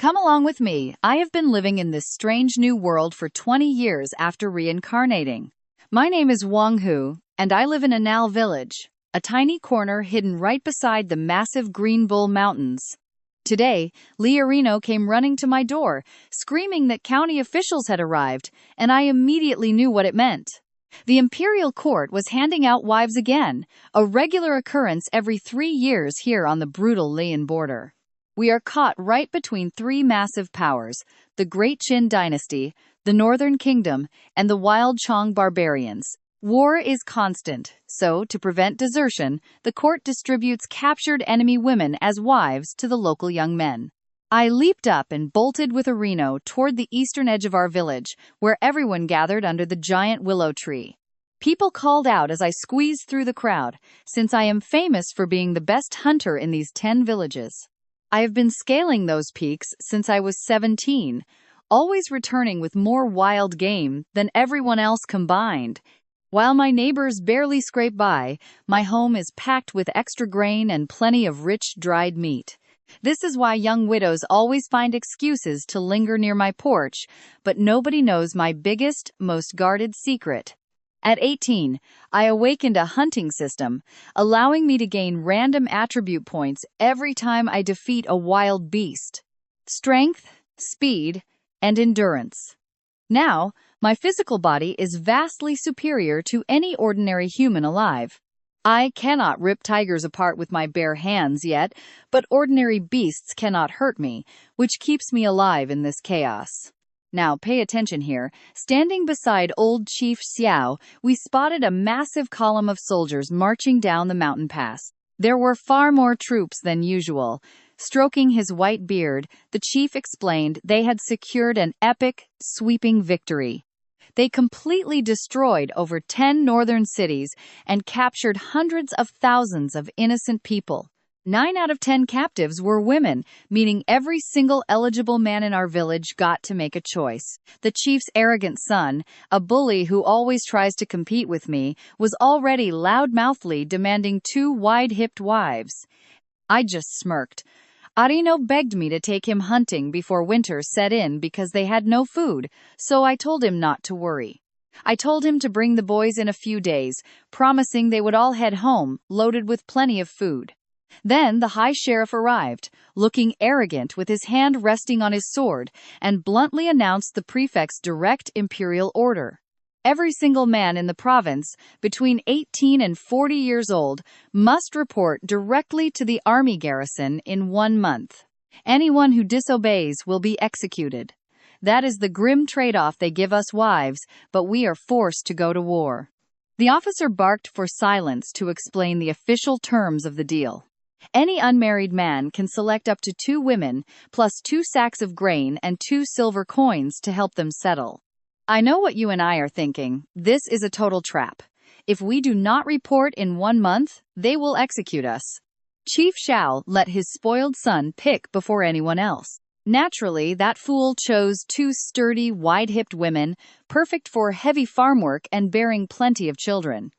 Come along with me. I have been living in this strange new world for 20 years after reincarnating. My name is Wang Hu, and I live in Anal Village, a tiny corner hidden right beside the massive Green Bull Mountains. Today, Leorino came running to my door, screaming that county officials had arrived, and I immediately knew what it meant. The imperial court was handing out wives again, a regular occurrence every 3 years here on the brutal Lian border. We are caught right between three massive powers, the Great Qin dynasty, the Northern Kingdom, and the Wild Chong barbarians. War is constant, so, to prevent desertion, the court distributes captured enemy women as wives to the local young men. I leaped up and bolted with a Reno toward the eastern edge of our village, where everyone gathered under the giant willow tree. People called out as I squeezed through the crowd, since I am famous for being the best hunter in these 10 villages. I have been scaling those peaks since I was 17, always returning with more wild game than everyone else combined. While my neighbors barely scrape by, my home is packed with extra grain and plenty of rich, dried meat. This is why young widows always find excuses to linger near my porch, but nobody knows my biggest, most guarded secret. At 18, I awakened a hunting system, allowing me to gain random attribute points every time I defeat a wild beast. Strength, speed, and endurance. Now, my physical body is vastly superior to any ordinary human alive. I cannot rip tigers apart with my bare hands yet, but ordinary beasts cannot hurt me, which keeps me alive in this chaos. Now, pay attention here. Standing beside old Chief Xiao, we spotted a massive column of soldiers marching down the mountain pass. There were far more troops than usual. Stroking his white beard, the chief explained they had secured an epic, sweeping victory. They completely destroyed over 10 northern cities and captured hundreds of thousands of innocent people. 9 out of 10 captives were women, meaning every single eligible man in our village got to make a choice. The chief's arrogant son, a bully who always tries to compete with me, was already loudmouthly demanding 2 wide-hipped wives. I just smirked. Arino begged me to take him hunting before winter set in because they had no food, so I told him not to worry. I told him to bring the boys in a few days, promising they would all head home, loaded with plenty of food. Then the high sheriff arrived, looking arrogant with his hand resting on his sword, and bluntly announced the prefect's direct imperial order. Every single man in the province, between 18 and 40 years old, must report directly to the army garrison in 1 month. Anyone who disobeys will be executed. That is the grim trade-off they give us wives, but we are forced to go to war. The officer barked for silence to explain the official terms of the deal. Any unmarried man can select up to 2 women, plus 2 sacks of grain and 2 silver coins to help them settle. I know what you and I are thinking. This is a total trap. If we do not report in 1 month, they will execute us. Chief Xiao let his spoiled son pick before anyone else. Naturally, that fool chose 2 sturdy, wide-hipped women, perfect for heavy farm work and bearing plenty of children.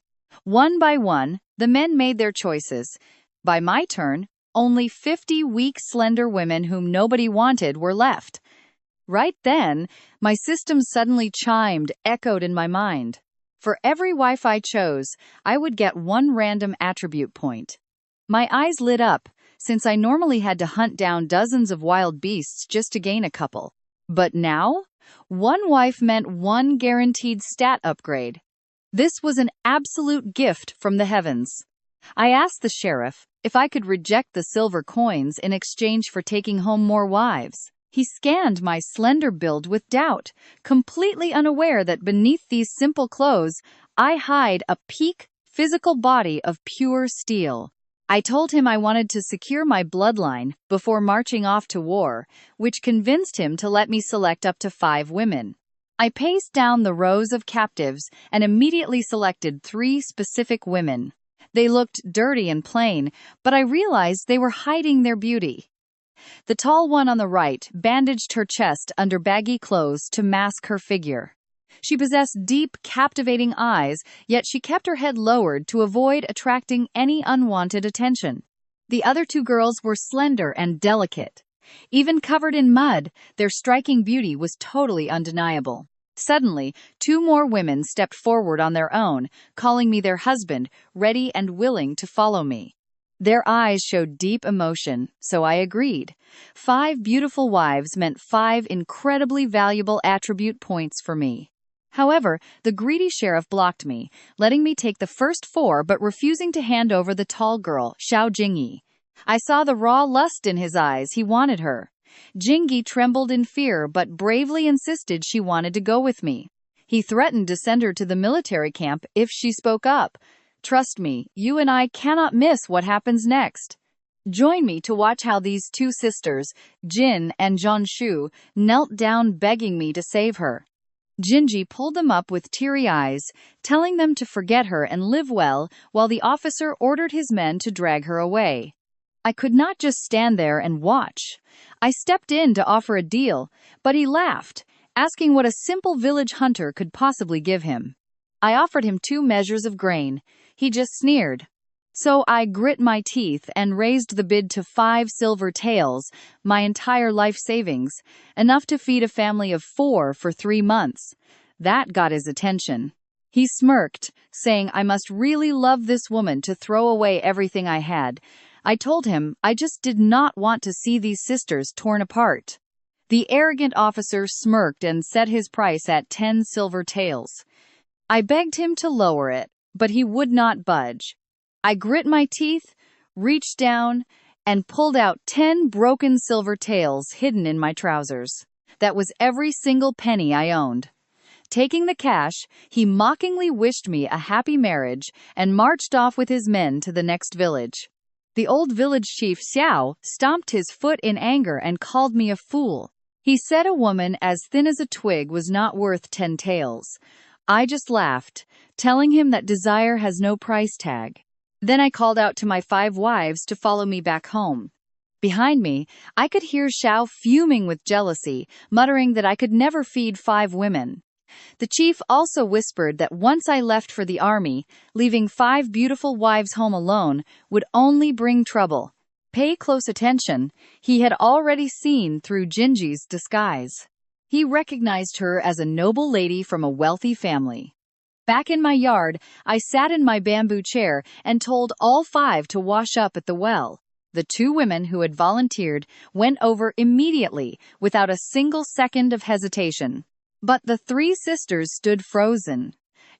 One by one, the men made their choices. By my turn, only 50 weak, slender women whom nobody wanted were left. Right then, my system suddenly chimed, echoed in my mind. For every wife I chose, I would get 1 random attribute point. My eyes lit up, since I normally had to hunt down dozens of wild beasts just to gain a couple. But now, 1 wife meant 1 guaranteed stat upgrade. This was an absolute gift from the heavens. I asked the sheriff if I could reject the silver coins in exchange for taking home more wives. He scanned my slender build with doubt, completely unaware that beneath these simple clothes, I hide a peak, physical body of pure steel. I told him I wanted to secure my bloodline before marching off to war, which convinced him to let me select up to 5 women. I paced down the rows of captives and immediately selected 3 specific women. They looked dirty and plain, but I realized they were hiding their beauty. The tall one on the right bandaged her chest under baggy clothes to mask her figure. She possessed deep, captivating eyes, yet she kept her head lowered to avoid attracting any unwanted attention. The other 2 girls were slender and delicate. Even covered in mud, their striking beauty was totally undeniable. Suddenly, two more women stepped forward on their own, calling me their husband, ready and willing to follow me. Their eyes showed deep emotion, so I agreed. 5 beautiful wives meant 5 incredibly valuable attribute points for me. However, the greedy sheriff blocked me, letting me take the first 4 but refusing to hand over the tall girl, Xiao Jingyi. I saw the raw lust in his eyes. He wanted her. Jingyi trembled in fear but bravely insisted she wanted to go with me. He threatened to send her to the military camp if she spoke up. Trust me, you and I cannot miss what happens next. Join me to watch how these two sisters, Jin and Jianshu, knelt down begging me to save her. Jinji pulled them up with teary eyes, telling them to forget her and live well, while the officer ordered his men to drag her away. I could not just stand there and watch. I stepped in to offer a deal, but he laughed, asking what a simple village hunter could possibly give him. I offered him 2 measures of grain. He just sneered. So I grit my teeth and raised the bid to 5 silver taels, my entire life savings, enough to feed a family of 4 for 3 months. That got his attention. He smirked, saying I must really love this woman to throw away everything I had. I told him I just did not want to see these sisters torn apart. The arrogant officer smirked and set his price at 10 silver taels. I begged him to lower it, but he would not budge. I grit my teeth, reached down, and pulled out 10 broken silver taels hidden in my trousers. That was every single penny I owned. Taking the cash, he mockingly wished me a happy marriage and marched off with his men to the next village. The old village chief Xiao stomped his foot in anger and called me a fool. He said a woman as thin as a twig was not worth 10 taels. I just laughed, telling him that desire has no price tag. Then I called out to my 5 wives to follow me back home. Behind me, I could hear Xiao fuming with jealousy, muttering that I could never feed 5 women. The chief also whispered that once I left for the army, leaving 5 beautiful wives home alone would only bring trouble. Pay close attention. He had already seen through Jinji's disguise. He recognized her as a noble lady from a wealthy family. Back in my yard, I sat in my bamboo chair and told all 5 to wash up at the well. The 2 women who had volunteered went over immediately, without a single second of hesitation. But the 3 sisters stood frozen.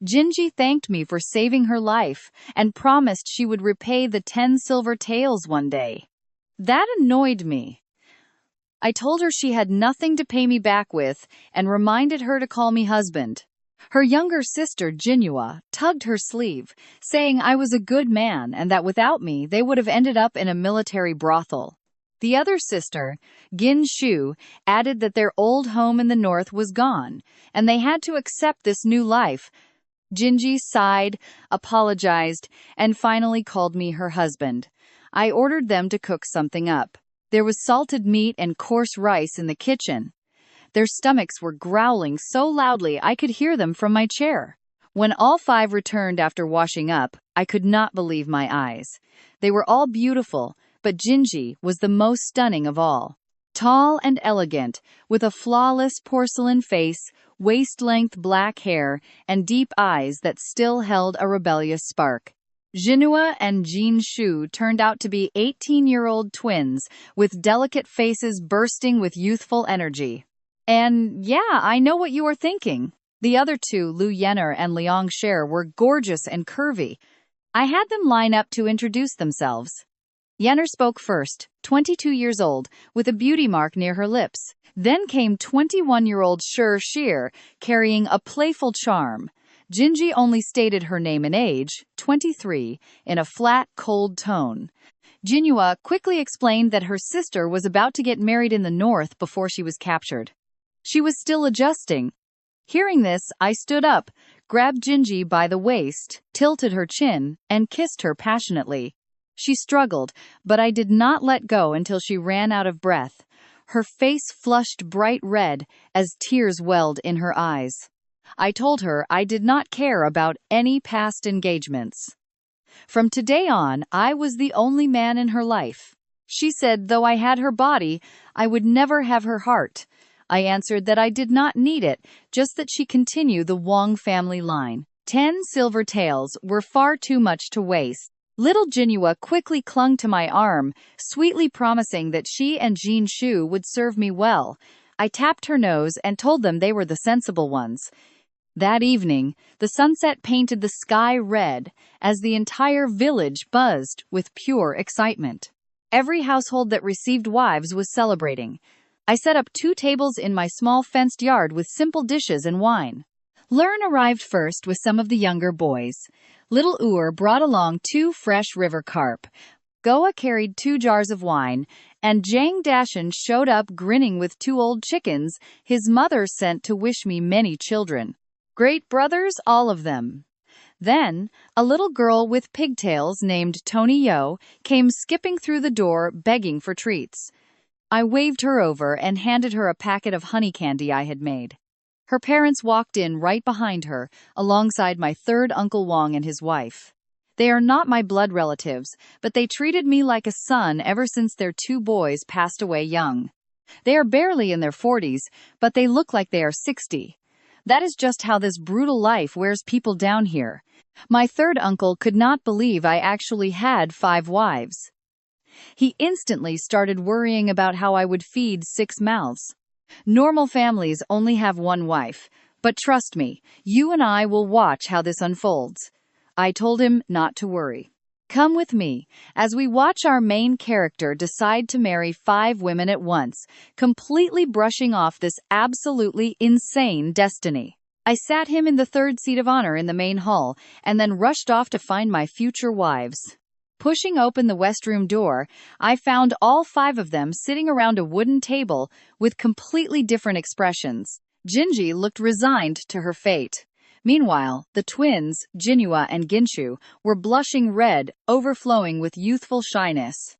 Jinji thanked me for saving her life and promised she would repay the 10 silver taels one day. That annoyed me. I told her she had nothing to pay me back with and reminded her to call me husband. Her younger sister, Jinhua, tugged her sleeve, saying I was a good man and that without me they would have ended up in a military brothel. The other sister, Gin Shu, added that their old home in the north was gone, and they had to accept this new life. Jinji sighed, apologized, and finally called me her husband. I ordered them to cook something up. There was salted meat and coarse rice in the kitchen. Their stomachs were growling so loudly I could hear them from my chair. When all 5 returned after washing up, I could not believe my eyes. They were all beautiful, but Jinji was the most stunning of all. Tall and elegant, with a flawless porcelain face, waist-length black hair, and deep eyes that still held a rebellious spark. Jinhua and Jin Shu turned out to be 18-year-old twins, with delicate faces bursting with youthful energy. And yeah, I know what you are thinking. The other 2, Lu Yenner and Liang Sher, were gorgeous and curvy. I had them line up to introduce themselves. Yenner spoke first, 22 years old, with a beauty mark near her lips. Then came 21-year-old Sher Sheer, carrying a playful charm. Jinji only stated her name and age, 23, in a flat, cold tone. Jinhua quickly explained that her sister was about to get married in the north before she was captured. She was still adjusting. Hearing this, I stood up, grabbed Jinji by the waist, tilted her chin, and kissed her passionately. She struggled, but I did not let go until she ran out of breath. Her face flushed bright red as tears welled in her eyes. I told her I did not care about any past engagements. From today on, I was the only man in her life. She said though I had her body, I would never have her heart. I answered that I did not need it, just that she continue the Wang family line. 10 silver taels were far too much to waste. Little Jinhua quickly clung to my arm, sweetly promising that she and Jin Shu would serve me well. I tapped her nose and told them they were the sensible ones. That evening, the sunset painted the sky red as the entire village buzzed with pure excitement. Every household that received wives was celebrating. I set up 2 tables in my small fenced yard with simple dishes and wine. Learn arrived first with some of the younger boys. Little Ur brought along 2 fresh river carp. Goa carried 2 jars of wine, and Jang Dashan showed up grinning with 2 old chickens his mother sent to wish me many children. Great brothers, all of them. Then, a little girl with pigtails named Tony Yo came skipping through the door begging for treats. I waved her over and handed her a packet of honey candy I had made. Her parents walked in right behind her, alongside my third Uncle Wang and his wife. They are not my blood relatives, but they treated me like a son ever since their 2 boys passed away young. They are barely in their 40s, but they look like they are 60. That is just how this brutal life wears people down here. My third uncle could not believe I actually had 5 wives. He instantly started worrying about how I would feed 6 mouths. Normal families only have 1 wife, but trust me, you and I will watch how this unfolds. I told him not to worry. Come with me, as we watch our main character decide to marry 5 women at once, completely brushing off this absolutely insane destiny. I sat him in the 3rd seat of honor in the main hall, and then rushed off to find my future wives. Pushing open the West Room door, I found all 5 of them sitting around a wooden table with completely different expressions. Jinji looked resigned to her fate. Meanwhile, the twins, Jinhua and Ginshu, were blushing red, overflowing with youthful shyness.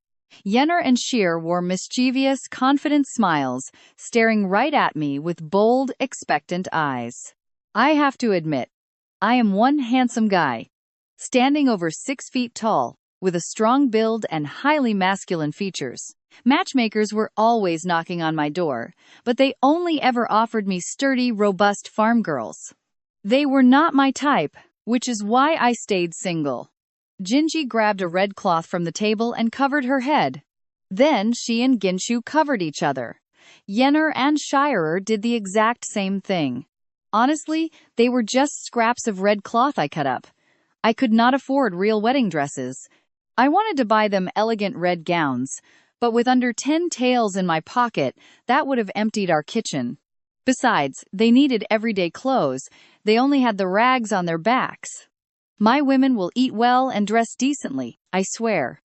Yenner and Sheer wore mischievous, confident smiles, staring right at me with bold, expectant eyes. I have to admit, I am one handsome guy, standing over 6 feet tall, with a strong build and highly masculine features. Matchmakers were always knocking on my door, but they only ever offered me sturdy, robust farm girls. They were not my type, which is why I stayed single. Jinji grabbed a red cloth from the table and covered her head. Then she and Ginshu covered each other. Yenner and Shirer did the exact same thing. Honestly, they were just scraps of red cloth I cut up. I could not afford real wedding dresses. I wanted to buy them elegant red gowns, but with under 10 taels in my pocket, that would have emptied our kitchen. Besides, they needed everyday clothes. They only had the rags on their backs. My women will eat well and dress decently, I swear.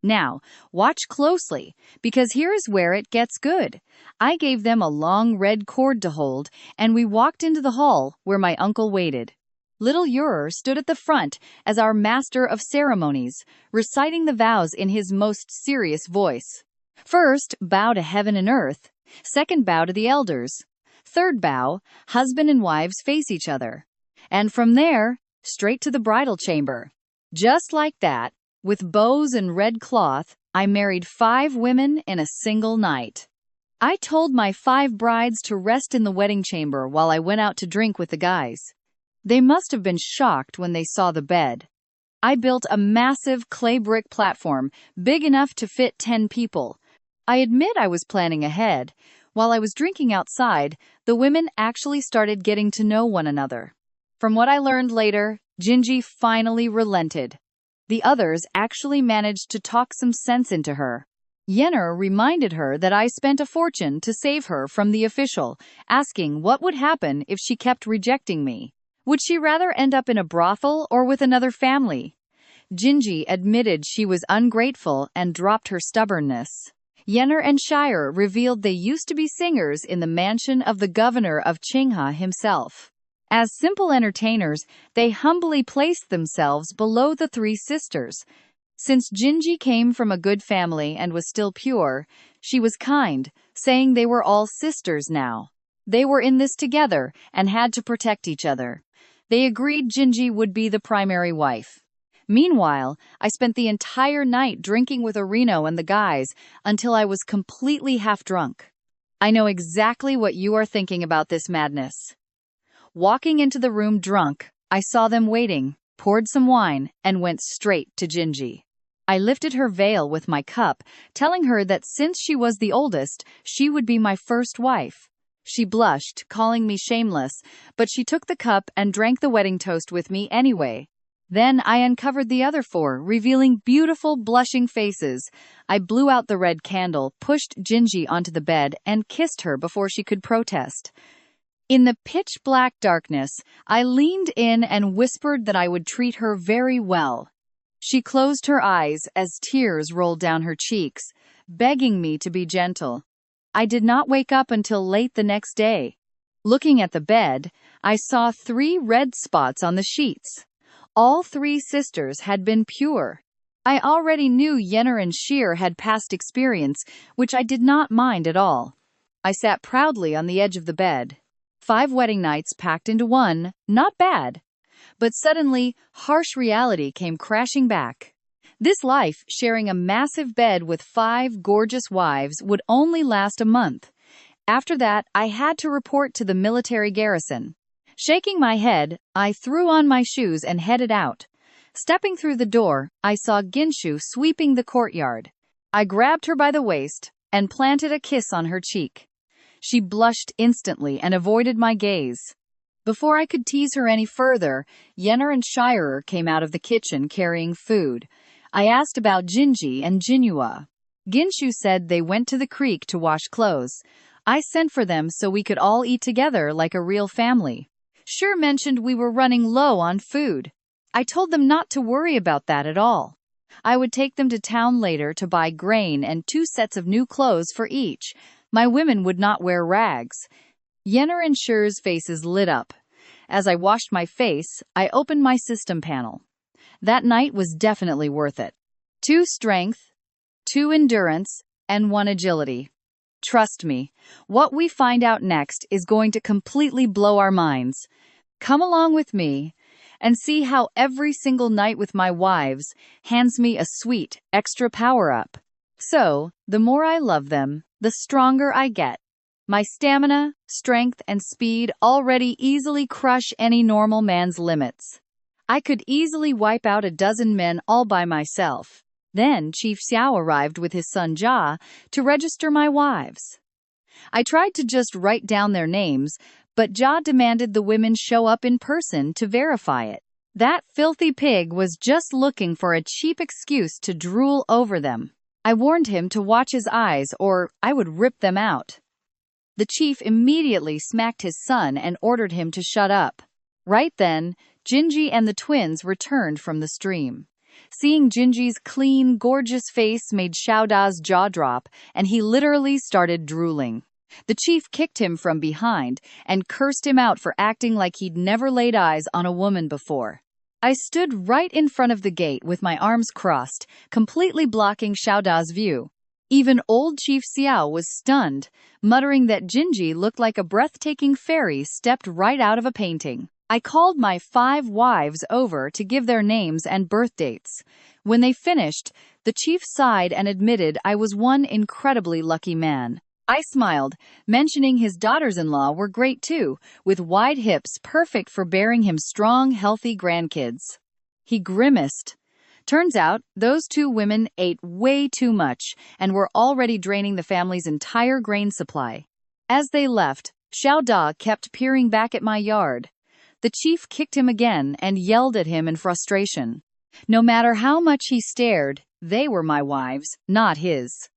Now, watch closely, because here is where it gets good. I gave them a long red cord to hold, and we walked into the hall where my uncle waited. Little Urer stood at the front as our master of ceremonies, reciting the vows in his most serious voice. First, bow to heaven and earth. Second, bow to the elders. Third bow, husband and wives face each other. And from there, straight to the bridal chamber. Just like that, with bows and red cloth, I married 5 women in a single night. I told my 5 brides to rest in the wedding chamber while I went out to drink with the guys. They must have been shocked when they saw the bed. I built a massive clay brick platform, big enough to fit 10 people. I admit I was planning ahead. While I was drinking outside, the women actually started getting to know one another. From what I learned later, Jinji finally relented. The others actually managed to talk some sense into her. Yenner reminded her that I spent a fortune to save her from the official, asking what would happen if she kept rejecting me. Would she rather end up in a brothel or with another family? Jinji admitted she was ungrateful and dropped her stubbornness. Yenner and Shire revealed they used to be singers in the mansion of the governor of Qinghe himself. As simple entertainers, they humbly placed themselves below the 3 sisters. Since Jinji came from a good family and was still pure, she was kind, saying they were all sisters now. They were in this together and had to protect each other. They agreed Jinji would be the primary wife. Meanwhile, I spent the entire night drinking with Arino and the guys until I was completely half drunk. I know exactly what you are thinking about this madness. Walking into the room drunk, I saw them waiting, poured some wine, and went straight to Ginji. I lifted her veil with my cup, telling her that since she was the oldest, she would be my first wife. She blushed, calling me shameless, but she took the cup and drank the wedding toast with me anyway. Then I uncovered the other four, revealing beautiful, blushing faces. I blew out the red candle, pushed Ginji onto the bed, and kissed her before she could protest. In the pitch-black darkness, I leaned in and whispered that I would treat her very well. She closed her eyes as tears rolled down her cheeks, begging me to be gentle. I did not wake up until late the next day. Looking at the bed, I saw 3 red spots on the sheets. All 3 sisters had been pure. I already knew Yenner and Sheer had past experience, which I did not mind at all. I sat proudly on the edge of the bed. 5 wedding nights packed into one, not bad. But suddenly, harsh reality came crashing back. This life, sharing a massive bed with 5 gorgeous wives, would only last a month. After that, I had to report to the military garrison. Shaking my head, I threw on my shoes and headed out. Stepping through the door, I saw Ginshu sweeping the courtyard. I grabbed her by the waist and planted a kiss on her cheek. She blushed instantly and avoided my gaze. Before I could tease her any further, Yenner and Shirer came out of the kitchen carrying food. I asked about Jinji and Jinhua. Ginshu said they went to the creek to wash clothes. I sent for them so we could all eat together like a real family. Shir mentioned we were running low on food. I told them not to worry about that at all. I would take them to town later to buy grain and 2 sets of new clothes for each. My women would not wear rags. Yenner and Shir's faces lit up. As I washed my face, I opened my system panel. That night was definitely worth it. 2 strength, 2 endurance, and 1 agility. Trust me, what we find out next is going to completely blow our minds. Come along with me and see how every single night with my wives hands me a sweet, extra power-up. So, the more I love them, the stronger I get. My stamina, strength, and speed already easily crush any normal man's limits. I could easily wipe out a dozen men all by myself. Then Chief Xiao arrived with his son Jia to register my wives. I tried to just write down their names, but Jia demanded the women show up in person to verify it. That filthy pig was just looking for a cheap excuse to drool over them. I warned him to watch his eyes or I would rip them out. The chief immediately smacked his son and ordered him to shut up. Right then, Jinji and the twins returned from the stream. Seeing Jinji's clean, gorgeous face made Xiaoda's jaw drop, and he literally started drooling. The chief kicked him from behind and cursed him out for acting like he'd never laid eyes on a woman before. I stood right in front of the gate with my arms crossed, completely blocking Xiaoda's view. Even old Chief Xiao was stunned, muttering that Jinji looked like a breathtaking fairy stepped right out of a painting. I called my 5 wives over to give their names and birth dates. When they finished, the chief sighed and admitted I was one incredibly lucky man. I smiled, mentioning his daughters-in-law were great too, with wide hips perfect for bearing him strong, healthy grandkids. He grimaced. Turns out, those 2 women ate way too much and were already draining the family's entire grain supply. As they left, Xiao Da kept peering back at my yard. The chief kicked him again and yelled at him in frustration. No matter how much he stared, they were my wives, not his.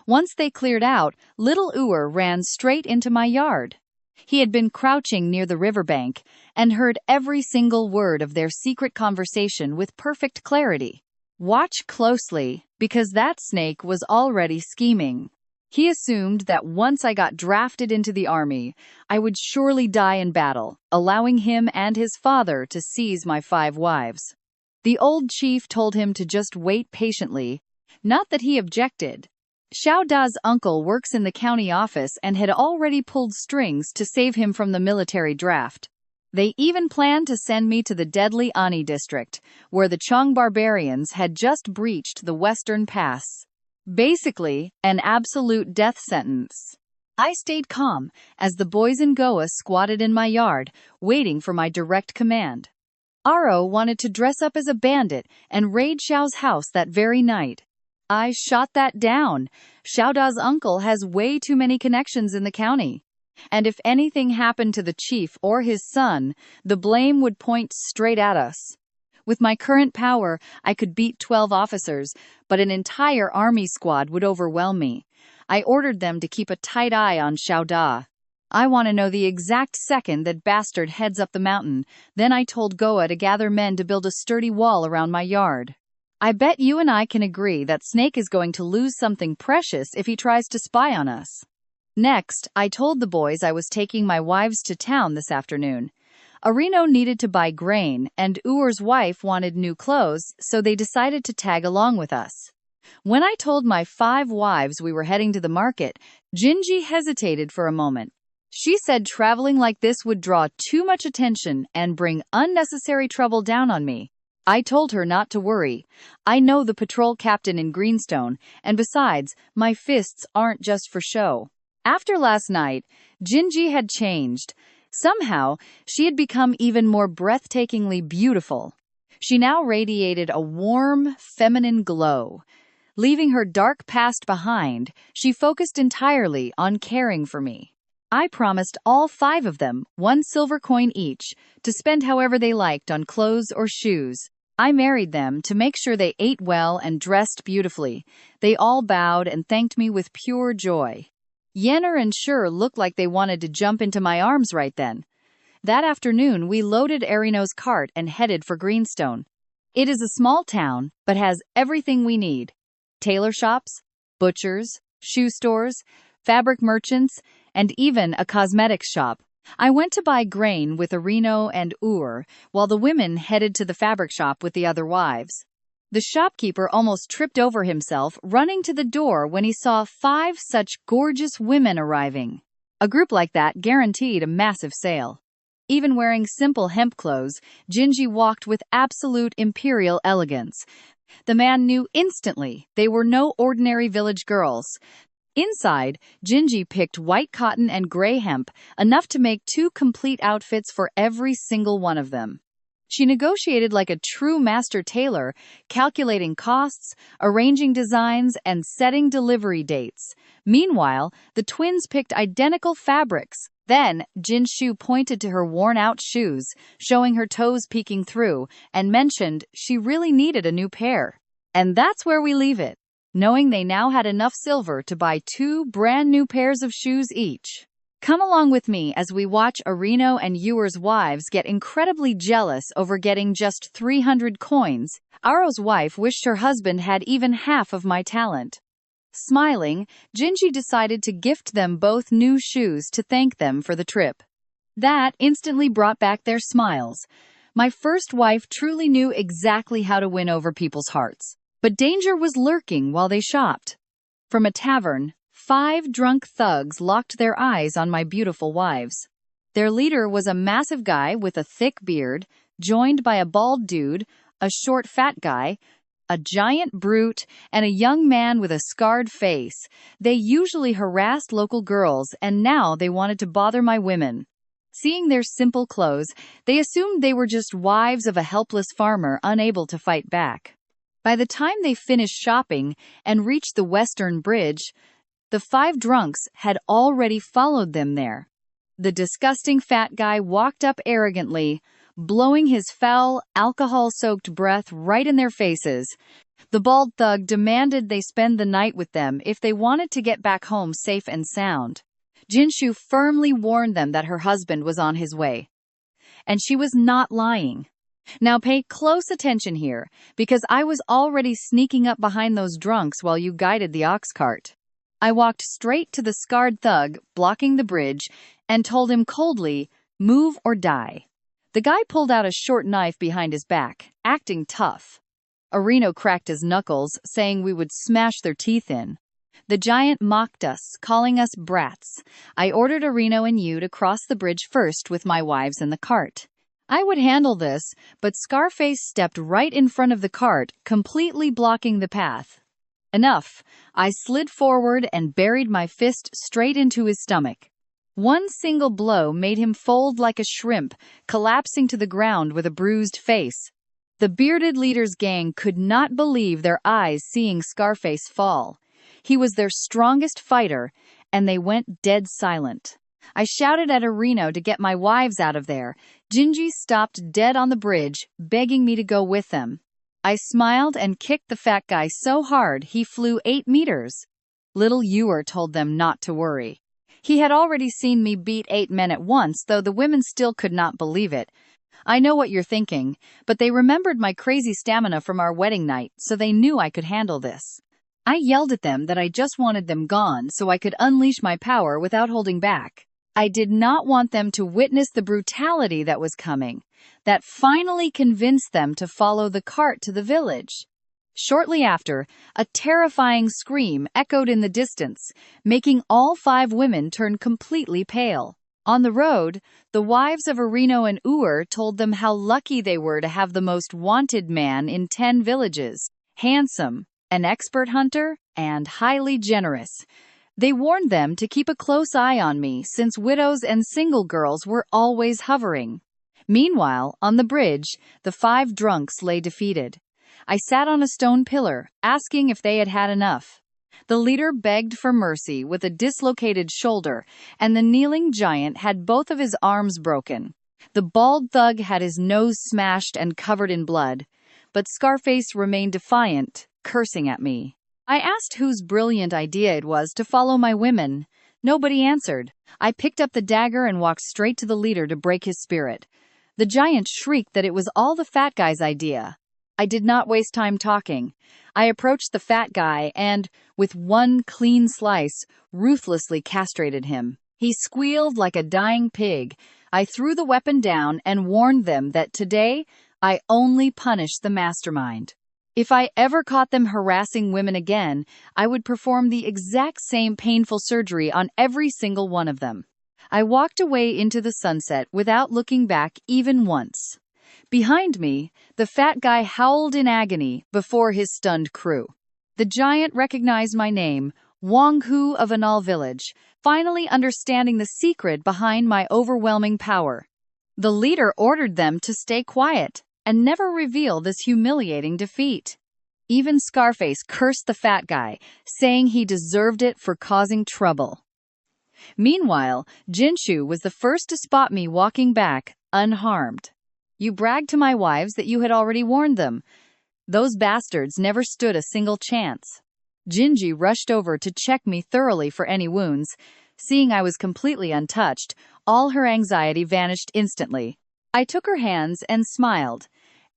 Once they cleared out, little Uer ran straight into my yard. He had been crouching near the riverbank and heard every single word of their secret conversation with perfect clarity. Watch closely, because that snake was already scheming. He assumed that once I got drafted into the army, I would surely die in battle, allowing him and his father to seize my 5 wives. The old chief told him to just wait patiently, not that he objected. Xiao Da's uncle works in the county office and had already pulled strings to save him from the military draft. They even planned to send me to the deadly Ani district, where the Chung barbarians had just breached the Western Pass. Basically, an absolute death sentence. I stayed calm as the boys in Goa squatted in my yard, waiting for my direct command. Aro wanted to dress up as a bandit and raid Xiao's house that very night. I shot that down. Xiao Da's uncle has way too many connections in the county. And if anything happened to the chief or his son, the blame would point straight at us. With my current power, I could beat 12 officers, but an entire army squad would overwhelm me. I ordered them to keep a tight eye on Xiao Da. I want to know the exact second that bastard heads up the mountain. Then I told Goa to gather men to build a sturdy wall around my yard. I bet you and I can agree that Snake is going to lose something precious if he tries to spy on us. Next, I told the boys I was taking my wives to town this afternoon. Arino needed to buy grain, and Uur's wife wanted new clothes, so they decided to tag along with us. When I told my 5 wives we were heading to the market, Jinji hesitated for a moment. She said traveling like this would draw too much attention and bring unnecessary trouble down on me. I told her not to worry. I know the patrol captain in Greenstone, and besides, my fists aren't just for show. After last night, Jinji had changed. Somehow, she had become even more breathtakingly beautiful. She now radiated a warm, feminine glow. Leaving her dark past behind, she focused entirely on caring for me. I promised all 5 of them 1 silver coin each to spend however they liked on clothes or shoes. I married them to make sure they ate well and dressed beautifully. They all bowed and thanked me with pure joy. Yenner and Shur looked like they wanted to jump into my arms right then. That afternoon, we loaded Arino's cart and headed for Greenstone. It is a small town, but has everything we need. Tailor shops, butchers, shoe stores, fabric merchants, and even a cosmetics shop. I went to buy grain with Arino and Uur, while the women headed to the fabric shop with the other wives. The shopkeeper almost tripped over himself running to the door when he saw 5 such gorgeous women arriving. A group like that guaranteed a massive sale. Even wearing simple hemp clothes, Jinji walked with absolute imperial elegance. The man knew instantly they were no ordinary village girls. Inside, Jinji picked white cotton and gray hemp, enough to make 2 complete outfits for every single one of them. She negotiated like a true master tailor, calculating costs, arranging designs, and setting delivery dates. Meanwhile, the twins picked identical fabrics. Then, Jinshu pointed to her worn-out shoes, showing her toes peeking through, and mentioned she really needed a new pair. And that's where we leave it, knowing they now had enough silver to buy 2 brand-new pairs of shoes each. Come along with me as we watch Arino and Uur's wives get incredibly jealous over getting just 300 coins. Aro's wife wished her husband had even half of my talent. Smiling, Jinji decided to gift them both new shoes to thank them for the trip. That instantly brought back their smiles. My first wife truly knew exactly how to win over people's hearts. But danger was lurking while they shopped. From a tavern, 5 drunk thugs locked their eyes on my beautiful wives. Their leader was a massive guy with a thick beard, joined by a bald dude, a short fat guy, a giant brute, and a young man with a scarred face. They usually harassed local girls, and now they wanted to bother my women. Seeing their simple clothes, they assumed they were just wives of a helpless farmer unable to fight back. By the time they finished shopping and reached the Western Bridge, the 5 drunks had already followed them there. The disgusting fat guy walked up arrogantly, blowing his foul, alcohol-soaked breath right in their faces. The bald thug demanded they spend the night with them if they wanted to get back home safe and sound. Jinshu firmly warned them that her husband was on his way. And she was not lying. Now pay close attention here, because I was already sneaking up behind those drunks while you guided the ox cart. I walked straight to the scarred thug, blocking the bridge, and told him coldly, "Move or die." The guy pulled out a short knife behind his back, acting tough. Arino cracked his knuckles, saying we would smash their teeth in. The giant mocked us, calling us brats. I ordered Arino and you to cross the bridge first with my wives in the cart. I would handle this, but Scarface stepped right in front of the cart, completely blocking the path. Enough. I slid forward and buried my fist straight into his stomach. One single blow made him fold like a shrimp, collapsing to the ground with a bruised face. The bearded leader's gang could not believe their eyes seeing Scarface fall. He was their strongest fighter, and they went dead silent. I shouted at Arino to get my wives out of there. Gingy stopped dead on the bridge, begging me to go with them. I smiled and kicked the fat guy so hard he flew 8 meters. Little Ewer told them not to worry. He had already seen me beat 8 men at once, though the women still could not believe it. I know what you're thinking, but they remembered my crazy stamina from our wedding night, so they knew I could handle this. I yelled at them that I just wanted them gone so I could unleash my power without holding back. I did not want them to witness the brutality that was coming. That finally convinced them to follow the cart to the village. Shortly after, a terrifying scream echoed in the distance, making all 5 women turn completely pale. On the road, the wives of Arino and Uer told them how lucky they were to have the most wanted man in 10 villages, handsome, an expert hunter, and highly generous. They warned them to keep a close eye on me since widows and single girls were always hovering. Meanwhile, on the bridge, the 5 drunks lay defeated. I sat on a stone pillar, asking if they had had enough. The leader begged for mercy with a dislocated shoulder, and the kneeling giant had both of his arms broken. The bald thug had his nose smashed and covered in blood. But Scarface remained defiant, cursing at me. I asked whose brilliant idea it was to follow my women. Nobody answered. I picked up the dagger and walked straight to the leader to break his spirit. The giant shrieked that it was all the fat guy's idea. I did not waste time talking. I approached the fat guy and, with one clean slice, ruthlessly castrated him. He squealed like a dying pig. I threw the weapon down and warned them that today I only punished the mastermind. If I ever caught them harassing women again, I would perform the exact same painful surgery on every single one of them. I walked away into the sunset without looking back even once. Behind me, the fat guy howled in agony before his stunned crew. The giant recognized my name, Wang Hu of Anal Village, finally understanding the secret behind my overwhelming power. The leader ordered them to stay quiet and never reveal this humiliating defeat. Even Scarface cursed the fat guy, saying he deserved it for causing trouble. Meanwhile, Jinshu was the first to spot me walking back, unharmed. You bragged to my wives that you had already warned them. Those bastards never stood a single chance. Jinji rushed over to check me thoroughly for any wounds. Seeing I was completely untouched, all her anxiety vanished instantly. I took her hands and smiled.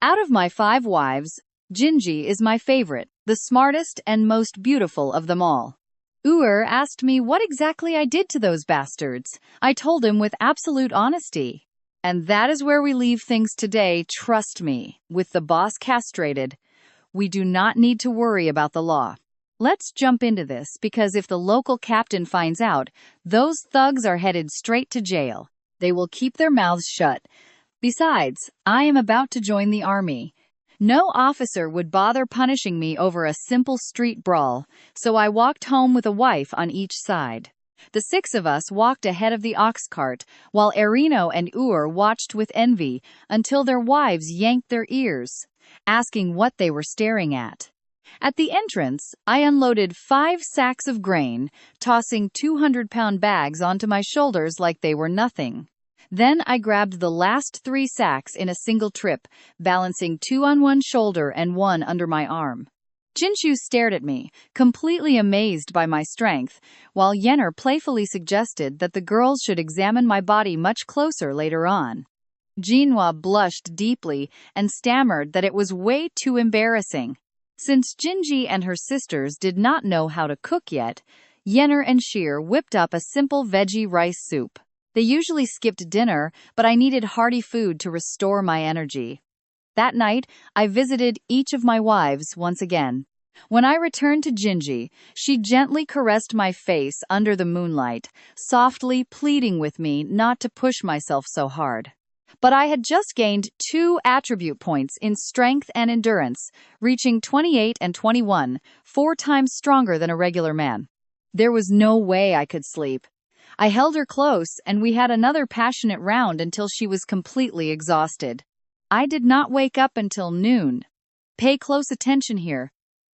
Out of my 5 wives, Jinji is my favorite, the smartest and most beautiful of them all. Uer asked me what exactly I did to those bastards. I told him with absolute honesty. And that is where we leave things today, trust me. With the boss castrated, we do not need to worry about the law. Let's jump into this, because if the local captain finds out, those thugs are headed straight to jail. They will keep their mouths shut. Besides, I am about to join the army. No officer would bother punishing me over a simple street brawl, so I walked home with a wife on each side. The 6 of us walked ahead of the ox cart, while Arino and Uer watched with envy until their wives yanked their ears, asking what they were staring at. At the entrance, I unloaded 5 sacks of grain, tossing 200-pound bags onto my shoulders like they were nothing. Then I grabbed the last 3 sacks in a single trip, balancing 2 on one shoulder and 1 under my arm. Jinshu stared at me, completely amazed by my strength, while Yenner playfully suggested that the girls should examine my body much closer later on. Jinhua blushed deeply and stammered that it was way too embarrassing. Since Jinji and her sisters did not know how to cook yet, Yenner and Sheer whipped up a simple veggie rice soup. They usually skipped dinner, but I needed hearty food to restore my energy. That night, I visited each of my wives once again. When I returned to Jinji, she gently caressed my face under the moonlight, softly pleading with me not to push myself so hard. But I had just gained 2 attribute points in strength and endurance, reaching 28 and 21, 4 times stronger than a regular man. There was no way I could sleep. I held her close, and we had another passionate round until she was completely exhausted. I did not wake up until noon. Pay close attention here.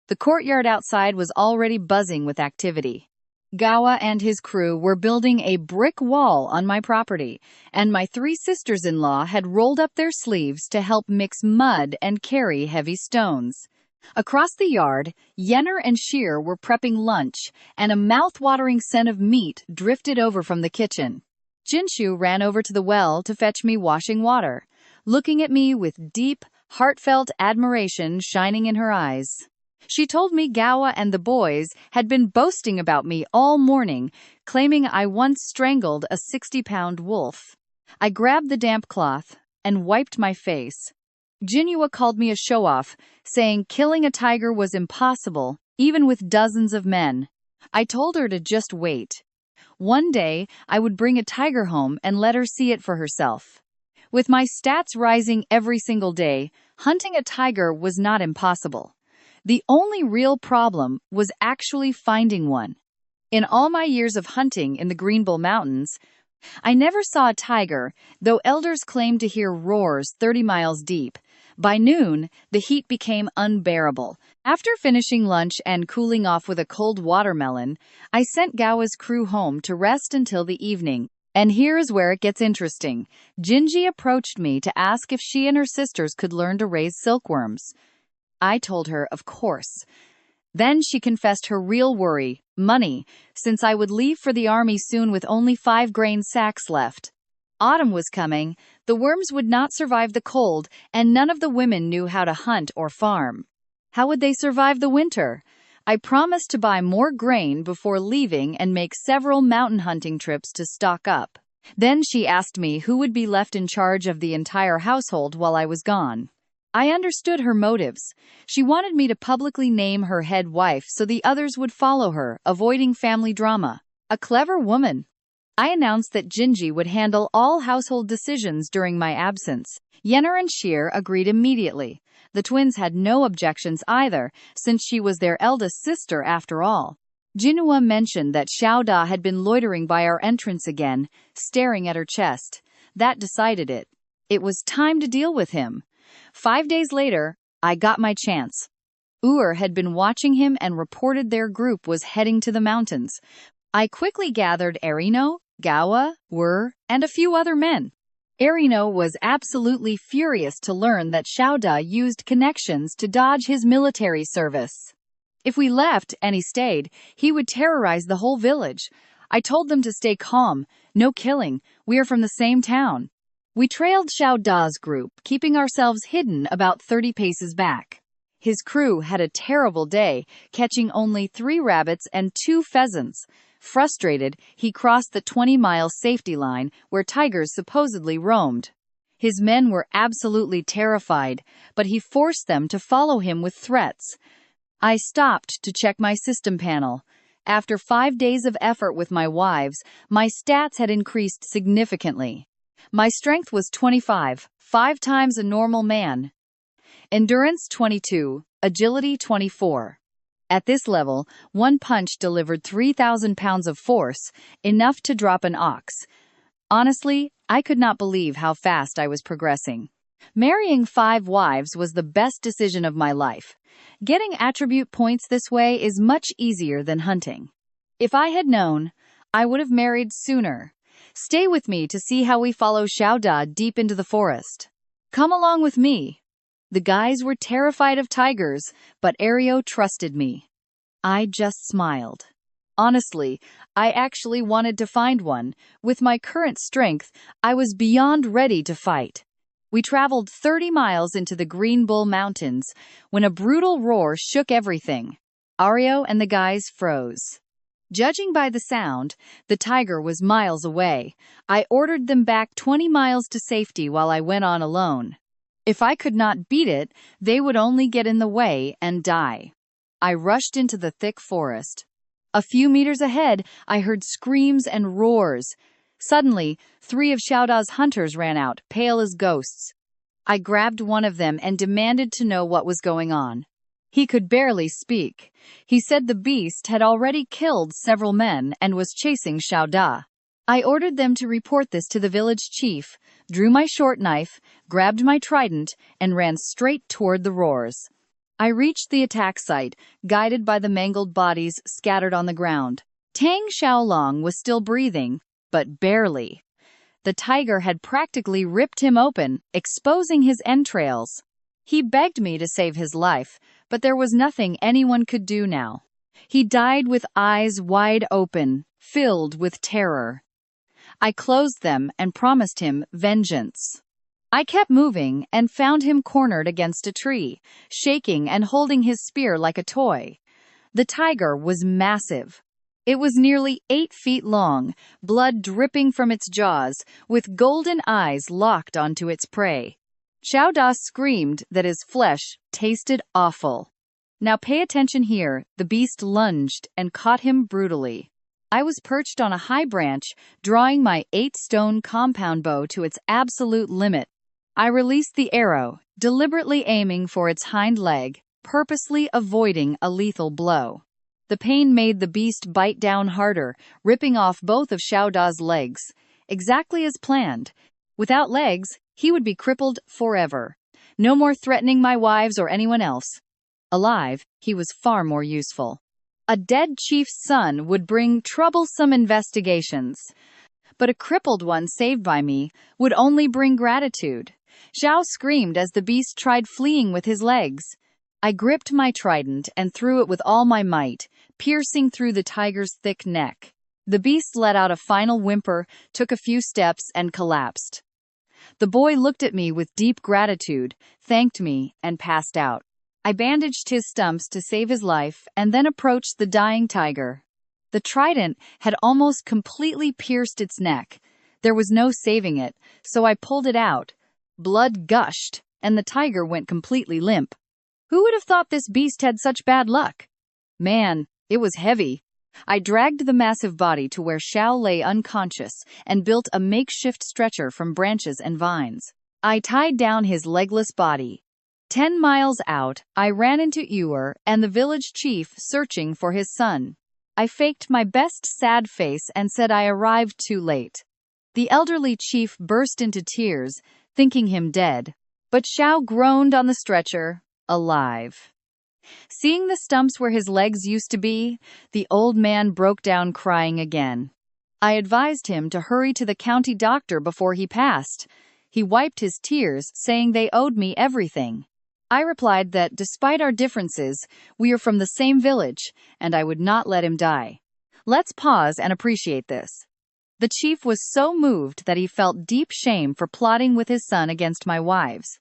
The courtyard outside was already buzzing with activity. Gawa and his crew were building a brick wall on my property, and my 3 sisters-in-law had rolled up their sleeves to help mix mud and carry heavy stones. Across the yard, Yenner and Sheer were prepping lunch, and a mouth-watering scent of meat drifted over from the kitchen. Jinshu ran over to the well to fetch me washing water, looking at me with deep, heartfelt admiration shining in her eyes. She told me Gawa and the boys had been boasting about me all morning, claiming I once strangled a 60-pound wolf. I grabbed the damp cloth and wiped my face. Jinhua called me a show-off, saying killing a tiger was impossible, even with dozens of men. I told her to just wait. One day, I would bring a tiger home and let her see it for herself. With my stats rising every single day, hunting a tiger was not impossible. The only real problem was actually finding one. In all my years of hunting in the Greenbull Mountains, I never saw a tiger, though elders claimed to hear roars 30 miles deep. By noon, the heat became unbearable. After finishing lunch and cooling off with a cold watermelon, I sent Gawa's crew home to rest until the evening. And here is where it gets interesting. Jinji approached me to ask if she and her sisters could learn to raise silkworms. I told her, of course. Then she confessed her real worry, money, since I would leave for the army soon with only 5 grain sacks left. Autumn was coming, the worms would not survive the cold, and none of the women knew how to hunt or farm. How would they survive the winter? I promised to buy more grain before leaving and make several mountain hunting trips to stock up. Then she asked me who would be left in charge of the entire household while I was gone. I understood her motives. She wanted me to publicly name her head wife so the others would follow her, avoiding family drama. A clever woman. I announced that Jinji would handle all household decisions during my absence. Yenner and Sheer agreed immediately. The twins had no objections either, since she was their eldest sister after all. Jinhua mentioned that Xiaoda had been loitering by our entrance again, staring at her chest. That decided it. It was time to deal with him. 5 days later, I got my chance. Had been watching him and reported their group was heading to the mountains. I quickly gathered Erino, Gawa, and a few other men. Erino was absolutely furious to learn that Xiaoda used connections to dodge his military service. If we left and he stayed, he would terrorize the whole village. I told them to stay calm, no killing, we are from the same town. We trailed Xiaoda's group, keeping ourselves hidden about 30 paces back. His crew had a terrible day, catching only 3 rabbits and 2 pheasants. Frustrated, he crossed the 20-mile safety line where tigers supposedly roamed. His men were absolutely terrified, but he forced them to follow him with threats. I stopped to check my system panel. After 5 days of effort with my wives, my stats had increased significantly. My strength was 25, 5 times a normal man. Endurance 22, agility 24. At this level, one punch delivered 3,000 pounds of force, enough to drop an ox. Honestly, I could not believe how fast I was progressing. Marrying 5 wives was the best decision of my life. Getting attribute points this way is much easier than hunting. If I had known, I would have married sooner. Stay with me to see how we follow Xiaoda deep into the forest. Come along with me. The guys were terrified of tigers, but Ario trusted me. I just smiled. Honestly, I actually wanted to find one. With my current strength, I was beyond ready to fight. We traveled 30 miles into the Greenbull Mountains when a brutal roar shook everything. Ario and the guys froze. Judging by the sound, the tiger was miles away. I ordered them back 20 miles to safety while I went on alone. If I could not beat it, they would only get in the way and die. I rushed into the thick forest. A few meters ahead, I heard screams and roars. Suddenly, 3 of Xiao Da's hunters ran out, pale as ghosts. I grabbed one of them and demanded to know what was going on. He could barely speak. He said the beast had already killed several men and was chasing Xiao Da. I ordered them to report this to the village chief, drew my short knife, grabbed my trident, and ran straight toward the roars. I reached the attack site, guided by the mangled bodies scattered on the ground. Tang Xiaolong was still breathing, but barely. The tiger had practically ripped him open, exposing his entrails. He begged me to save his life, but there was nothing anyone could do now. He died with eyes wide open, filled with terror. I closed them and promised him vengeance. I kept moving and found him cornered against a tree, shaking and holding his spear like a toy. The tiger was massive. It was nearly 8 feet long, blood dripping from its jaws, with golden eyes locked onto its prey. Xiao Da screamed that his flesh tasted awful. Now pay attention here, the beast lunged and caught him brutally. I was perched on a high branch, drawing my 8-stone compound bow to its absolute limit. I released the arrow, deliberately aiming for its hind leg, purposely avoiding a lethal blow. The pain made the beast bite down harder, ripping off both of Xiao Da's legs. Exactly as planned. Without legs, he would be crippled forever. No more threatening my wives or anyone else. Alive, he was far more useful. A dead chief's son would bring troublesome investigations. But a crippled one saved by me would only bring gratitude. Xiao screamed as the beast tried fleeing with his legs. I gripped my trident and threw it with all my might, piercing through the tiger's thick neck. The beast let out a final whimper, took a few steps, and collapsed. The boy looked at me with deep gratitude, thanked me, and passed out. I bandaged his stumps to save his life and then approached the dying tiger. The trident had almost completely pierced its neck. There was no saving it, so I pulled it out. Blood gushed, and the tiger went completely limp. Who would have thought this beast had such bad luck? Man, it was heavy. I dragged the massive body to where Xiao lay unconscious and built a makeshift stretcher from branches and vines. I tied down his legless body. 10 miles out, I ran into Ewer and the village chief searching for his son. I faked my best sad face and said I arrived too late. The elderly chief burst into tears, thinking him dead. But Xiao groaned on the stretcher, alive. Seeing the stumps where his legs used to be, the old man broke down crying again. I advised him to hurry to the county doctor before he passed. He wiped his tears, saying they owed me everything. I replied that despite our differences, we are from the same village, and I would not let him die. Let's pause and appreciate this. The chief was so moved that he felt deep shame for plotting with his son against my wives.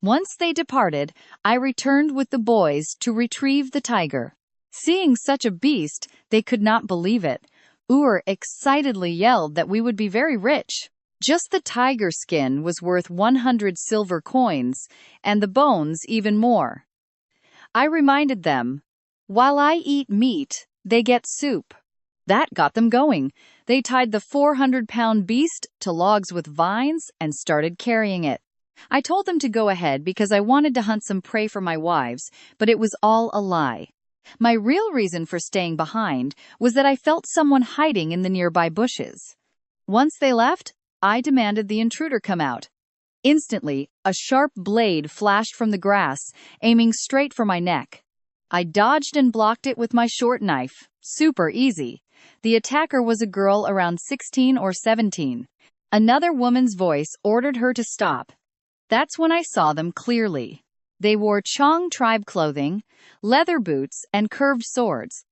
Once they departed, I returned with the boys to retrieve the tiger. Seeing such a beast, they could not believe it. Ur excitedly yelled that we would be very rich. Just the tiger skin was worth 100 silver coins, and the bones even more. I reminded them, while I eat meat, they get soup. That got them going. They tied the 400-pound beast to logs with vines and started carrying it. I told them to go ahead because I wanted to hunt some prey for my wives, but it was all a lie. My real reason for staying behind was that I felt someone hiding in the nearby bushes. Once they left, I demanded the intruder come out. Instantly, a sharp blade flashed from the grass, aiming straight for my neck. I dodged and blocked it with my short knife. Super easy. The attacker was a girl around 16 or 17. Another woman's voice ordered her to stop. That's when I saw them clearly. They wore Chong tribe clothing, leather boots, and curved swords.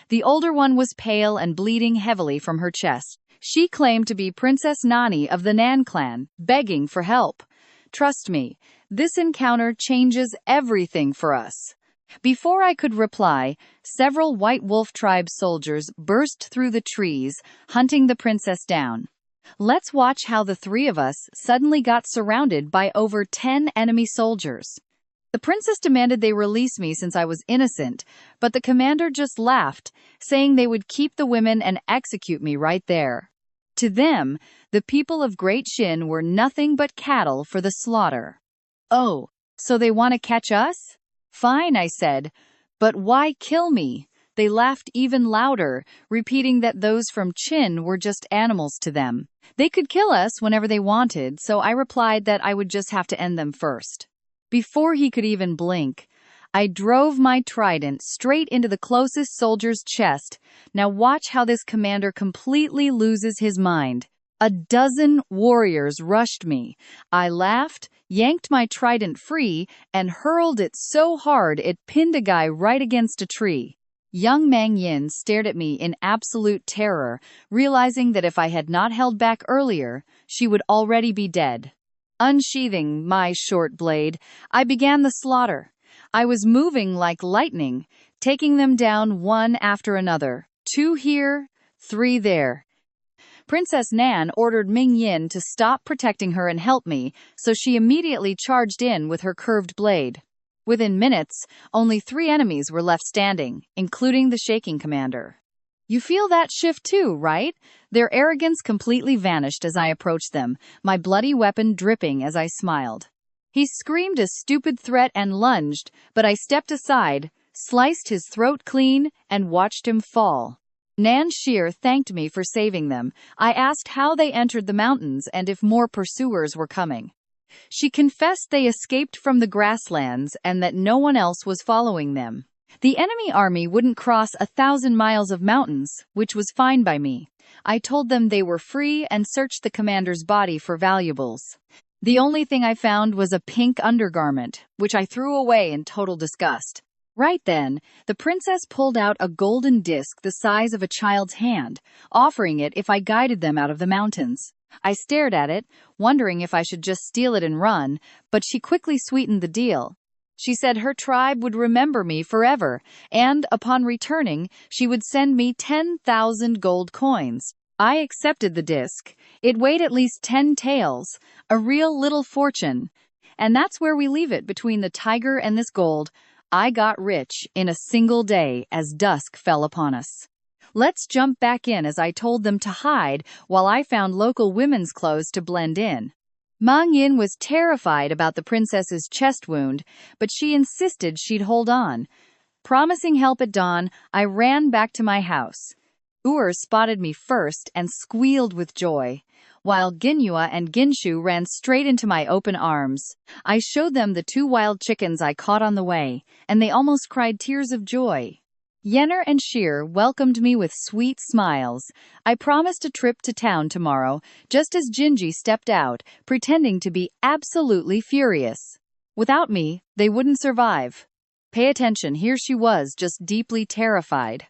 The older one was pale and bleeding heavily from her chest. She claimed to be Princess Nani of the Nan clan, begging for help. Trust me, this encounter changes everything for us. Before I could reply, several White Wolf tribe soldiers burst through the trees, hunting the princess down. Let's watch how the 3 of us suddenly got surrounded by over 10 enemy soldiers. The princess demanded they release me since I was innocent, but the commander just laughed, saying they would keep the women and execute me right there. To them, the people of Great Shin were nothing but cattle for the slaughter. Oh, so they want to catch us? Fine, I said. But why kill me? They laughed even louder, repeating that those from Chin were just animals to them. They could kill us whenever they wanted, so I replied that I would just have to end them first. Before he could even blink, I drove my trident straight into the closest soldier's chest. Now watch how this commander completely loses his mind. A dozen warriors rushed me. I laughed, yanked my trident free, and hurled it so hard it pinned a guy right against a tree. Young Mang Yin stared at me in absolute terror, realizing that if I had not held back earlier, she would already be dead. Unsheathing my short blade, I began the slaughter. I was moving like lightning, taking them down one after another. 2 here, 3 there. Princess Nan ordered Ming Yin to stop protecting her and help me, so she immediately charged in with her curved blade. Within minutes, only 3 enemies were left standing, including the shaking commander. You feel that shift too, right? Their arrogance completely vanished as I approached them, my bloody weapon dripping as I smiled. He screamed a stupid threat and lunged, but I stepped aside, sliced his throat clean, and watched him fall. Nan Shear thanked me for saving them. I asked how they entered the mountains and if more pursuers were coming. She confessed they escaped from the grasslands and that no one else was following them. The enemy army wouldn't cross 1,000 miles of mountains, which was fine by me. I told them they were free and searched the commander's body for valuables. The only thing I found was a pink undergarment, which I threw away in total disgust. Right then, the princess pulled out a golden disc the size of a child's hand, offering it if I guided them out of the mountains. I stared at it, wondering if I should just steal it and run, but she quickly sweetened the deal. She said her tribe would remember me forever, and, upon returning, she would send me 10,000 gold coins. I accepted the disc. It weighed at least 10 taels, a real little fortune. And that's where we leave it between the tiger and this gold. I got rich in a single day as dusk fell upon us. Let's jump back in as I told them to hide while I found local women's clothes to blend in. Mang Yin was terrified about the princess's chest wound, but she insisted she'd hold on. Promising help at dawn, I ran back to my house. Spotted me first and squealed with joy, while Ginyua and Ginshu ran straight into my open arms. I showed them the 2 wild chickens I caught on the way, and they almost cried tears of joy. Yenner and Sheer welcomed me with sweet smiles. I promised a trip to town tomorrow, just as Jinji stepped out, pretending to be absolutely furious. Without me, they wouldn't survive. Pay attention, here she was, just deeply terrified.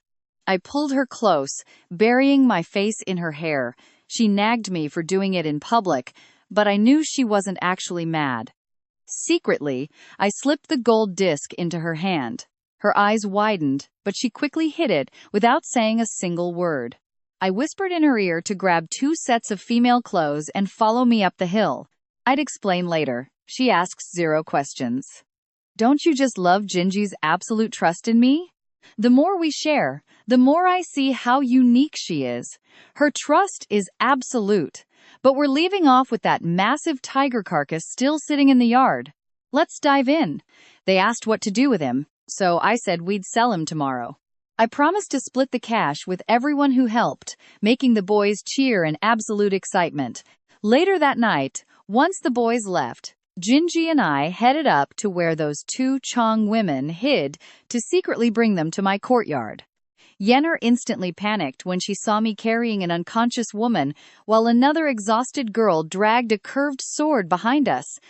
I pulled her close, burying my face in her hair. She nagged me for doing it in public, but I knew she wasn't actually mad. Secretly, I slipped the gold disc into her hand. Her eyes widened, but she quickly hid it without saying a single word. I whispered in her ear to grab 2 sets of female clothes and follow me up the hill. I'd explain later. She asks 0 questions. Don't you just love Jinji's absolute trust in me? The more we share, the more I see how unique she is. Her trust is absolute. But we're leaving off with that massive tiger carcass still sitting in the yard. Let's dive in. They asked what to do with him, so I said we'd sell him tomorrow. I promised to split the cash with everyone who helped, making the boys cheer in absolute excitement. Later that night, once the boys left, Jinji and I headed up to where those 2 Chong women hid to secretly bring them to my courtyard. Yenner instantly panicked when she saw me carrying an unconscious woman, while another exhausted girl dragged a curved sword behind us.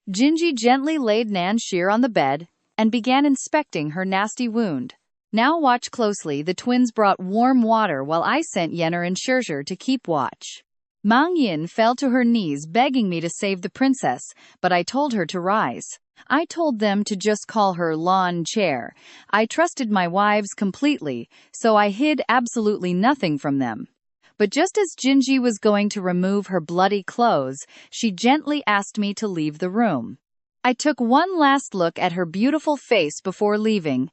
Jinji gently laid Nan Sheer on the bed and began inspecting her nasty wound. Now watch closely, the twins brought warm water while I sent Yenner and Shersher to keep watch. Mang Yin fell to her knees begging me to save the princess, but I told her to rise. I told them to just call her lawn chair. I trusted my wives completely, so I hid absolutely nothing from them. But just as Jinji was going to remove her bloody clothes, she gently asked me to leave the room. I took one last look at her beautiful face before leaving,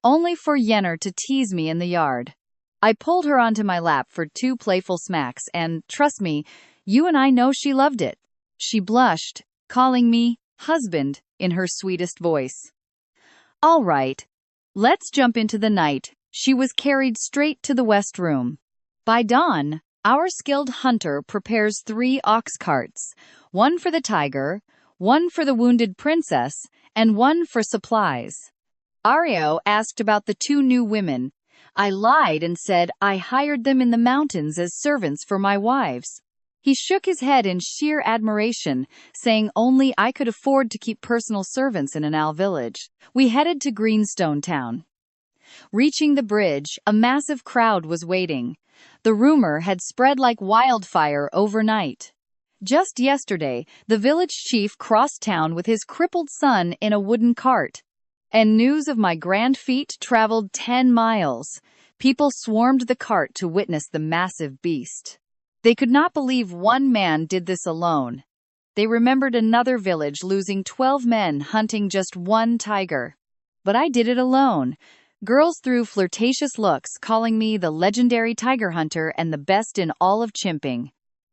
only for Yenner to tease me in the yard. I pulled her onto my lap for 2 playful smacks, and, trust me, you and I know she loved it. She blushed, calling me husband in her sweetest voice. All right, let's jump into the night. She was carried straight to the west room. By dawn, our skilled hunter prepares 3 ox carts, one for the tiger, one for the wounded princess, and one for supplies. Ario asked about the 2 new women. I lied and said I hired them in the mountains as servants for my wives. He shook his head in sheer admiration, saying only I could afford to keep personal servants in an Al village. We headed to Greenstone Town. Reaching the bridge, a massive crowd was waiting. The rumor had spread like wildfire overnight. Just yesterday, the village chief crossed town with his crippled son in a wooden cart. And news of my grand feat traveled 10 miles. People swarmed the cart to witness the massive beast. They could not believe one man did this alone. They remembered another village losing 12 men hunting just 1 tiger. But I did it alone. Girls threw flirtatious looks, calling me the legendary tiger hunter and the best in all of Chimping.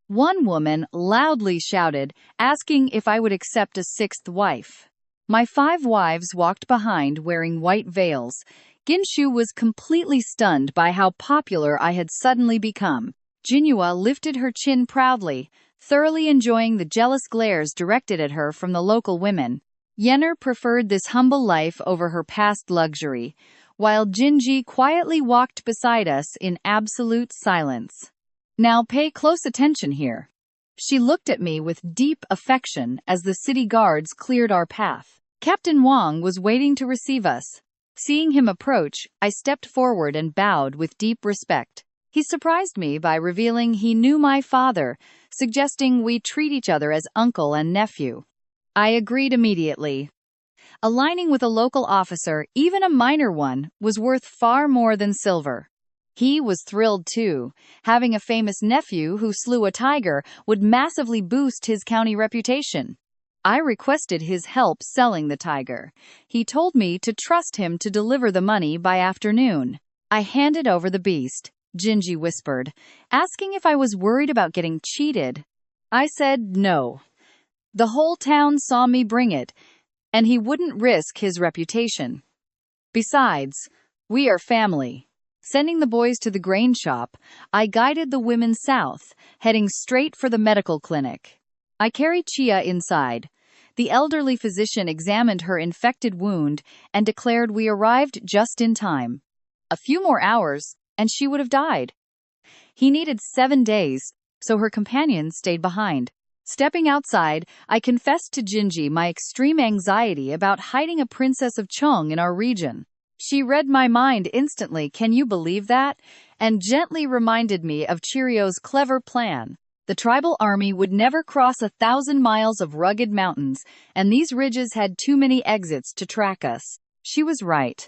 One woman loudly shouted, asking if I would accept a 6th wife. My 5 wives walked behind wearing white veils. Ginshu was completely stunned by how popular I had suddenly become. Jinhua lifted her chin proudly, thoroughly enjoying the jealous glares directed at her from the local women. Yenner preferred this humble life over her past luxury, while Jinji quietly walked beside us in absolute silence. Now pay close attention here. She looked at me with deep affection as the city guards cleared our path. Captain Wang was waiting to receive us. Seeing him approach, I stepped forward and bowed with deep respect. He surprised me by revealing he knew my father, suggesting we treat each other as uncle and nephew. I agreed immediately. Aligning with a local officer, even a minor one, was worth far more than silver. He was thrilled too. Having a famous nephew who slew a tiger would massively boost his county reputation. I requested his help selling the tiger. He told me to trust him to deliver the money by afternoon. I handed over the beast. Jinji whispered, asking if I was worried about getting cheated. I said no. The whole town saw me bring it, and he wouldn't risk his reputation. Besides, we are family. Sending the boys to the grain shop, I guided the women south, heading straight for the medical clinic. I carried Chia inside. The elderly physician examined her infected wound and declared we arrived just in time. A few more hours, and she would have died. He needed 7 days, so her companion stayed behind. Stepping outside, I confessed to Jinji my extreme anxiety about hiding a princess of Chong in our region. She read my mind instantly, can you believe that? And gently reminded me of Cheerio's clever plan. The tribal army would never cross 1,000 miles of rugged mountains, and these ridges had too many exits to track us. She was right.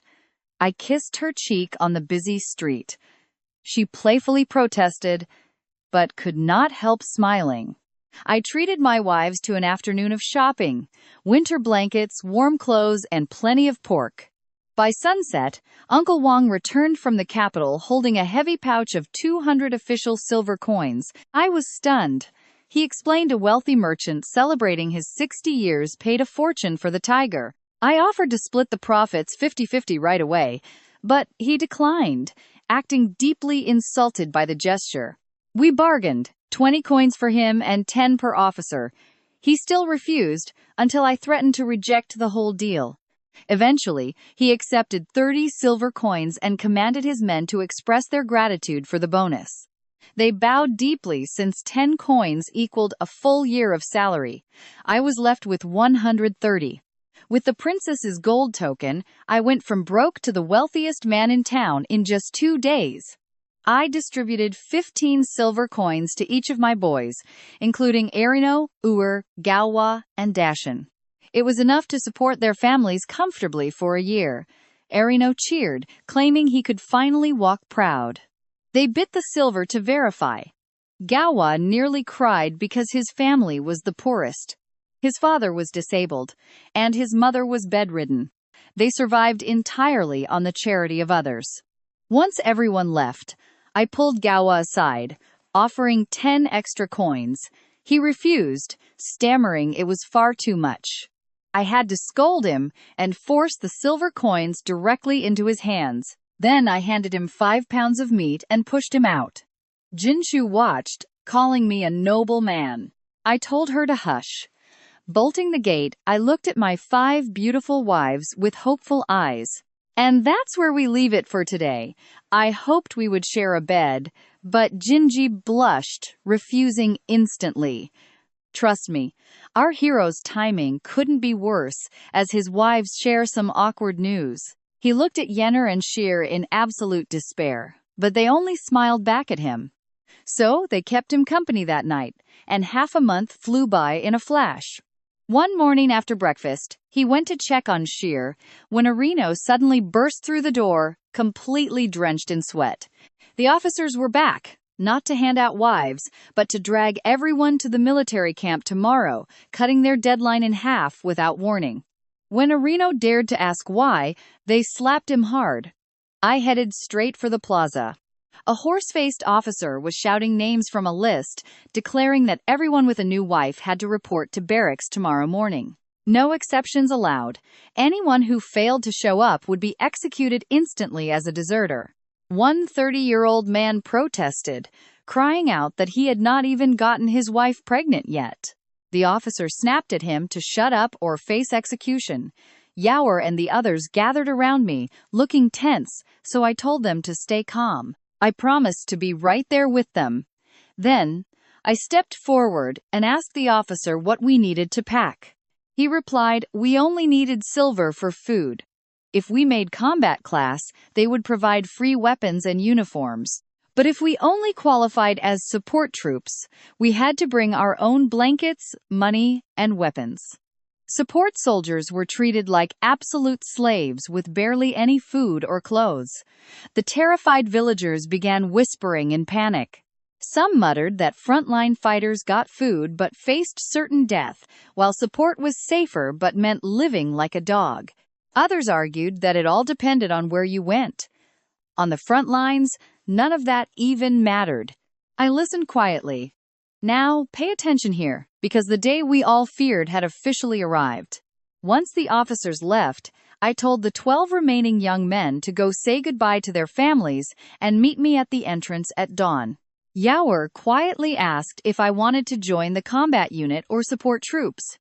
I kissed her cheek on the busy street. She playfully protested, but could not help smiling. I treated my wives to an afternoon of shopping, winter blankets, warm clothes, and plenty of pork. By sunset, Uncle Wang returned from the capital holding a heavy pouch of 200 official silver coins. I was stunned. He explained a wealthy merchant celebrating his 60 years paid a fortune for the tiger. I offered to split the profits 50-50 right away, but he declined, acting deeply insulted by the gesture. We bargained, 20 coins for him and 10 per officer. He still refused, until I threatened to reject the whole deal. Eventually, he accepted 30 silver coins and commanded his men to express their gratitude for the bonus. They bowed deeply since 10 coins equaled a full year of salary. I was left with 130. With the princess's gold token, I went from broke to the wealthiest man in town in just 2 days. I distributed 15 silver coins to each of my boys, including Erino, Uer, Gaowa, and Dashin. It was enough to support their families comfortably for a year. Erino cheered, claiming he could finally walk proud. They bit the silver to verify. Gaowa nearly cried because his family was the poorest. His father was disabled, and his mother was bedridden. They survived entirely on the charity of others. Once everyone left, I pulled Gawa aside, offering 10 extra coins. He refused, stammering it was far too much. I had to scold him and force the silver coins directly into his hands. Then I handed him 5 pounds of meat and pushed him out. Jinshu watched, calling me a noble man. I told her to hush. Bolting the gate, I looked at my 5 beautiful wives with hopeful eyes. And that's where we leave it for today. I hoped we would share a bed, but Jinji blushed, refusing instantly. Trust me, our hero's timing couldn't be worse, as his wives share some awkward news. He looked at Yenner and Sheer in absolute despair, but they only smiled back at him. So they kept him company that night, and half a month flew by in a flash. One morning after breakfast, he went to check on Sheer, when Arino suddenly burst through the door, completely drenched in sweat. The officers were back, not to hand out wives, but to drag everyone to the military camp tomorrow, cutting their deadline in half without warning. When Arino dared to ask why, they slapped him hard. I headed straight for the plaza. A horse-faced officer was shouting names from a list, declaring that everyone with a new wife had to report to barracks tomorrow morning. No exceptions allowed. Anyone who failed to show up would be executed instantly as a deserter. One 30-year-old man protested, crying out that he had not even gotten his wife pregnant yet. The officer snapped at him to shut up or face execution. Yaoer and the others gathered around me, looking tense, so I told them to stay calm. I promised to be right there with them. Then, I stepped forward and asked the officer what we needed to pack. He replied, we only needed silver for food. If we made combat class, they would provide free weapons and uniforms. But if we only qualified as support troops, we had to bring our own blankets, money, and weapons. Support soldiers were treated like absolute slaves with barely any food or clothes. The terrified villagers began whispering in panic. Some muttered that frontline fighters got food but faced certain death, while support was safer but meant living like a dog. Others argued that it all depended on where you went. On the front lines, none of that even mattered. I listened quietly. Now, pay attention here, because the day we all feared had officially arrived. Once the officers left, I told the 12 remaining young men to go say goodbye to their families and meet me at the entrance at dawn. Yaoer quietly asked if I wanted to join the combat unit or support troops.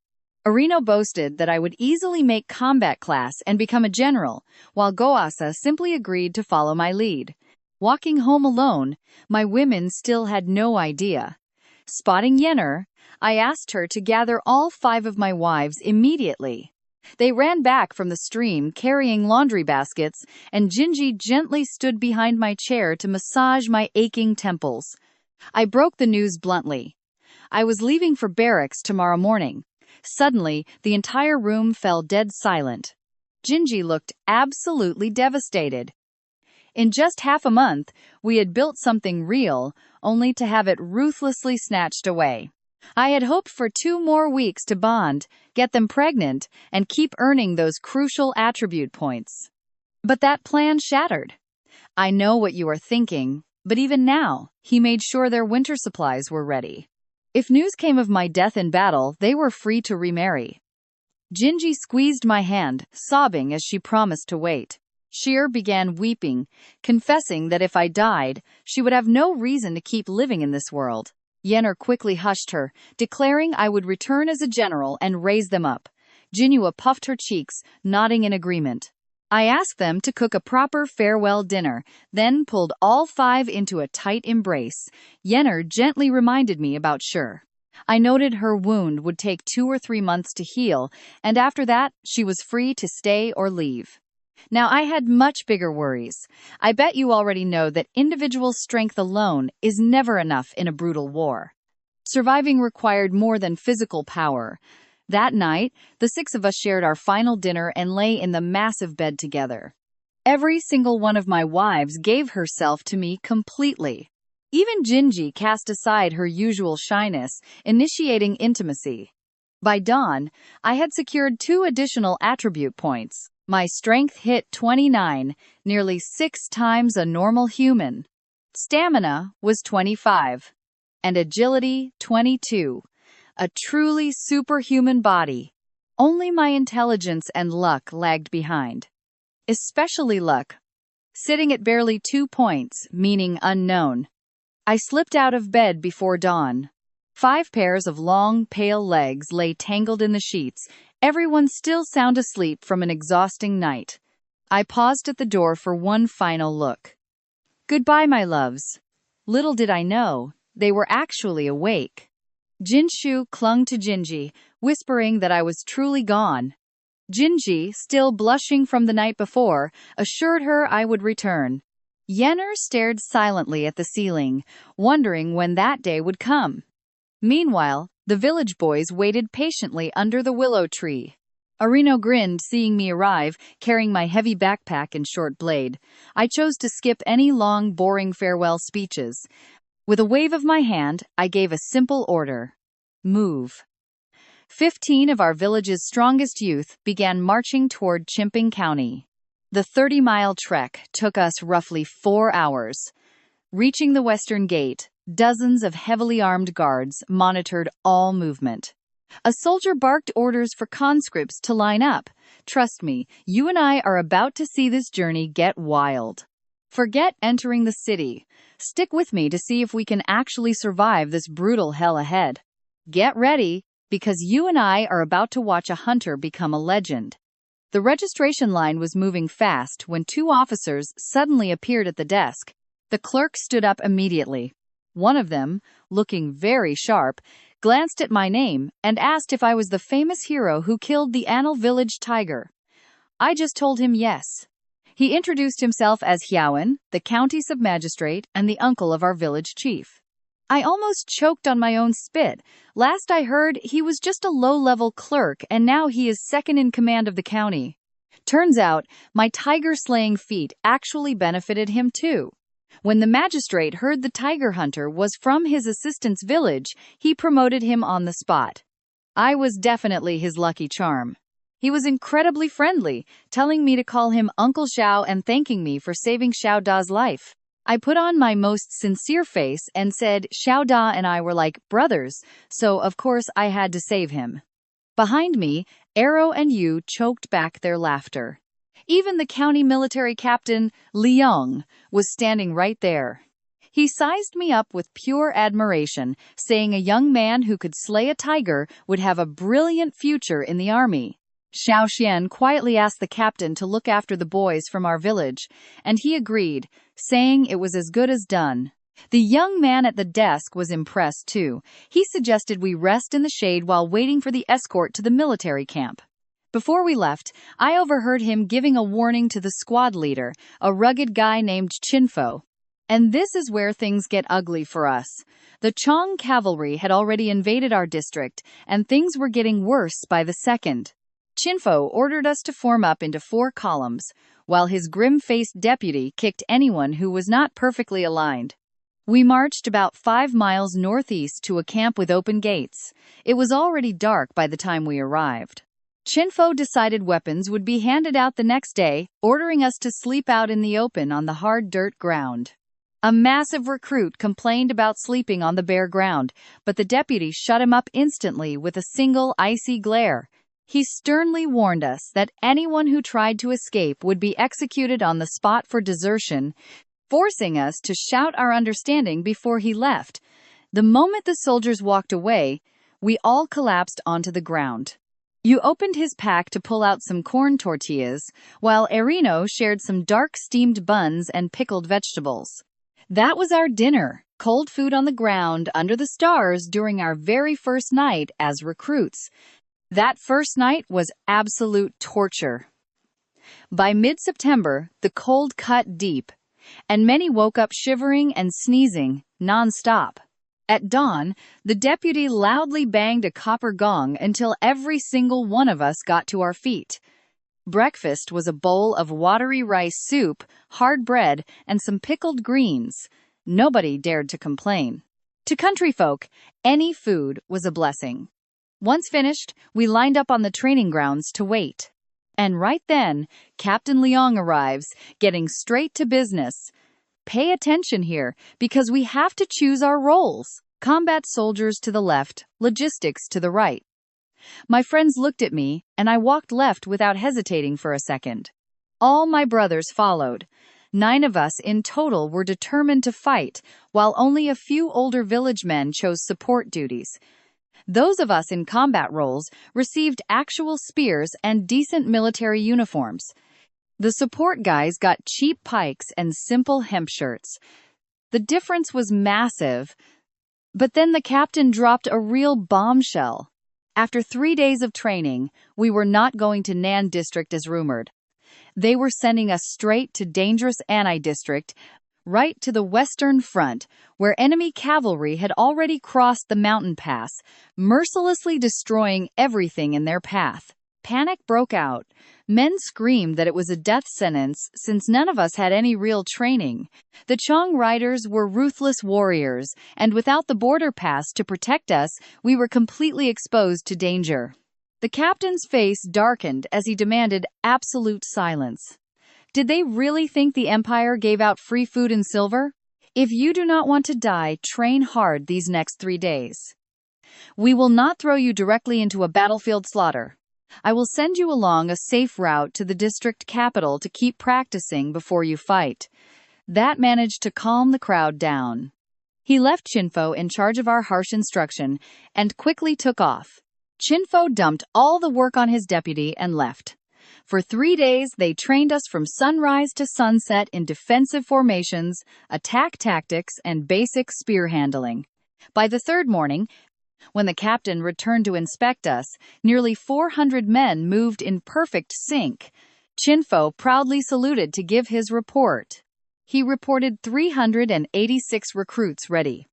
Arino boasted that I would easily make combat class and become a general, while Goasa simply agreed to follow my lead. Walking home alone, my women still had no idea. Spotting Yenner, I asked her to gather all 5 of my wives immediately. They ran back from the stream carrying laundry baskets, and Jinji gently stood behind my chair to massage my aching temples. I broke the news bluntly. I was leaving for barracks tomorrow morning. Suddenly, the entire room fell dead silent. Jinji looked absolutely devastated. In just half a month, we had built something real, only to have it ruthlessly snatched away. I had hoped for 2 more weeks to bond, get them pregnant, and keep earning those crucial attribute points. But that plan shattered. I know what you are thinking, but even now, he made sure their winter supplies were ready. If news came of my death in battle, they were free to remarry. Jinji squeezed my hand, sobbing as she promised to wait. Sheer began weeping, confessing that if I died, she would have no reason to keep living in this world. Yenner quickly hushed her, declaring I would return as a general and raise them up. Jinhua puffed her cheeks, nodding in agreement. I asked them to cook a proper farewell dinner, then pulled all 5 into a tight embrace. Yenner gently reminded me about Sheer. I noted her wound would take 2 or 3 months to heal, and after that, she was free to stay or leave. Now, I had much bigger worries. I bet you already know that individual strength alone is never enough in a brutal war. Surviving required more than physical power. That night, the 6 of us shared our final dinner and lay in the massive bed together. Every single one of my wives gave herself to me completely. Even Jinji cast aside her usual shyness, initiating intimacy. By dawn, I had secured 2 additional attribute points. My strength hit 29, nearly 6 times a normal human. Stamina was 25. And agility 22. A truly superhuman body. Only my intelligence and luck lagged behind. Especially luck. Sitting at barely 2 points, meaning unknown. I slipped out of bed before dawn. 5 pairs of long, pale legs lay tangled in the sheets, everyone still sound asleep from an exhausting night. I paused at the door for one final look. Goodbye, my loves. Little did I know, they were actually awake. Jinshu clung to Jinji, whispering that I was truly gone. Jinji, still blushing from the night before, assured her I would return. Yenner stared silently at the ceiling, wondering when that day would come. Meanwhile, the village boys waited patiently under the willow tree. Arino grinned, seeing me arrive, carrying my heavy backpack and short blade. I chose to skip any long, boring farewell speeches. With a wave of my hand, I gave a simple order. Move. 15 of our village's strongest youth began marching toward Chimping County. The 30-mile trek took us roughly 4 hours. Reaching the western gate, dozens of heavily armed guards monitored all movement. A soldier barked orders for conscripts to line up. Trust me, you and I are about to see this journey get wild. Forget entering the city. Stick with me to see if we can actually survive this brutal hell ahead. Get ready, because you and I are about to watch a hunter become a legend. The registration line was moving fast when 2 officers suddenly appeared at the desk. The clerk stood up immediately. One of them, looking very sharp, glanced at my name and asked if I was the famous hero who killed the Anil village tiger. I just told him yes. He introduced himself as Hyawen, the county submagistrate and the uncle of our village chief. I almost choked on my own spit. Last I heard, he was just a low-level clerk, and now he is second in command of the county. Turns out, my tiger-slaying feat actually benefited him too. When the magistrate heard the tiger hunter was from his assistant's village, he promoted him on the spot. I was definitely his lucky charm. He was incredibly friendly, telling me to call him Uncle Xiao and thanking me for saving Xiao Da's life. I put on my most sincere face and said Xiao Da and I were like brothers, so of course I had to save him. Behind me, Arrow and Yu choked back their laughter. Even the county military captain, Liang, was standing right there. He sized me up with pure admiration, saying a young man who could slay a tiger would have a brilliant future in the army. Xiao Xian quietly asked the captain to look after the boys from our village, and he agreed, saying it was as good as done. The young man at the desk was impressed too. He suggested we rest in the shade while waiting for the escort to the military camp. Before we left, I overheard him giving a warning to the squad leader, a rugged guy named Chinfo. And this is where things get ugly for us. The Chong cavalry had already invaded our district, and things were getting worse by the second. Chinfo ordered us to form up into 4 columns, while his grim-faced deputy kicked anyone who was not perfectly aligned. We marched about 5 miles northeast to a camp with open gates. It was already dark by the time we arrived. Chinfo decided weapons would be handed out the next day, ordering us to sleep out in the open on the hard dirt ground. A massive recruit complained about sleeping on the bare ground, but the deputy shut him up instantly with a single icy glare. He sternly warned us that anyone who tried to escape would be executed on the spot for desertion, forcing us to shout our understanding before he left. The moment the soldiers walked away, we all collapsed onto the ground. Yu opened his pack to pull out some corn tortillas, while Erino shared some dark steamed buns and pickled vegetables. That was our dinner, cold food on the ground under the stars during our very first night as recruits. That first night was absolute torture. By mid-September, the cold cut deep, and many woke up shivering and sneezing, non-stop. At dawn, the deputy loudly banged a copper gong until every single one of us got to our feet. Breakfast was a bowl of watery rice soup, hard bread, and some pickled greens. Nobody dared to complain. To country folk, any food was a blessing. Once finished, we lined up on the training grounds to wait. And right then, Captain Leong arrives, getting straight to business. Pay attention here, because we have to choose our roles. Combat soldiers to the left, logistics to the right. My friends looked at me, and I walked left without hesitating for a second. All my brothers followed. 9 of us in total were determined to fight, while only a few older village men chose support duties. Those of us in combat roles received actual spears and decent military uniforms. The support guys got cheap pikes and simple hemp shirts. The difference was massive. But then the captain dropped a real bombshell. After 3 days of training, we were not going to Nan district as rumored. They were sending us straight to dangerous Anai district, right to the western front, where enemy cavalry had already crossed the mountain pass, mercilessly destroying everything in their path. Panic broke out. Men screamed that it was a death sentence since none of us had any real training. The Chong riders were ruthless warriors, and without the border pass to protect us, we were completely exposed to danger. The captain's face darkened as he demanded absolute silence. Did they really think the Empire gave out free food and silver? If you do not want to die, train hard these next 3 days. We will not throw you directly into a battlefield slaughter. I will send you along a safe route to the district capital to keep practicing before you fight. That managed to calm the crowd down. He left Chinfo in charge of our harsh instruction and quickly took off. Chinfo dumped all the work on his deputy and left. For 3 days, they trained us from sunrise to sunset in defensive formations, attack tactics, and basic spear handling. By the 3rd morning, when the captain returned to inspect us, nearly 400 men moved in perfect sync. Chinfo proudly saluted to give his report. He reported 386 recruits ready.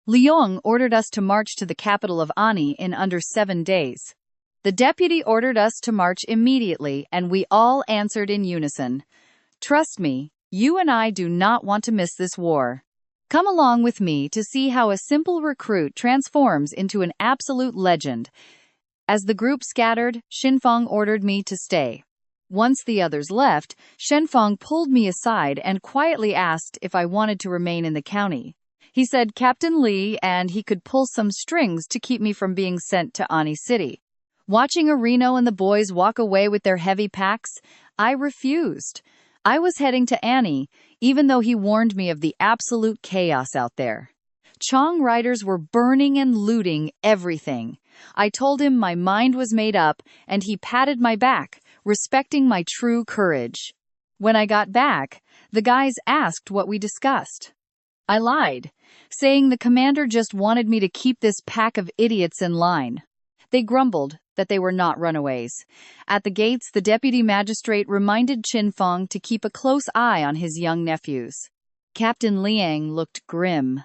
Leong ordered us to march to the capital of Ani in under 7 days. The deputy ordered us to march immediately, and we all answered in unison. Trust me, you and I do not want to miss this war. Come along with me to see how a simple recruit transforms into an absolute legend. As the group scattered, Shinfeng ordered me to stay. Once the others left, Shenfeng pulled me aside and quietly asked if I wanted to remain in the county. He said Captain Li and he could pull some strings to keep me from being sent to Ani City. Watching Arino and the boys walk away with their heavy packs, I refused. I was heading to Annie, even though he warned me of the absolute chaos out there. Chong riders were burning and looting everything. I told him my mind was made up, and he patted my back, respecting my true courage. When I got back, the guys asked what we discussed. I lied, saying the commander just wanted me to keep this pack of idiots in line. They grumbled that they were not runaways. At the gates, the deputy magistrate reminded Chinfeng to keep a close eye on his young nephews. Captain Liang looked grim.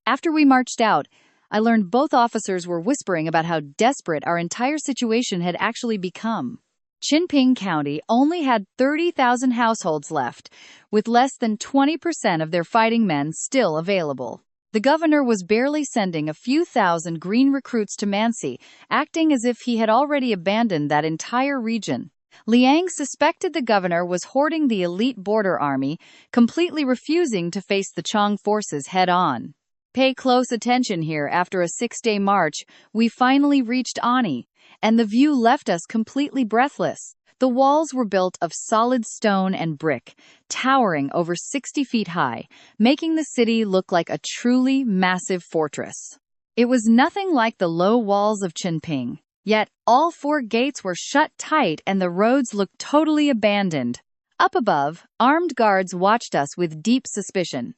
After we marched out, I learned both officers were whispering about how desperate our entire situation had actually become. Chinping County only had 30,000 households left, with less than 20% of their fighting men still available. The governor was barely sending a few thousand green recruits to Mansi, acting as if he had already abandoned that entire region. Liang suspected the governor was hoarding the elite border army, completely refusing to face the Chong forces head-on. Pay close attention here. After a 6-day march, we finally reached Ani, and the view left us completely breathless. The walls were built of solid stone and brick, towering over 60 feet high, making the city look like a truly massive fortress. It was nothing like the low walls of Chinping, yet all 4 gates were shut tight and the roads looked totally abandoned. Up above, armed guards watched us with deep suspicion.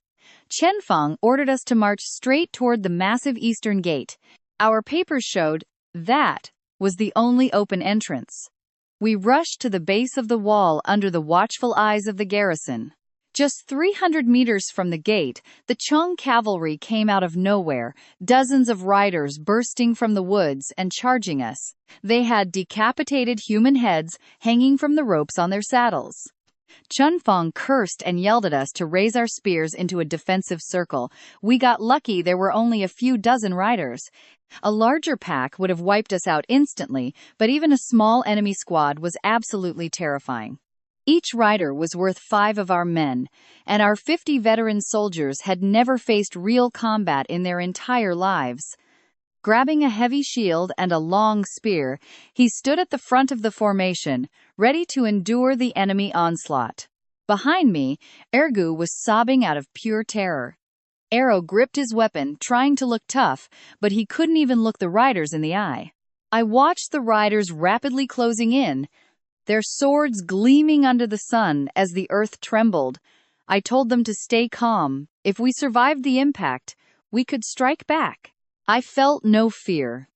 Chenfeng ordered us to march straight toward the massive eastern gate. Our papers showed that was the only open entrance. We rushed to the base of the wall under the watchful eyes of the garrison. Just 300 meters from the gate, the Chong cavalry came out of nowhere, dozens of riders bursting from the woods and charging us. They had decapitated human heads hanging from the ropes on their saddles. Chunfeng cursed and yelled at us to raise our spears into a defensive circle. We got lucky there were only a few dozen riders. A larger pack would have wiped us out instantly, but even a small enemy squad was absolutely terrifying. Each rider was worth 5 of our men, and our 50 veteran soldiers had never faced real combat in their entire lives. Grabbing a heavy shield and a long spear, he stood at the front of the formation, ready to endure the enemy onslaught. Behind me, Ergu was sobbing out of pure terror. Arrow gripped his weapon, trying to look tough, but he couldn't even look the riders in the eye. I watched the riders rapidly closing in, their swords gleaming under the sun as the earth trembled. I told them to stay calm. If we survived the impact, we could strike back. I felt no fear.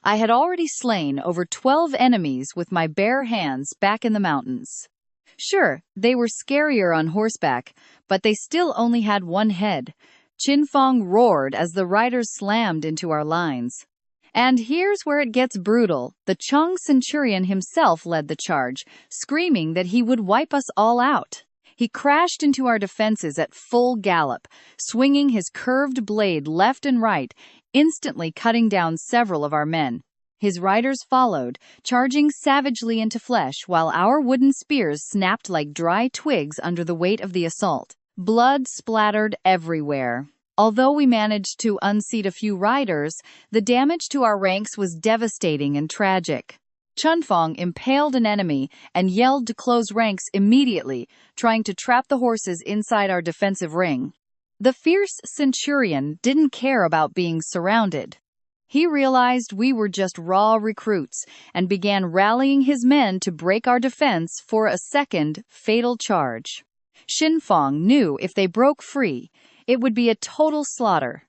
I had already slain over 12 enemies with my bare hands back in the mountains. Sure, they were scarier on horseback, but they still only had one head. Qinfeng roared as the riders slammed into our lines. And here's where it gets brutal. The Chong centurion himself led the charge, screaming that he would wipe us all out. He crashed into our defenses at full gallop, swinging his curved blade left and right, instantly cutting down several of our men. His riders followed, charging savagely into flesh while our wooden spears snapped like dry twigs under the weight of the assault. Blood splattered everywhere. Although we managed to unseat a few riders, the damage to our ranks was devastating and tragic. Chunfeng impaled an enemy and yelled to close ranks immediately, trying to trap the horses inside our defensive ring. The fierce centurion didn't care about being surrounded. He realized we were just raw recruits and began rallying his men to break our defense for a second, fatal charge. Xinfang knew if they broke free, it would be a total slaughter.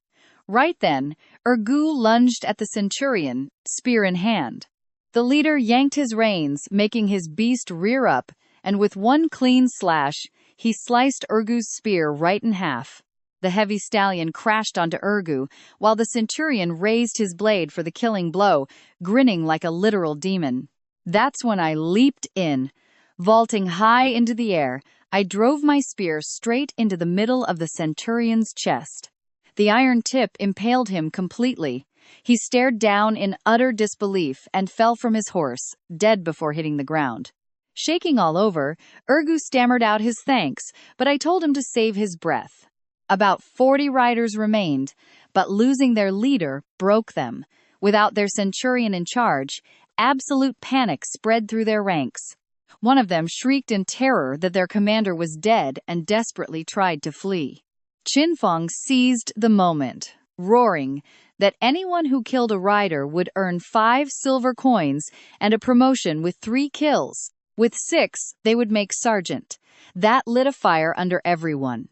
Right then, Ergu lunged at the centurion, spear in hand. The leader yanked his reins, making his beast rear up, and with one clean slash, he sliced Ergu's spear right in half. The heavy stallion crashed onto Ergu, while the centurion raised his blade for the killing blow, grinning like a literal demon. That's when I leaped in. Vaulting high into the air, I drove my spear straight into the middle of the centurion's chest. The iron tip impaled him completely. He stared down in utter disbelief and fell from his horse, dead before hitting the ground. Shaking all over, Ergu stammered out his thanks, but I told him to save his breath. About 40 riders remained, but losing their leader broke them. Without their centurion in charge, absolute panic spread through their ranks. One of them shrieked in terror that their commander was dead and desperately tried to flee. Qinfeng seized the moment, roaring that anyone who killed a rider would earn 5 silver coins and a promotion with 3 kills. With 6, they would make sergeant. That lit a fire under everyone.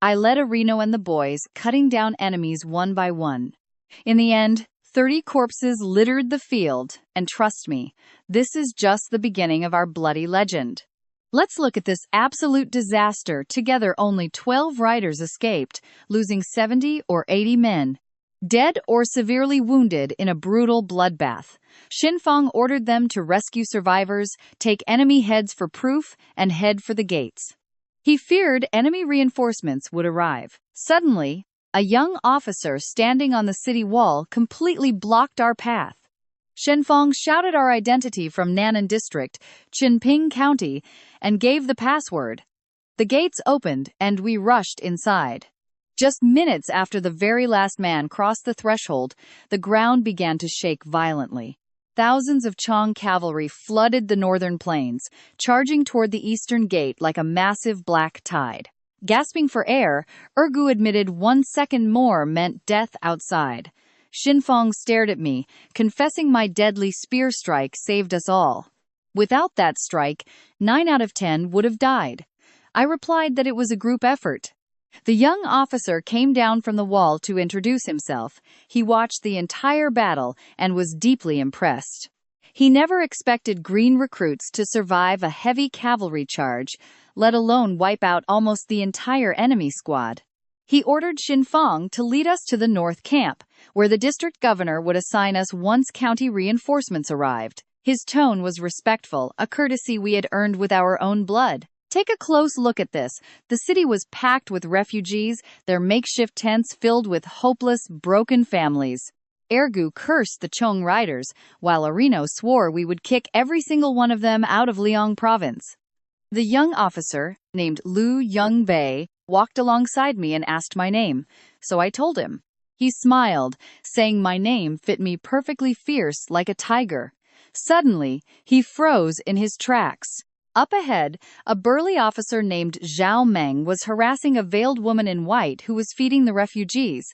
I led Arino and the boys, cutting down enemies one by one. In the end, 30 corpses littered the field, and trust me, this is just the beginning of our bloody legend. Let's look at this absolute disaster. Together, only 12 riders escaped, losing 70 or 80 men, dead or severely wounded in a brutal bloodbath. Xinfang ordered them to rescue survivors, take enemy heads for proof, and head for the gates. He feared enemy reinforcements would arrive. Suddenly, a young officer standing on the city wall completely blocked our path. Xinfang shouted our identity from Nan'an District, Qinping County, and gave the password. The gates opened, and we rushed inside. Just minutes after the very last man crossed the threshold, the ground began to shake violently. Thousands of Chong cavalry flooded the northern plains, charging toward the eastern gate like a massive black tide. Gasping for air, Ergu admitted 1 second more meant death outside. Xinfang stared at me, confessing my deadly spear strike saved us all. Without that strike, 9 out of 10 would have died. I replied that it was a group effort. The young officer came down from the wall to introduce himself. He watched the entire battle and was deeply impressed. He never expected green recruits to survive a heavy cavalry charge, let alone wipe out almost the entire enemy squad. He ordered Xinfang to lead us to the north camp, where the district governor would assign us once county reinforcements arrived. His tone was respectful, a courtesy we had earned with our own blood. Take a close look at this. The city was packed with refugees, their makeshift tents filled with hopeless, broken families. Ergu cursed the Chong riders, while Arino swore we would kick every single one of them out of Liang province. The young officer, named Lu Yongbei, walked alongside me and asked my name, so I told him. He smiled, saying my name fit me perfectly, fierce like a tiger. Suddenly, he froze in his tracks. Up ahead, a burly officer named Zhao Meng was harassing a veiled woman in white who was feeding the refugees.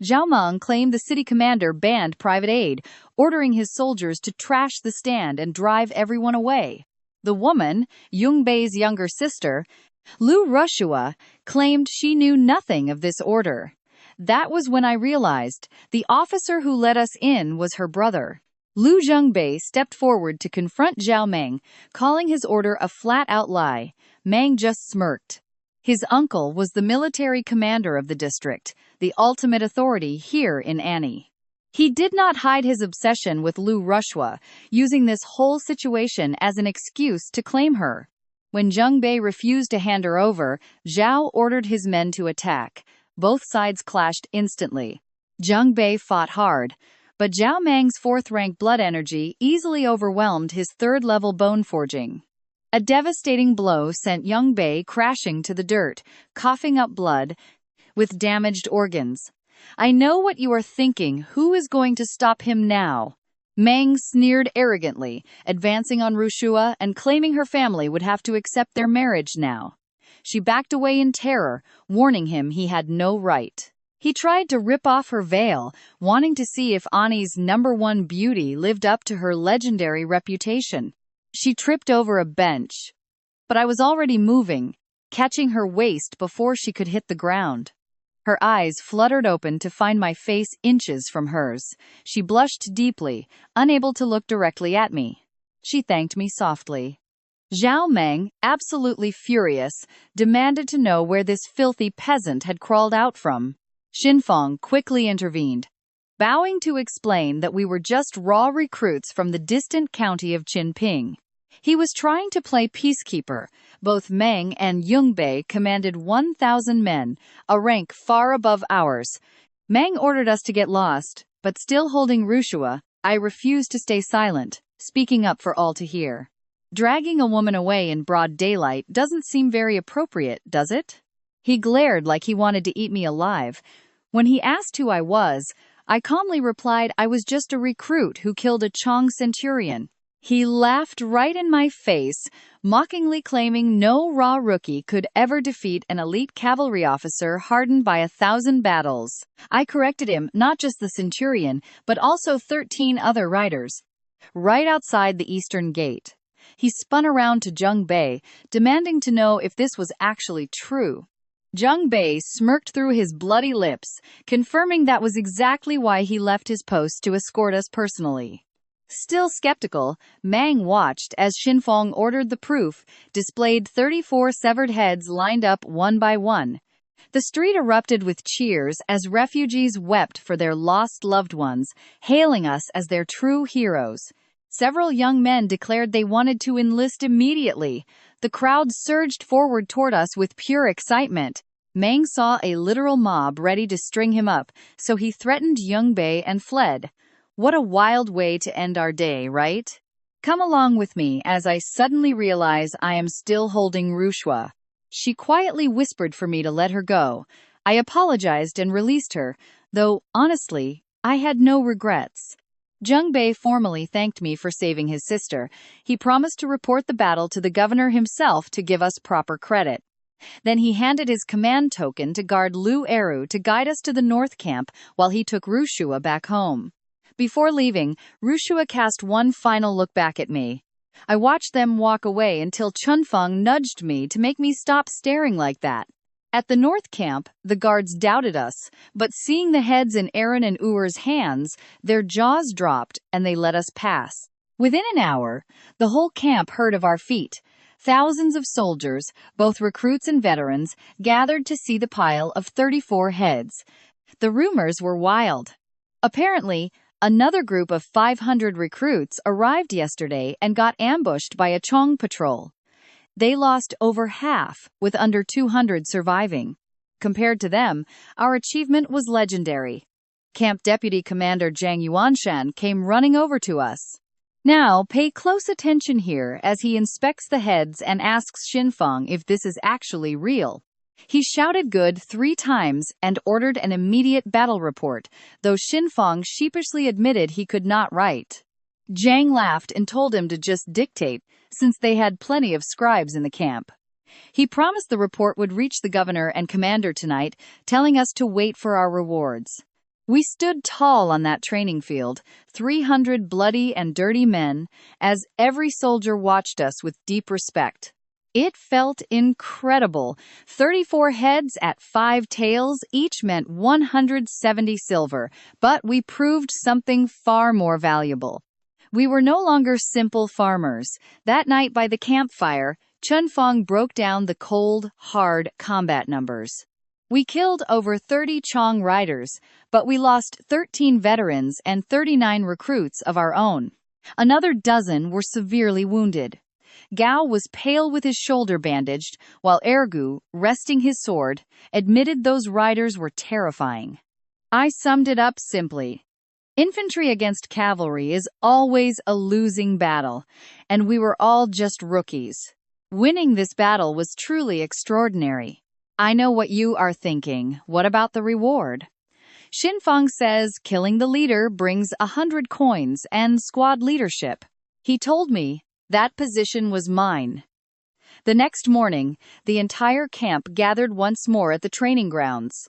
Zhao Meng claimed the city commander banned private aid, ordering his soldiers to trash the stand and drive everyone away. The woman, Yungbei's younger sister, Lu Rushua, claimed she knew nothing of this order. That was when I realized the officer who let us in was her brother. Lu Zhengbei stepped forward to confront Zhao Meng, calling his order a flat-out lie. Meng just smirked. His uncle was the military commander of the district, the ultimate authority here in Annie. He did not hide his obsession with Lu Rushua, using this whole situation as an excuse to claim her. When Zhengbei refused to hand her over, Zhao ordered his men to attack. Both sides clashed instantly. Zhengbei fought hard, but Zhao Meng's fourth-rank blood energy easily overwhelmed his third-level bone forging. A devastating blow sent Yungbei crashing to the dirt, coughing up blood, with damaged organs. I know what you are thinking. Who is going to stop him now? Meng sneered arrogantly, advancing on Rushua and claiming her family would have to accept their marriage now. She backed away in terror, warning him he had no right. He tried to rip off her veil, wanting to see if Ani's #1 beauty lived up to her legendary reputation. She tripped over a bench, but I was already moving, catching her waist before she could hit the ground. Her eyes fluttered open to find my face inches from hers. She blushed deeply, unable to look directly at me. She thanked me softly. Zhao Meng, absolutely furious, demanded to know where this filthy peasant had crawled out from. Xinfeng quickly intervened, bowing to explain that we were just raw recruits from the distant county of Qinping. He was trying to play peacekeeper. Both Meng and Yungbei commanded 1,000 men, a rank far above ours. Meng ordered us to get lost, but still holding Rushua, I refused to stay silent, speaking up for all to hear. Dragging a woman away in broad daylight doesn't seem very appropriate, does it? He glared like he wanted to eat me alive. When he asked who I was, I calmly replied I was just a recruit who killed a Chong centurion. He laughed right in my face, mockingly claiming no raw rookie could ever defeat an elite cavalry officer hardened by 1,000 battles. I corrected him, not just the centurion, but also 13 other riders. Right outside the eastern gate, he spun around to Zheng Bei, demanding to know if this was actually true. Zheng Bei smirked through his bloody lips, confirming that was exactly why he left his post to escort us personally. Still skeptical, Meng watched as Xinfeng ordered the proof, displayed 34 severed heads lined up one by one. The street erupted with cheers as refugees wept for their lost loved ones, hailing us as their true heroes. Several young men declared they wanted to enlist immediately. The crowd surged forward toward us with pure excitement. Meng saw a literal mob ready to string him up, so he threatened Yungbei and fled. What a wild way to end our day, right? Come along with me as I suddenly realize I am still holding Rushua. She quietly whispered for me to let her go. I apologized and released her, though, honestly, I had no regrets. Zheng Bei formally thanked me for saving his sister. He promised to report the battle to the governor himself to give us proper credit. Then he handed his command token to guard Lu Eru to guide us to the north camp while he took Rushua back home. Before leaving, Rushua cast one final look back at me. I watched them walk away until Chunfeng nudged me to make me stop staring like that. At the north camp, the guards doubted us, but seeing the heads in Aaron and Ur's hands, their jaws dropped and they let us pass. Within an hour, the whole camp heard of our feat. Thousands of soldiers, both recruits and veterans, gathered to see the pile of 34 heads. The rumors were wild. Apparently, another group of 500 recruits arrived yesterday and got ambushed by a Chong patrol. They lost over half, with under 200 surviving. Compared to them, our achievement was legendary. Camp Deputy Commander Zhang Yuanshan came running over to us. Now, pay close attention here as he inspects the heads and asks Xinfang if this is actually real. He shouted good 3 times and ordered an immediate battle report, though Xinfang sheepishly admitted he could not write. Zhang laughed and told him to just dictate, since they had plenty of scribes in the camp. He promised the report would reach the governor and commander tonight, telling us to wait for our rewards. We stood tall on that training field, 300 bloody and dirty men, as every soldier watched us with deep respect. It felt incredible. 34 heads at 5 tails each meant 170 silver, but we proved something far more valuable. We were no longer simple farmers. That night by the campfire, Chunfang broke down the cold, hard combat numbers. We killed over 30 Chong riders, but we lost 13 veterans and 39 recruits of our own. Another dozen were severely wounded. Gao was pale with his shoulder bandaged, while Ergu, resting his sword, admitted those riders were terrifying. I summed it up simply. Infantry against cavalry is always a losing battle, and we were all just rookies. Winning this battle was truly extraordinary. I know what you are thinking. What about the reward? Xinfang says killing the leader brings 100 coins and squad leadership. He told me that position was mine. The next morning, the entire camp gathered once more at the training grounds.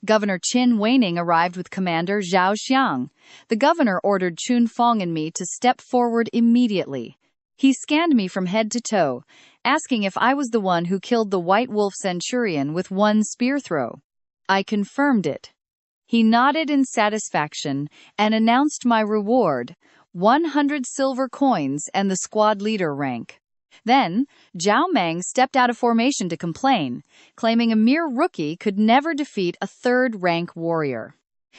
Governor Qin Weining arrived with Commander Zhao Xiang. The governor ordered Chun Fong and me to step forward immediately. He scanned me from head to toe, asking if I was the one who killed the White Wolf Centurion with 1 spear throw. I confirmed it. He nodded in satisfaction and announced my reward, 100 silver coins and the squad leader rank. Then, Zhao Meng stepped out of formation to complain, claiming a mere rookie could never defeat a 3rd-rank warrior.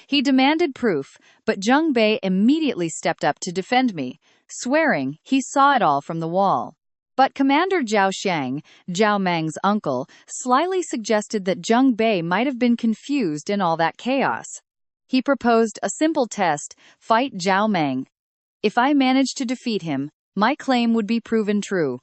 He demanded proof, but Zheng Bei immediately stepped up to defend me, swearing he saw it all from the wall. But Commander Zhao Xiang, Zhao Meng's uncle, slyly suggested that Zheng Bei might have been confused in all that chaos. He proposed a simple test: fight Zhao Meng. If I managed to defeat him, my claim would be proven true.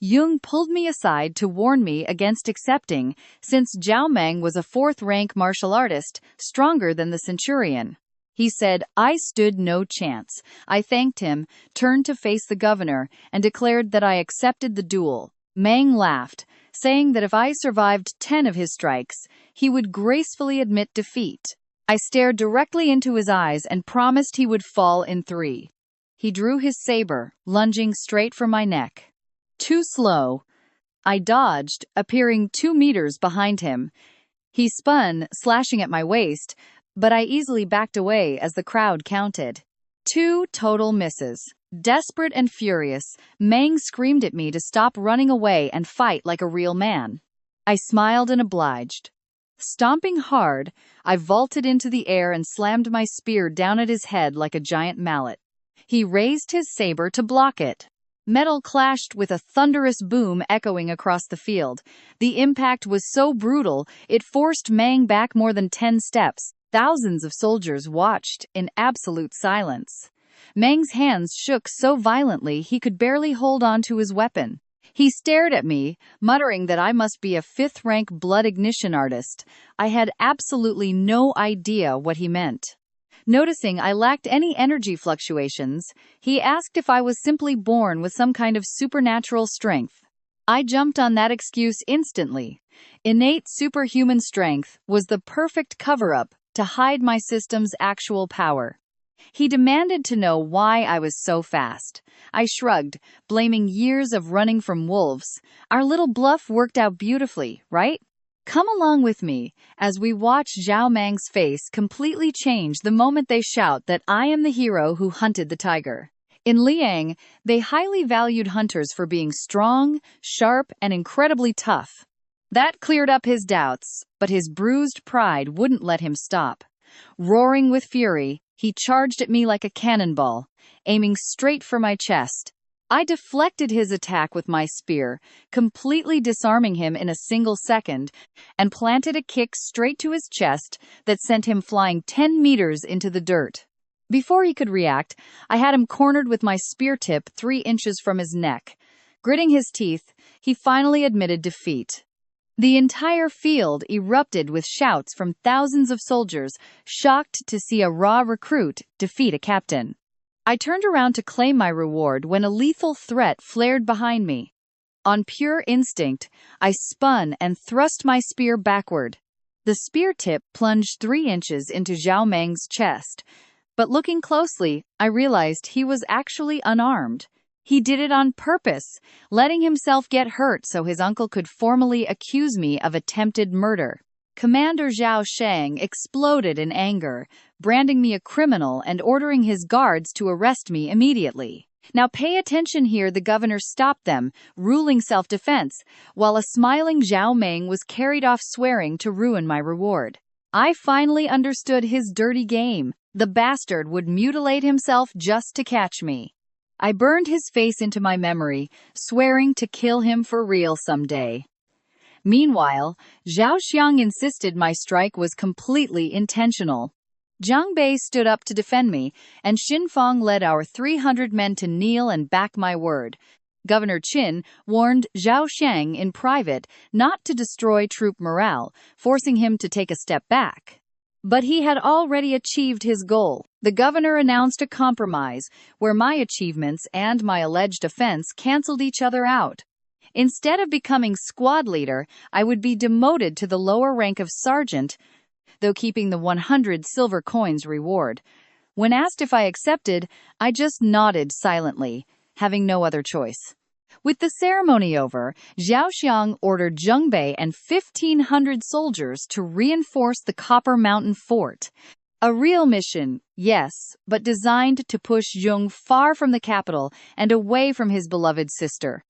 Jung pulled me aside to warn me against accepting, since Zhao Meng was a 4th-rank martial artist, stronger than the Centurion. He said I stood no chance. I thanked him, turned to face the governor, and declared that I accepted the duel. Meng laughed, saying that if I survived 10 of his strikes, he would gracefully admit defeat. I stared directly into his eyes and promised he would fall in 3. He drew his saber, lunging straight for my neck. Too slow. I dodged, appearing 2 meters behind him. He spun, slashing at my waist, but I easily backed away as the crowd counted. 2 total misses. Desperate and furious, Meng screamed at me to stop running away and fight like a real man. I smiled and obliged. Stomping hard, I vaulted into the air and slammed my spear down at his head like a giant mallet. He raised his saber to block it. Metal clashed with a thunderous boom echoing across the field. The impact was so brutal, it forced Meng back more than 10 steps. Thousands of soldiers watched in absolute silence. Meng's hands shook so violently he could barely hold on to his weapon. He stared at me, muttering that I must be a 5th-rank blood ignition artist. I had absolutely no idea what he meant. Noticing I lacked any energy fluctuations, he asked if I was simply born with some kind of supernatural strength. I jumped on that excuse instantly. Innate superhuman strength was the perfect cover-up to hide my system's actual power. He demanded to know why I was so fast. I shrugged, blaming years of running from wolves. Our little bluff worked out beautifully, right? Come along with me, as we watch Zhao Meng's face completely change the moment they shout that I am the hero who hunted the tiger. In Liang, they highly valued hunters for being strong, sharp, and incredibly tough. That cleared up his doubts, but his bruised pride wouldn't let him stop. Roaring with fury, he charged at me like a cannonball, aiming straight for my chest. I deflected his attack with my spear, completely disarming him in a single second, and planted a kick straight to his chest that sent him flying 10 meters into the dirt. Before he could react, I had him cornered with my spear tip 3 inches from his neck. Gritting his teeth, he finally admitted defeat. The entire field erupted with shouts from thousands of soldiers, shocked to see a raw recruit defeat a captain. I turned around to claim my reward when a lethal threat flared behind me. On pure instinct, I spun and thrust my spear backward. The spear tip plunged 3 inches into Zhao Meng's chest, but looking closely, I realized he was actually unarmed. He did it on purpose, letting himself get hurt so his uncle could formally accuse me of attempted murder. Commander Zhao Shang exploded in anger, branding me a criminal and ordering his guards to arrest me immediately. Now pay attention here, the governor stopped them, ruling self-defense, while a smiling Zhao Meng was carried off swearing to ruin my reward. I finally understood his dirty game. The bastard would mutilate himself just to catch me. I burned his face into my memory, swearing to kill him for real someday. Meanwhile, Zhao Xiang insisted my strike was completely intentional. Zhang Bei stood up to defend me, and Xin Fang led our 300 men to kneel and back my word. Governor Qin warned Zhao Xiang in private not to destroy troop morale, forcing him to take a step back. But he had already achieved his goal. The governor announced a compromise, where my achievements and my alleged offense canceled each other out. Instead of becoming squad leader, I would be demoted to the lower rank of sergeant, though keeping the 100 silver coins reward. When asked if I accepted, I just nodded silently, having no other choice. With the ceremony over, Zhao Xiang ordered Zheng Bei and 1,500 soldiers to reinforce the Copper Mountain Fort. A real mission, yes, but designed to push Zheng far from the capital and away from his beloved sister.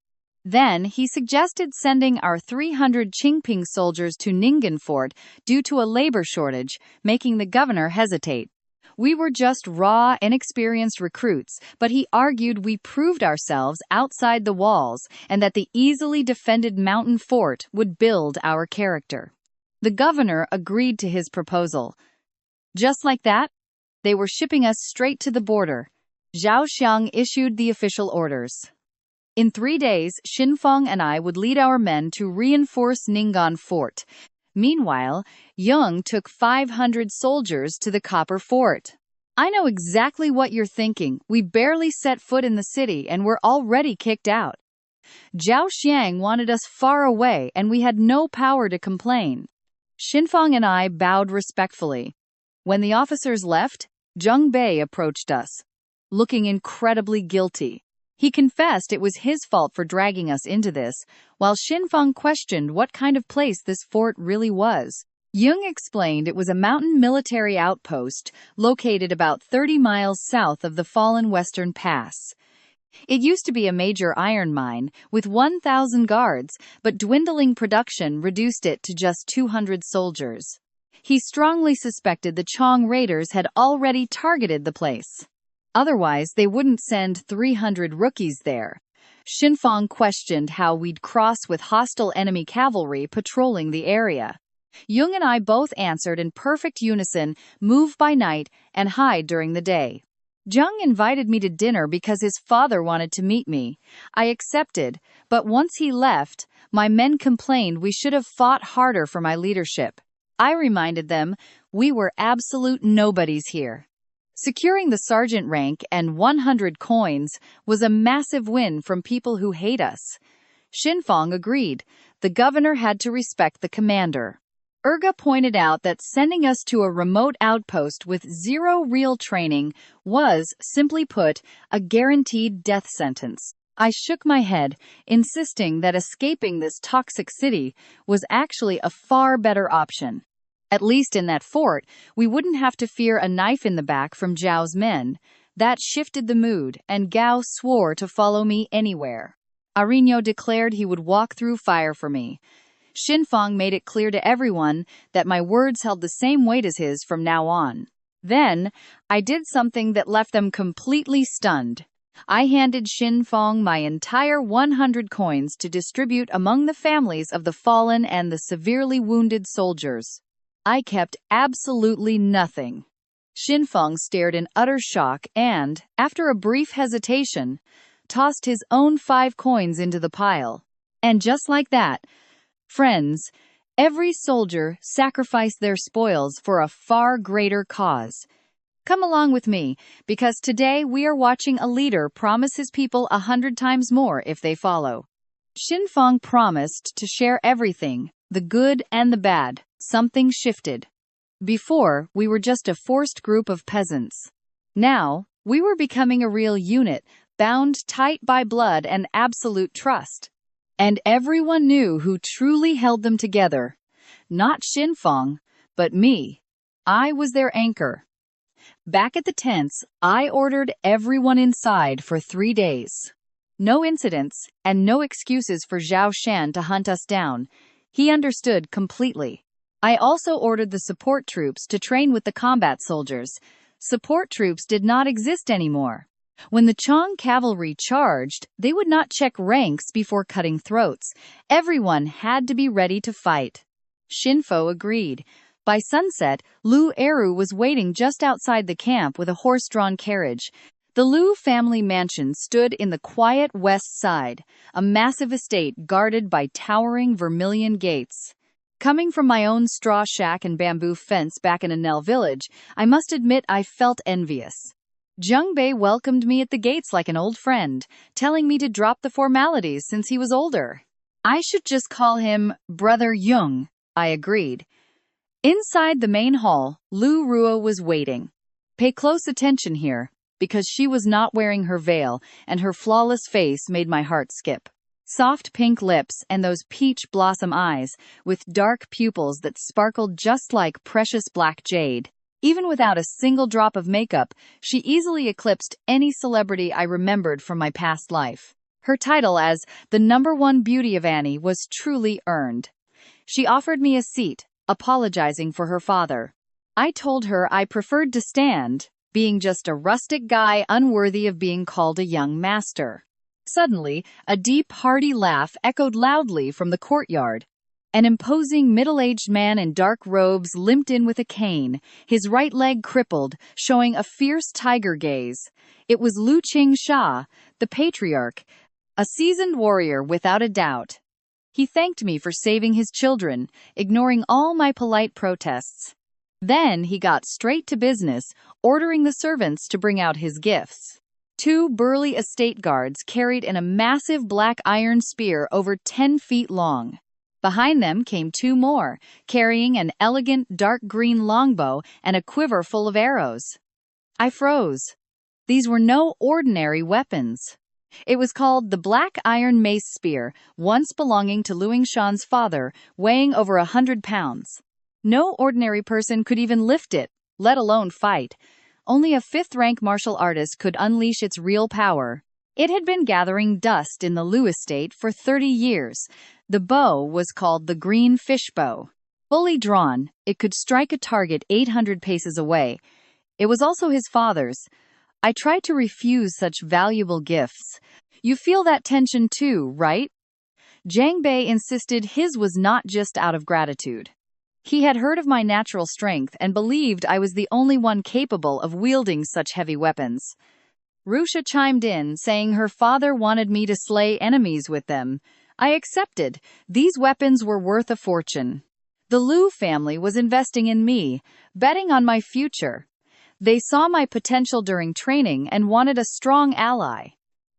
Then he suggested sending our 300 Qingping soldiers to Ning'an Fort due to a labor shortage, making the governor hesitate. We were just raw, inexperienced recruits, but he argued we proved ourselves outside the walls and that the easily defended mountain fort would build our character. The governor agreed to his proposal. Just like that, they were shipping us straight to the border. Zhao Xiang issued the official orders. In 3 days, Xinfang and I would lead our men to reinforce Ning'an Fort. Meanwhile, Yung took 500 soldiers to the Copper Fort. I know exactly what you're thinking. We barely set foot in the city and were already kicked out. Zhao Xiang wanted us far away and we had no power to complain. Xinfang and I bowed respectfully. When the officers left, Zheng Bei approached us, looking incredibly guilty. He confessed it was his fault for dragging us into this, while Xinfang questioned what kind of place this fort really was. Yung explained it was a mountain military outpost located about 30 miles south of the fallen Western Pass. It used to be a major iron mine, with 1,000 guards, but dwindling production reduced it to just 200 soldiers. He strongly suspected the Chong raiders had already targeted the place. Otherwise, they wouldn't send 300 rookies there. Xinfang questioned how we'd cross with hostile enemy cavalry patrolling the area. Yung and I both answered in perfect unison, move by night and hide during the day. Zheng invited me to dinner because his father wanted to meet me. I accepted, but once he left, my men complained we should have fought harder for my leadership. I reminded them we were absolute nobodies here. Securing the sergeant rank and 100 coins was a massive win from people who hate us. Xinfang agreed. The governor had to respect the commander. Urga pointed out that sending us to a remote outpost with zero real training was, simply put, a guaranteed death sentence. I shook my head, insisting that escaping this toxic city was actually a far better option. At least in that fort, we wouldn't have to fear a knife in the back from Zhao's men. That shifted the mood, and Gao swore to follow me anywhere. Arino declared he would walk through fire for me. Xinfang made it clear to everyone that my words held the same weight as his from now on. Then, I did something that left them completely stunned. I handed Xin Fong my entire 100 coins to distribute among the families of the fallen and the severely wounded soldiers. I kept absolutely nothing. Xin Fong stared in utter shock and, after a brief hesitation, tossed his own 5 coins into the pile. And just like that, friends, every soldier sacrificed their spoils for a far greater cause. Come along with me, because today we are watching a leader promise his people 100 times more if they follow. Xin Fong promised to share everything, the good and the bad. Something shifted. Before, we were just a forced group of peasants. Now, we were becoming a real unit, bound tight by blood and absolute trust. And everyone knew who truly held them together. Not Xin Fong, but me. I was their anchor. Back at the tents, I ordered everyone inside for 3 days. No incidents, and no excuses for Zhao Shan to hunt us down. He understood completely. I also ordered the support troops to train with the combat soldiers. Support troops did not exist anymore. When the Chong cavalry charged, they would not check ranks before cutting throats. Everyone had to be ready to fight. Shinfo agreed. By sunset, Lu Eru was waiting just outside the camp with a horse-drawn carriage. The Lu family mansion stood in the quiet west side, a massive estate guarded by towering vermilion gates. Coming from my own straw shack and bamboo fence back in Anel village, I must admit I felt envious. Zheng Bei welcomed me at the gates like an old friend, telling me to drop the formalities since he was older. I should just call him Brother Jung, I agreed. Inside the main hall, Lu Ruo was waiting. Pay close attention here, because she was not wearing her veil, and her flawless face made my heart skip. Soft pink lips and those peach blossom eyes, with dark pupils that sparkled just like precious black jade. Even without a single drop of makeup, she easily eclipsed any celebrity I remembered from my past life. Her title as the #1 beauty of Annie was truly earned. She offered me a seat, apologizing for her father. I told her I preferred to stand, being just a rustic guy unworthy of being called a young master. Suddenly, a deep, hearty laugh echoed loudly from the courtyard. An imposing middle-aged man in dark robes limped in with a cane, his right leg crippled, showing a fierce tiger gaze. It was Lu Qingsha, the patriarch, a seasoned warrior without a doubt. He thanked me for saving his children, ignoring all my polite protests. Then he got straight to business, ordering the servants to bring out his gifts. 2 burly estate guards carried in a massive black iron spear over 10 feet long. Behind them came 2 more, carrying an elegant dark green longbow and a quiver full of arrows. I froze. These were no ordinary weapons. It was called the Black Iron Mace Spear, once belonging to Lu Yingshan's father, weighing over 100 pounds. No ordinary person could even lift it, let alone fight. Only a 5th-rank martial artist could unleash its real power. It had been gathering dust in the Lu estate for 30 years. The bow was called the Green Fish Bow. Fully drawn, it could strike a target 800 paces away. It was also his father's. I tried to refuse such valuable gifts. You feel that tension too, right? Zhang Bei insisted his was not just out of gratitude. He had heard of my natural strength and believed I was the only one capable of wielding such heavy weapons. Rusha chimed in, saying her father wanted me to slay enemies with them. I accepted. These weapons were worth a fortune. The Lu family was investing in me, betting on my future. They saw my potential during training and wanted a strong ally.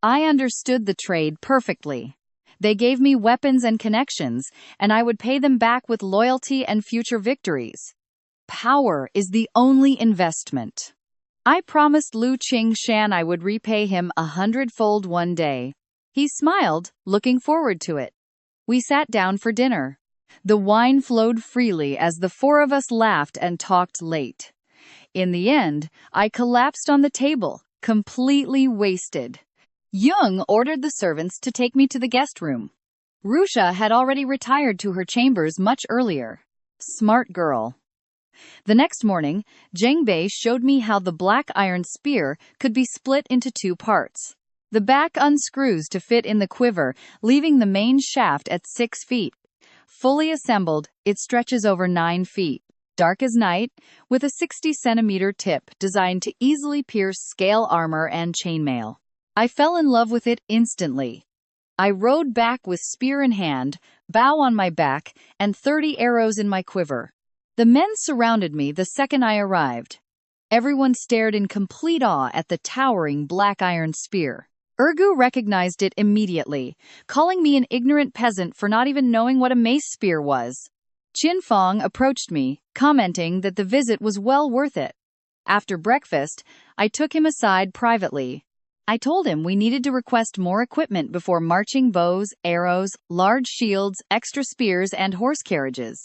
I understood the trade perfectly. They gave me weapons and connections, and I would pay them back with loyalty and future victories. Power is the only investment. I promised Lu Qingshan I would repay him 100-fold one day. He smiled, looking forward to it. We sat down for dinner. The wine flowed freely as the 4 of us laughed and talked late. In the end, I collapsed on the table, completely wasted. Jung ordered the servants to take me to the guest room. Rusha had already retired to her chambers much earlier. Smart girl. The next morning, Zheng Bei showed me how the black iron spear could be split into 2 parts. The back unscrews to fit in the quiver, leaving the main shaft at 6 feet. Fully assembled, it stretches over 9 feet, dark as night, with a 60-centimeter tip designed to easily pierce scale armor and chainmail. I fell in love with it instantly. I rode back with spear in hand, bow on my back, and 30 arrows in my quiver. The men surrounded me the second I arrived. Everyone stared in complete awe at the towering black iron spear. Urgu recognized it immediately, calling me an ignorant peasant for not even knowing what a mace spear was. Qin Fong approached me, commenting that the visit was well worth it. After breakfast, I took him aside privately. I told him we needed to request more equipment before marching bows, arrows, large shields, extra spears, and horse carriages.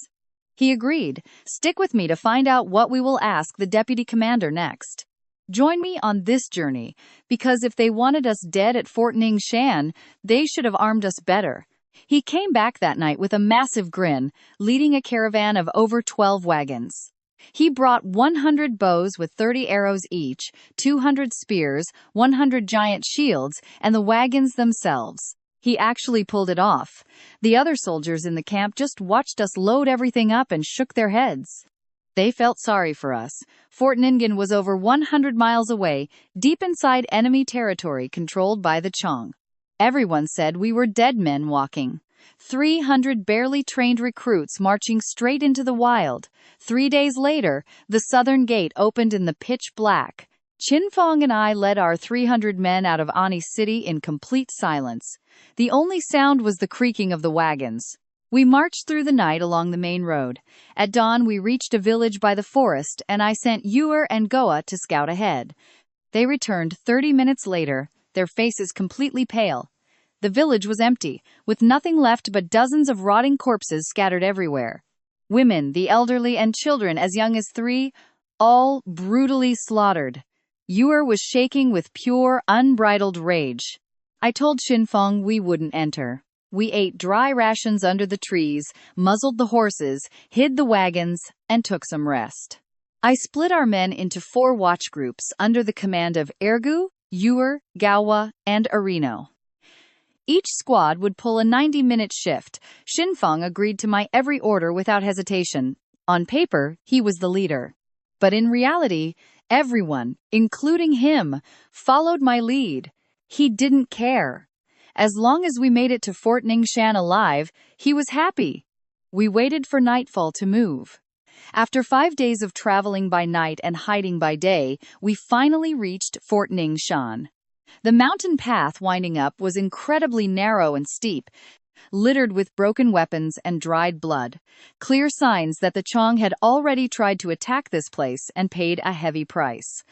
He agreed. Stick with me to find out what we will ask the deputy commander next. Join me on this journey, because if they wanted us dead at Fort Ningshan, they should have armed us better. He came back that night with a massive grin, leading a caravan of over 12 wagons. He brought 100 bows with 30 arrows each, 200 spears, 100 giant shields, and the wagons themselves. He actually pulled it off. The other soldiers in the camp just watched us load everything up and shook their heads. They felt sorry for us. Fort Ningen was over 100 miles away, deep inside enemy territory controlled by the Chong. Everyone said we were dead men walking. 300 barely trained recruits marching straight into the wild. 3 days later, the southern gate opened in the pitch black. Qin Fong and I led our 300 men out of Ani City in complete silence. The only sound was the creaking of the wagons. We marched through the night along the main road. At dawn, we reached a village by the forest, and I sent Yuer and Goa to scout ahead. They returned 30 minutes later, their faces completely pale. The village was empty, with nothing left but dozens of rotting corpses scattered everywhere. Women, the elderly, and children as young as 3, all brutally slaughtered. Yuer was shaking with pure, unbridled rage. I told Qin Fong we wouldn't enter. We ate dry rations under the trees, muzzled the horses, hid the wagons, and took some rest. I split our men into 4 watch groups under the command of Ergu, Yuer, Gawa, and Arino. Each squad would pull a 90-minute shift. Qin Fong agreed to my every order without hesitation. On paper, he was the leader. But in reality, everyone, including him, followed my lead. He didn't care. As long as we made it to Fort Ningshan alive, he was happy. We waited for nightfall to move. After 5 days of traveling by night and hiding by day, we finally reached Fort Ningshan. The mountain path winding up was incredibly narrow and steep, littered with broken weapons and dried blood, clear signs that the Chong had already tried to attack this place and paid a heavy price.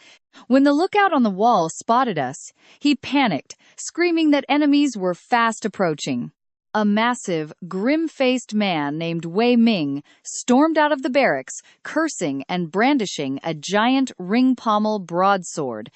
When the lookout on the wall spotted us, he panicked, screaming that enemies were fast approaching. A massive, grim-faced man named Wei Ming stormed out of the barracks, cursing and brandishing a giant ring-pommel broadsword.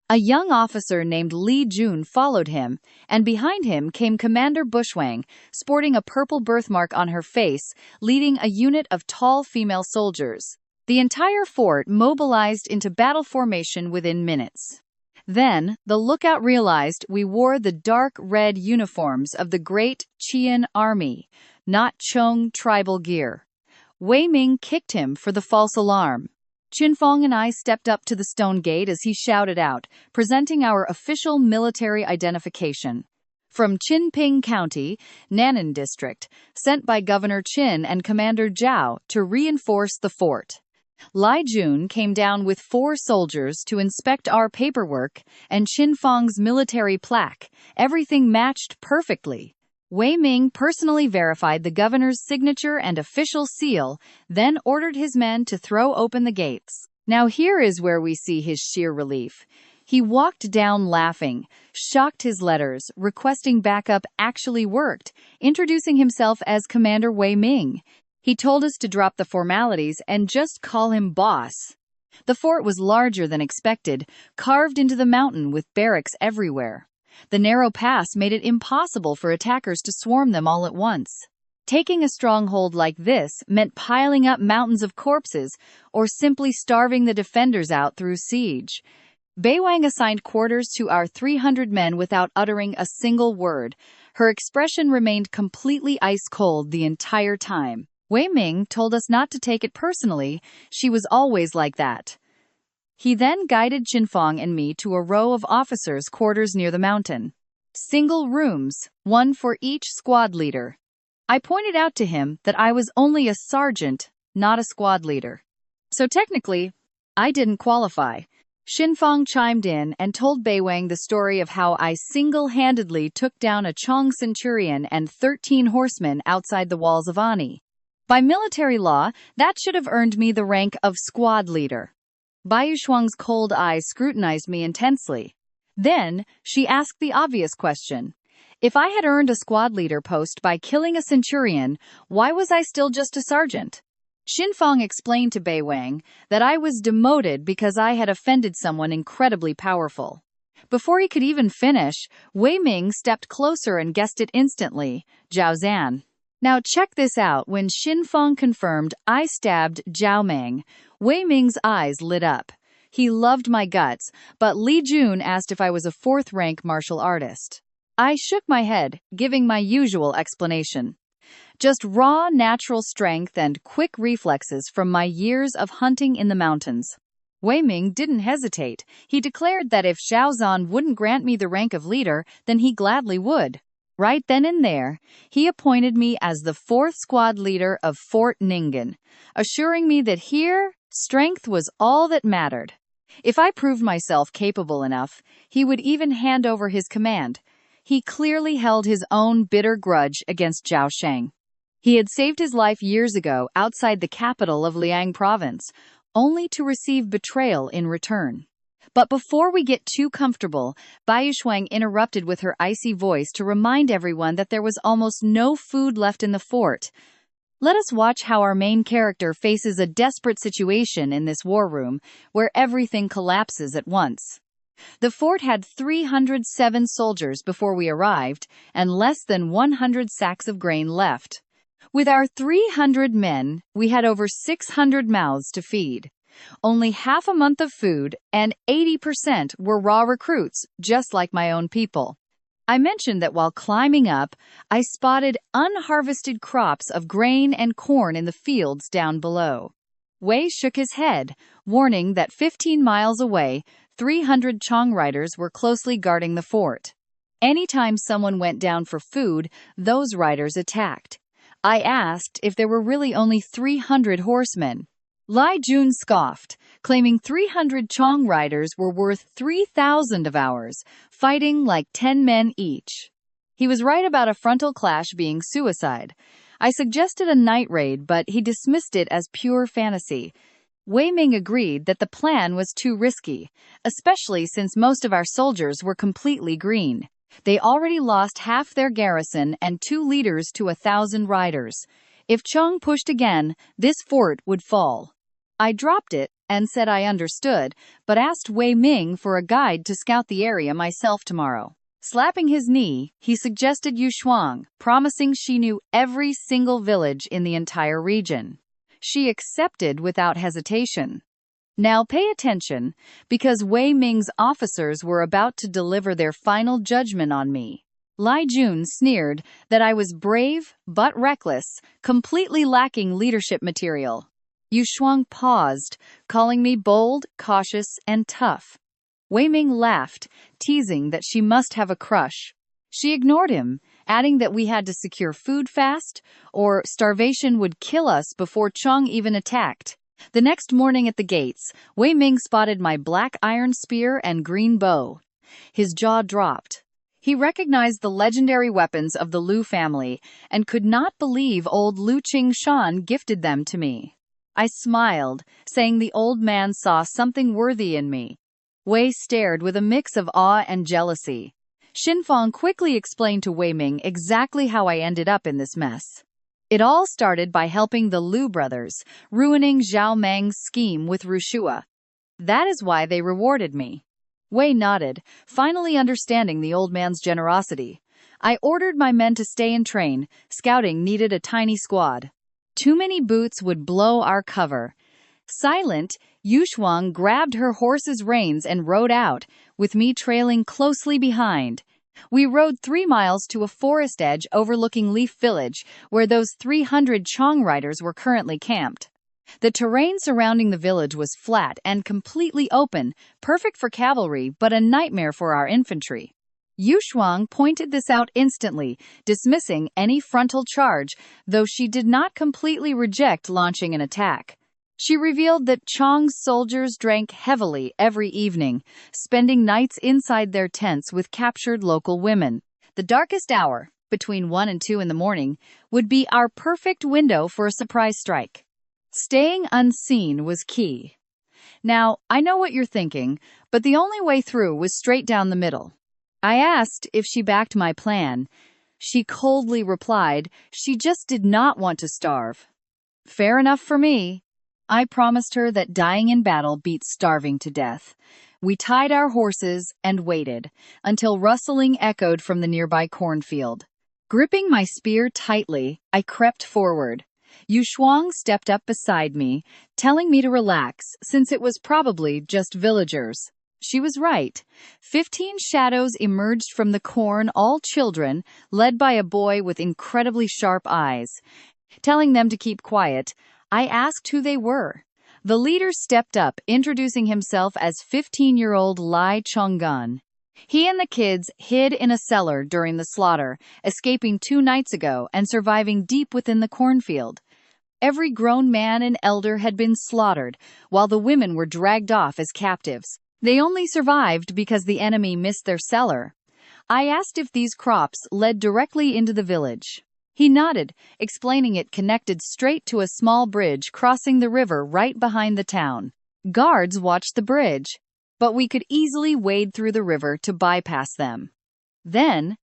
A young officer named Li Jun followed him, and behind him came Commander Bushwang, sporting a purple birthmark on her face, leading a unit of tall female soldiers. The entire fort mobilized into battle formation within minutes. Then, the lookout realized we wore the dark red uniforms of the Great Qian Army, not Chong tribal gear. Wei Ming kicked him for the false alarm. Qin Fong and I stepped up to the stone gate as he shouted out, presenting our official military identification. From Qinping County, Nannan District, sent by Governor Qin and Commander Zhao to reinforce the fort. Li Jun came down with 4 soldiers to inspect our paperwork and Qin Fong's military plaque. Everything matched perfectly. Wei Ming personally verified the governor's signature and official seal, then ordered his men to throw open the gates. Now here is where we see his sheer relief. He walked down laughing, shocked his letters, requesting backup actually worked, introducing himself as Commander Wei Ming. He told us to drop the formalities and just call him boss. The fort was larger than expected, carved into the mountain with barracks everywhere. The narrow pass made it impossible for attackers to swarm them all at once. Taking a stronghold like this meant piling up mountains of corpses or simply starving the defenders out through siege. Bei Wang assigned quarters to our 300 men without uttering a single word. Her expression remained completely ice-cold the entire time. Wei Ming told us not to take it personally, she was always like that. He then guided Qinfang and me to a row of officers' quarters near the mountain. Single rooms, one for each squad leader. I pointed out to him that I was only a sergeant, not a squad leader. So technically, I didn't qualify. Xinfang chimed in and told Beiwang the story of how I single-handedly took down a Chong centurion and 13 horsemen outside the walls of Ani. By military law, that should have earned me the rank of squad leader. Bai Shuang's cold eyes scrutinized me intensely. Then, she asked the obvious question. If I had earned a squad leader post by killing a centurion, why was I still just a sergeant? Xinfang explained to Bei Wang that I was demoted because I had offended someone incredibly powerful. Before he could even finish, Wei Ming stepped closer and guessed it instantly, Zhao Zan. Now check this out. When Xinfang confirmed I stabbed Zhao Meng, Wei Ming's eyes lit up. He loved my guts, but Li Jun asked if I was a fourth-rank martial artist. I shook my head, giving my usual explanation. Just raw, natural strength and quick reflexes from my years of hunting in the mountains. Wei Ming didn't hesitate. He declared that if Zhao Zan wouldn't grant me the rank of leader, then he gladly would. Right then and there, he appointed me as the 4th squad leader of Fort Ningen, assuring me that here, strength was all that mattered. If I proved myself capable enough, he would even hand over his command. He clearly held his own bitter grudge against Zhao Sheng. He had saved his life years ago outside the capital of Liang province, only to receive betrayal in return. But before we get too comfortable, Bai Shuang interrupted with her icy voice to remind everyone that there was almost no food left in the fort. Let us watch how our main character faces a desperate situation in this war room, where everything collapses at once. The fort had 307 soldiers before we arrived, and less than 100 sacks of grain left. With our 300 men, we had over 600 mouths to feed. Only half a month of food, and 80% were raw recruits, just like my own people. I mentioned that while climbing up, I spotted unharvested crops of grain and corn in the fields down below. Wei shook his head, warning that 15 miles away, 300 Chong riders were closely guarding the fort. Anytime someone went down for food, those riders attacked. I asked if there were really only 300 horsemen. Li Jun scoffed, claiming 300 Chong riders were worth 3,000 of ours, fighting like 10 men each. He was right about a frontal clash being suicide. I suggested a night raid, but he dismissed it as pure fantasy. Wei Ming agreed that the plan was too risky, especially since most of our soldiers were completely green. They already lost half their garrison and 2 leaders to 1,000 riders. If Chong pushed again, this fort would fall. I dropped it and said I understood, but asked Wei Ming for a guide to scout the area myself tomorrow. Slapping his knee, he suggested Yu Shuang, promising she knew every single village in the entire region. She accepted without hesitation. Now pay attention, because Wei Ming's officers were about to deliver their final judgment on me. Li Jun sneered that I was brave but reckless, completely lacking leadership material. Yu Shuang paused, calling me bold, cautious, and tough. Wei Ming laughed, teasing that she must have a crush. She ignored him, adding that we had to secure food fast, or starvation would kill us before Chong even attacked. The next morning at the gates, Wei Ming spotted my black iron spear and green bow. His jaw dropped. He recognized the legendary weapons of the Lu family and could not believe old Lu Qingshan gifted them to me. I smiled, saying the old man saw something worthy in me. Wei stared with a mix of awe and jealousy. Xinfang quickly explained to Wei Ming exactly how I ended up in this mess. It all started by helping the Lu brothers, ruining Zhao Meng's scheme with Rushua. That is why they rewarded me. Wei nodded, finally understanding the old man's generosity. I ordered my men to stay and train. Scouting needed a tiny squad. Too many boots would blow our cover. Silent, Yushuang grabbed her horse's reins and rode out, with me trailing closely behind. We rode 3 miles to a forest edge overlooking Leaf Village, where those 300 Chong riders were currently camped. The terrain surrounding the village was flat and completely open, perfect for cavalry but a nightmare for our infantry. Yushuang pointed this out instantly, dismissing any frontal charge, though she did not completely reject launching an attack. She revealed that Chong's soldiers drank heavily every evening, spending nights inside their tents with captured local women. The darkest hour, between 1 and 2 in the morning, would be our perfect window for a surprise strike. Staying unseen was key. Now, I know what you're thinking, but the only way through was straight down the middle. I asked if she backed my plan. She coldly replied she just did not want to starve. Fair enough for me. I promised her that dying in battle beats starving to death. We tied our horses and waited, until rustling echoed from the nearby cornfield. Gripping my spear tightly, I crept forward. Yushuang stepped up beside me, telling me to relax, since it was probably just villagers. She was right. 15 shadows emerged from the corn, all children, led by a boy with incredibly sharp eyes. Telling them to keep quiet, I asked who they were. The leader stepped up, introducing himself as 15-year-old Lai Chonggun. He and the kids hid in a cellar during the slaughter, escaping 2 nights ago and surviving deep within the cornfield. Every grown man and elder had been slaughtered, while the women were dragged off as captives. They only survived because the enemy missed their cellar. I asked if these crops led directly into the village. He nodded, explaining it connected straight to a small bridge crossing the river right behind the town. Guards watched the bridge, but we could easily wade through the river to bypass them. Then,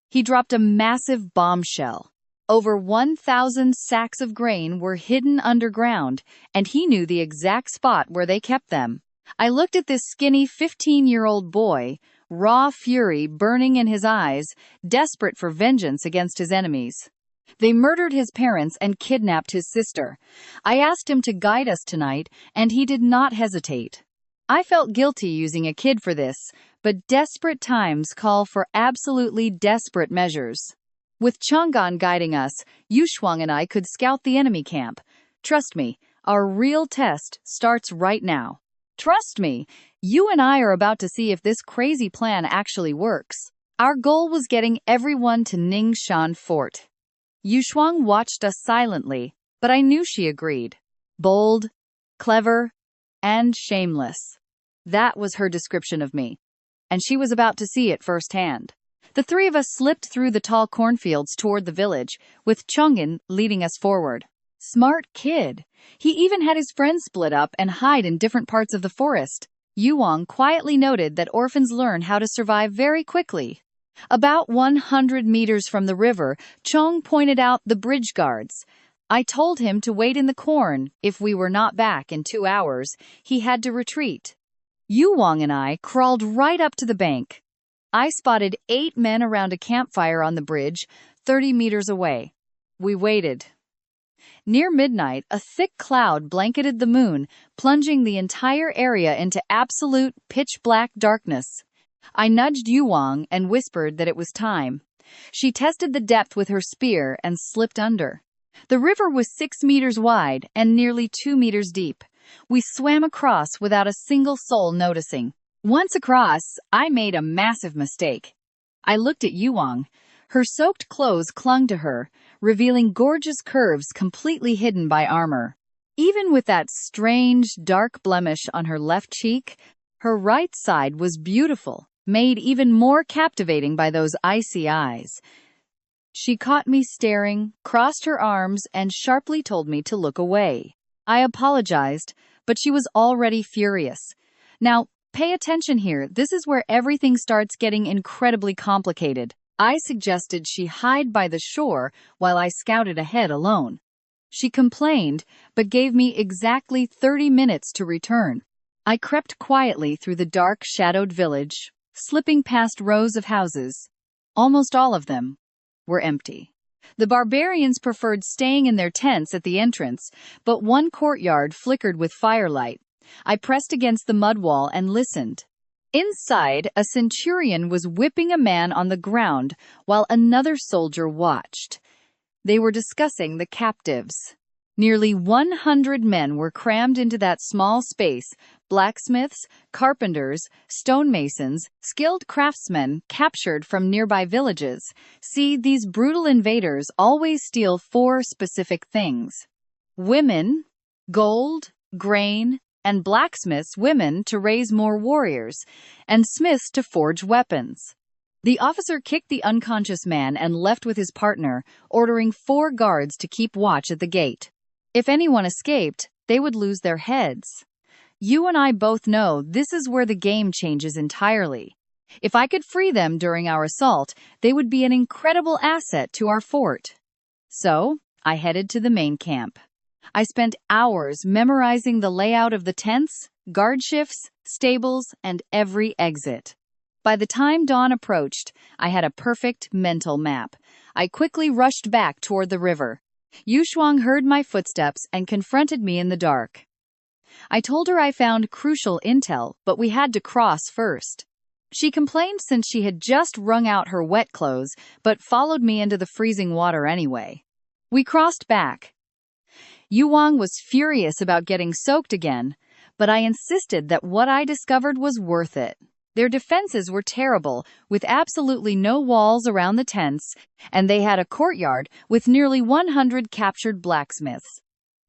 he dropped a massive bombshell. Over 1,000 sacks of grain were hidden underground, and he knew the exact spot where they kept them. I looked at this skinny 15-year-old boy, raw fury burning in his eyes, desperate for vengeance against his enemies. They murdered his parents and kidnapped his sister. I asked him to guide us tonight, and he did not hesitate. I felt guilty using a kid for this, but desperate times call for absolutely desperate measures. With Chang'an guiding us, Yushuang and I could scout the enemy camp. Trust me, our real test starts right now. Trust me, you and I are about to see if this crazy plan actually works. Our goal was getting everyone to Ningshan Fort. Yushuang watched us silently, but I knew she agreed. Bold, clever, and shameless. That was her description of me. And she was about to see it firsthand. The 3 of us slipped through the tall cornfields toward the village, with Chang'an leading us forward. Smart kid. He even had his friends split up and hide in different parts of the forest. Yuang quietly noted that orphans learn how to survive very quickly. About 100 meters from the river, Chong pointed out the bridge guards. I told him to wait in the corn. If we were not back in 2 hours, he had to retreat. Yuang and I crawled right up to the bank. I spotted 8 men around a campfire on the bridge, 30 meters away. We waited. Near midnight, a thick cloud blanketed the moon, plunging the entire area into absolute pitch-black darkness. I nudged Yuang and whispered that it was time. She tested the depth with her spear and slipped under. The river was 6 meters wide and nearly 2 meters deep. We swam across without a single soul noticing. Once across, I made a massive mistake. I looked at Yuang. Her soaked clothes clung to her, revealing gorgeous curves completely hidden by armor. Even with that strange, dark blemish on her left cheek, her right side was beautiful, made even more captivating by those icy eyes. She caught me staring, crossed her arms, and sharply told me to look away. I apologized, but she was already furious. Now, pay attention here. This is where everything starts getting incredibly complicated. I suggested she hide by the shore while I scouted ahead alone. She complained, but gave me exactly 30 minutes to return. I crept quietly through the dark, shadowed village, slipping past rows of houses. Almost all of them were empty. The barbarians preferred staying in their tents at the entrance, but one courtyard flickered with firelight. I pressed against the mud wall and listened. Inside, a centurion was whipping a man on the ground while another soldier watched. They were discussing the captives. Nearly 100 men were crammed into that small space: blacksmiths, carpenters, stonemasons, skilled craftsmen captured from nearby villages. See, these brutal invaders always steal 4 specific things: women, gold, grain, and blacksmiths, women to raise more warriors, and smiths to forge weapons. The officer kicked the unconscious man and left with his partner, ordering 4 guards to keep watch at the gate. If anyone escaped, they would lose their heads. You and I both know this is where the game changes entirely. If I could free them during our assault, they would be an incredible asset to our fort. So, I headed to the main camp. I spent hours memorizing the layout of the tents, guard shifts, stables, and every exit. By the time dawn approached, I had a perfect mental map. I quickly rushed back toward the river. Yu Shuang heard my footsteps and confronted me in the dark. I told her I found crucial intel, but we had to cross first. She complained since she had just wrung out her wet clothes, but followed me into the freezing water anyway. We crossed back. Yu Wang was furious about getting soaked again, but I insisted that what I discovered was worth it. Their defenses were terrible, with absolutely no walls around the tents, and they had a courtyard with nearly 100 captured blacksmiths.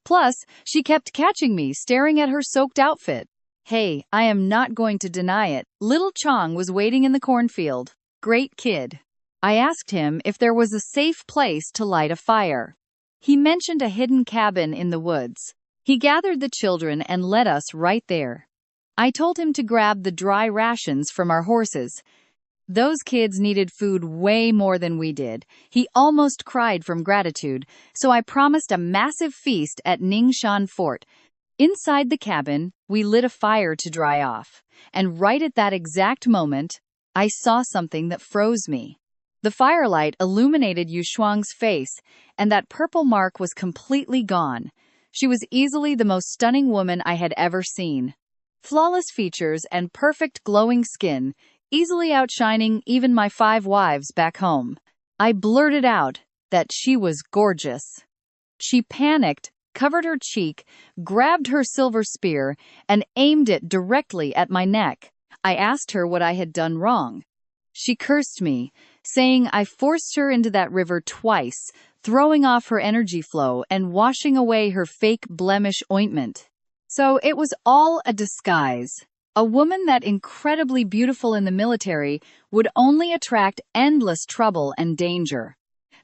Plus, she kept catching me staring at her soaked outfit. Hey, I am not going to deny it. Little Chong was waiting in the cornfield. Great kid. I asked him if there was a safe place to light a fire. He mentioned a hidden cabin in the woods. He gathered the children and led us right there. I told him to grab the dry rations from our horses. Those kids needed food way more than we did. He almost cried from gratitude, so I promised a massive feast at Ningshan Fort. Inside the cabin, we lit a fire to dry off. And right at that exact moment, I saw something that froze me. The firelight illuminated Yu Shuang's face, and that purple mark was completely gone. She was easily the most stunning woman I had ever seen. Flawless features and perfect glowing skin, easily outshining even my 5 wives back home. I blurted out that she was gorgeous. She panicked, covered her cheek, grabbed her silver spear, and aimed it directly at my neck. I asked her what I had done wrong. She cursed me, saying I forced her into that river twice, throwing off her energy flow and washing away her fake blemish ointment. So it was all a disguise. A woman that incredibly beautiful in the military would only attract endless trouble and danger.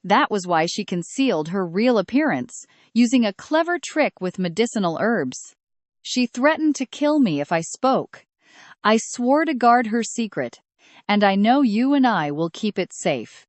That was why she concealed her real appearance, using a clever trick with medicinal herbs. She threatened to kill me if I spoke. I swore to guard her secret, and I know you and I will keep it safe.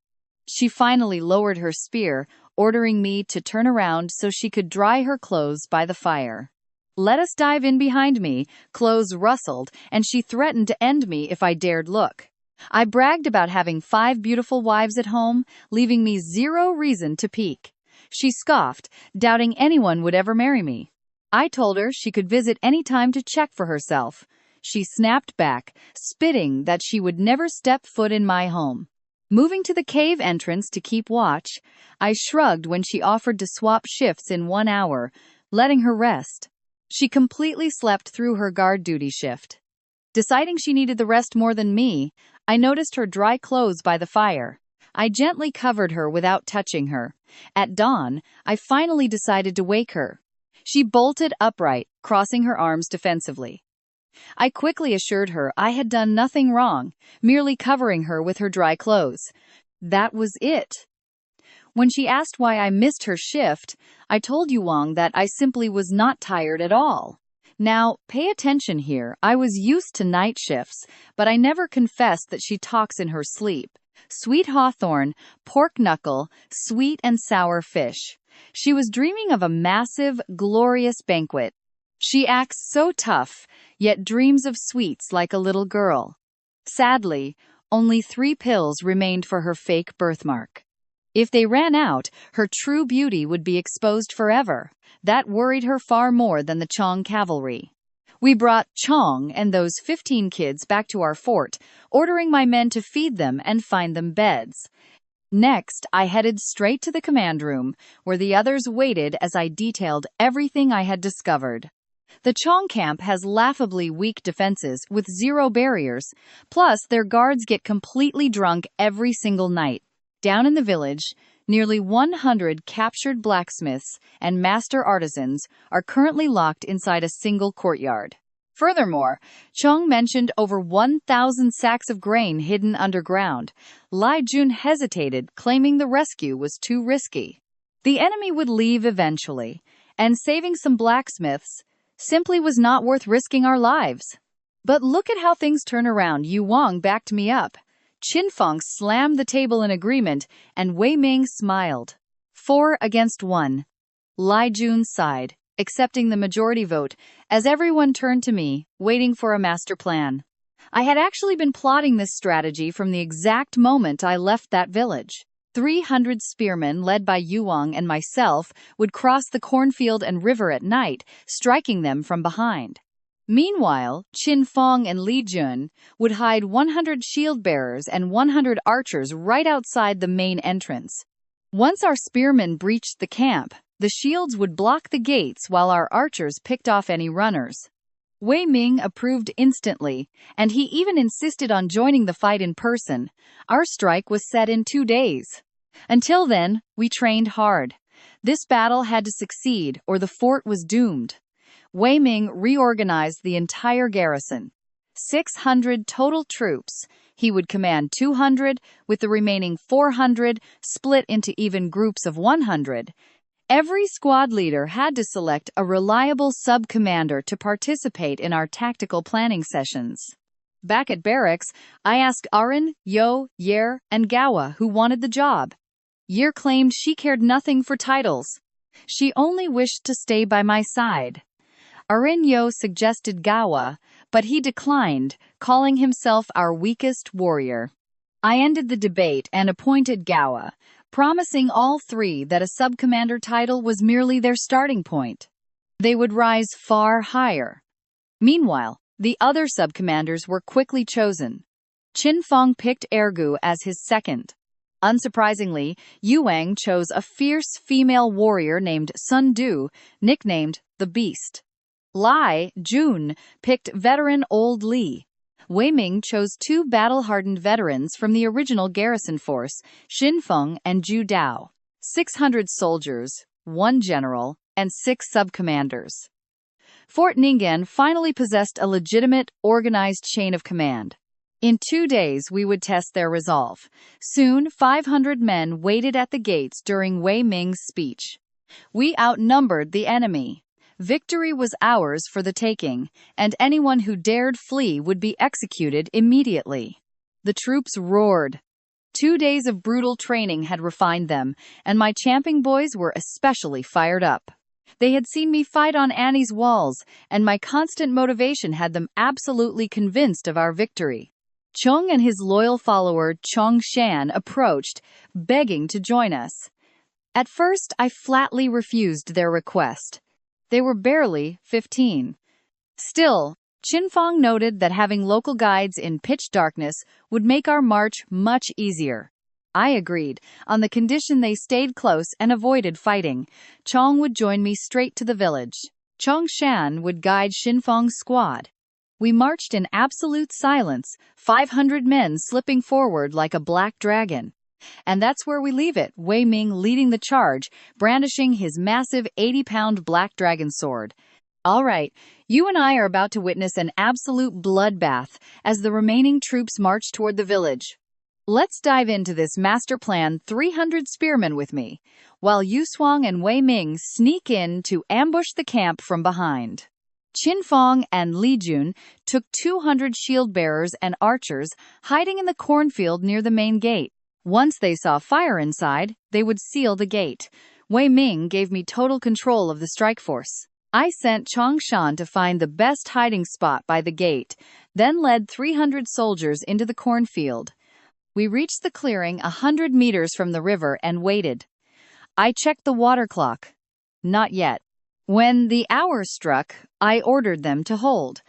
She finally lowered her spear, ordering me to turn around so she could dry her clothes by the fire. Let us dive in behind me. Clothes rustled, and she threatened to end me if I dared look. I bragged about having 5 beautiful wives at home, leaving me 0 reason to peek. She scoffed, doubting anyone would ever marry me. I told her she could visit any time to check for herself. She snapped back, spitting that she would never step foot in my home. Moving to the cave entrance to keep watch, I shrugged when she offered to swap shifts in 1 hour, letting her rest. She completely slept through her guard duty shift. Deciding she needed the rest more than me, I noticed her dry clothes by the fire. I gently covered her without touching her. At dawn, I finally decided to wake her. She bolted upright, crossing her arms defensively. I quickly assured her I had done nothing wrong, merely covering her with her dry clothes. That was it. When she asked why I missed her shift, I told Yu Wang that I simply was not tired at all. Now, pay attention here. I was used to night shifts, but I never confessed that she talks in her sleep. Sweet hawthorn, pork knuckle, sweet and sour fish. She was dreaming of a massive, glorious banquet. She acts so tough, yet dreams of sweets like a little girl. Sadly, only 3 pills remained for her fake birthmark. If they ran out, her true beauty would be exposed forever. That worried her far more than the Chong cavalry. We brought Chong and those 15 kids back to our fort, ordering my men to feed them and find them beds. Next, I headed straight to the command room, where the others waited as I detailed everything I had discovered. The Chong camp has laughably weak defenses with zero barriers, plus their guards get completely drunk every single night. Down in the village, nearly 100 captured blacksmiths and master artisans are currently locked inside a single courtyard. Furthermore, Chung mentioned over 1,000 sacks of grain hidden underground. Lai Jun hesitated, claiming the rescue was too risky. The enemy would leave eventually, and saving some blacksmiths simply was not worth risking our lives. But look at how things turn around. Yu Wang backed me up. Qin Feng slammed the table in agreement, and Wei Ming smiled. 4 against 1. Lai Jun sighed, accepting the majority vote, as everyone turned to me, waiting for a master plan. I had actually been plotting this strategy from the exact moment I left that village. 300 spearmen led by Yuang and myself would cross the cornfield and river at night, striking them from behind. Meanwhile, Qin Feng and Li Jun would hide 100 shield bearers and 100 archers right outside the main entrance. Once our spearmen breached the camp, the shields would block the gates while our archers picked off any runners. Wei Ming approved instantly, and he even insisted on joining the fight in person. Our strike was set in 2 days. Until then, we trained hard. This battle had to succeed, or the fort was doomed. Wei Ming reorganized the entire garrison. 600 total troops. He would command 200, with the remaining 400 split into even groups of 100. Every squad leader had to select a reliable sub-commander to participate in our tactical planning sessions. Back at barracks, I asked Arin, Yo, Yer, and Gawa who wanted the job. Yer claimed she cared nothing for titles. She only wished to stay by my side. Arin Yo suggested Gawa, but he declined, calling himself our weakest warrior. I ended the debate and appointed Gawa, promising all three that a sub-commander title was merely their starting point. They would rise far higher. Meanwhile, the other sub-commanders were quickly chosen. Qin Feng picked Ergu as his second. Unsurprisingly, Yuang chose a fierce female warrior named Sun Du, nicknamed the Beast. Lai Jun picked veteran Old Li. Wei Ming chose 2 battle-hardened veterans from the original garrison force, Xin Feng and Zhu Dao. 600 soldiers, 1 general, and 6 sub-commanders. Fort Ning'an finally possessed a legitimate, organized chain of command. In 2 days we would test their resolve. Soon, 500 men waited at the gates during Wei Ming's speech. We outnumbered the enemy. Victory was ours for the taking, and anyone who dared flee would be executed immediately. The troops roared. 2 days of brutal training had refined them, and my champing boys were especially fired up. They had seen me fight on Annie's walls, and my constant motivation had them absolutely convinced of our victory. Chung and his loyal follower Chong Shan approached, begging to join us. At first, I flatly refused their request. They were barely 15. Still, Qin Feng noted that having local guides in pitch darkness would make our march much easier. I agreed, on the condition they stayed close and avoided fighting. Chong would join me straight to the village. Chong Shan would guide Qin Feng's squad. We marched in absolute silence, 500 men slipping forward like a black dragon. And that's where we leave it, Wei Ming leading the charge, brandishing his massive 80-pound black dragon sword. All right, you and I are about to witness an absolute bloodbath as the remaining troops march toward the village. Let's dive into this master plan 300 spearmen with me, while Yu Suang and Wei Ming sneak in to ambush the camp from behind. Qin Feng and Li Jun took 200 shield bearers and archers, hiding in the cornfield near the main gate. Once they saw fire inside, they would seal the gate. Wei Ming gave me total control of the strike force. I sent Chong Shan to find the best hiding spot by the gate, then led 300 soldiers into the cornfield. We reached the clearing 100 meters from the river and waited. I checked the water clock. Not yet. When the hour struck, I ordered them to hold.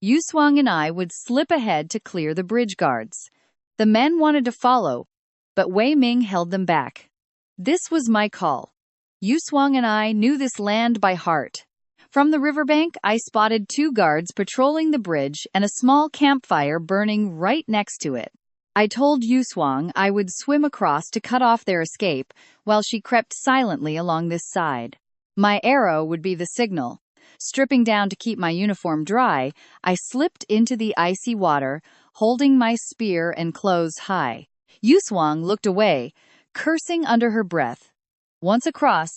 Yuswang and I would slip ahead to clear the bridge guards. The men wanted to follow, but Wei Ming held them back. This was my call. Yuswang and I knew this land by heart. From the riverbank, I spotted two guards patrolling the bridge and a small campfire burning right next to it. I told Yuswang I would swim across to cut off their escape, while she crept silently along this side. My arrow would be the signal. Stripping down to keep my uniform dry, I slipped into the icy water, holding my spear and clothes high. Yuswang looked away, cursing under her breath. Once across,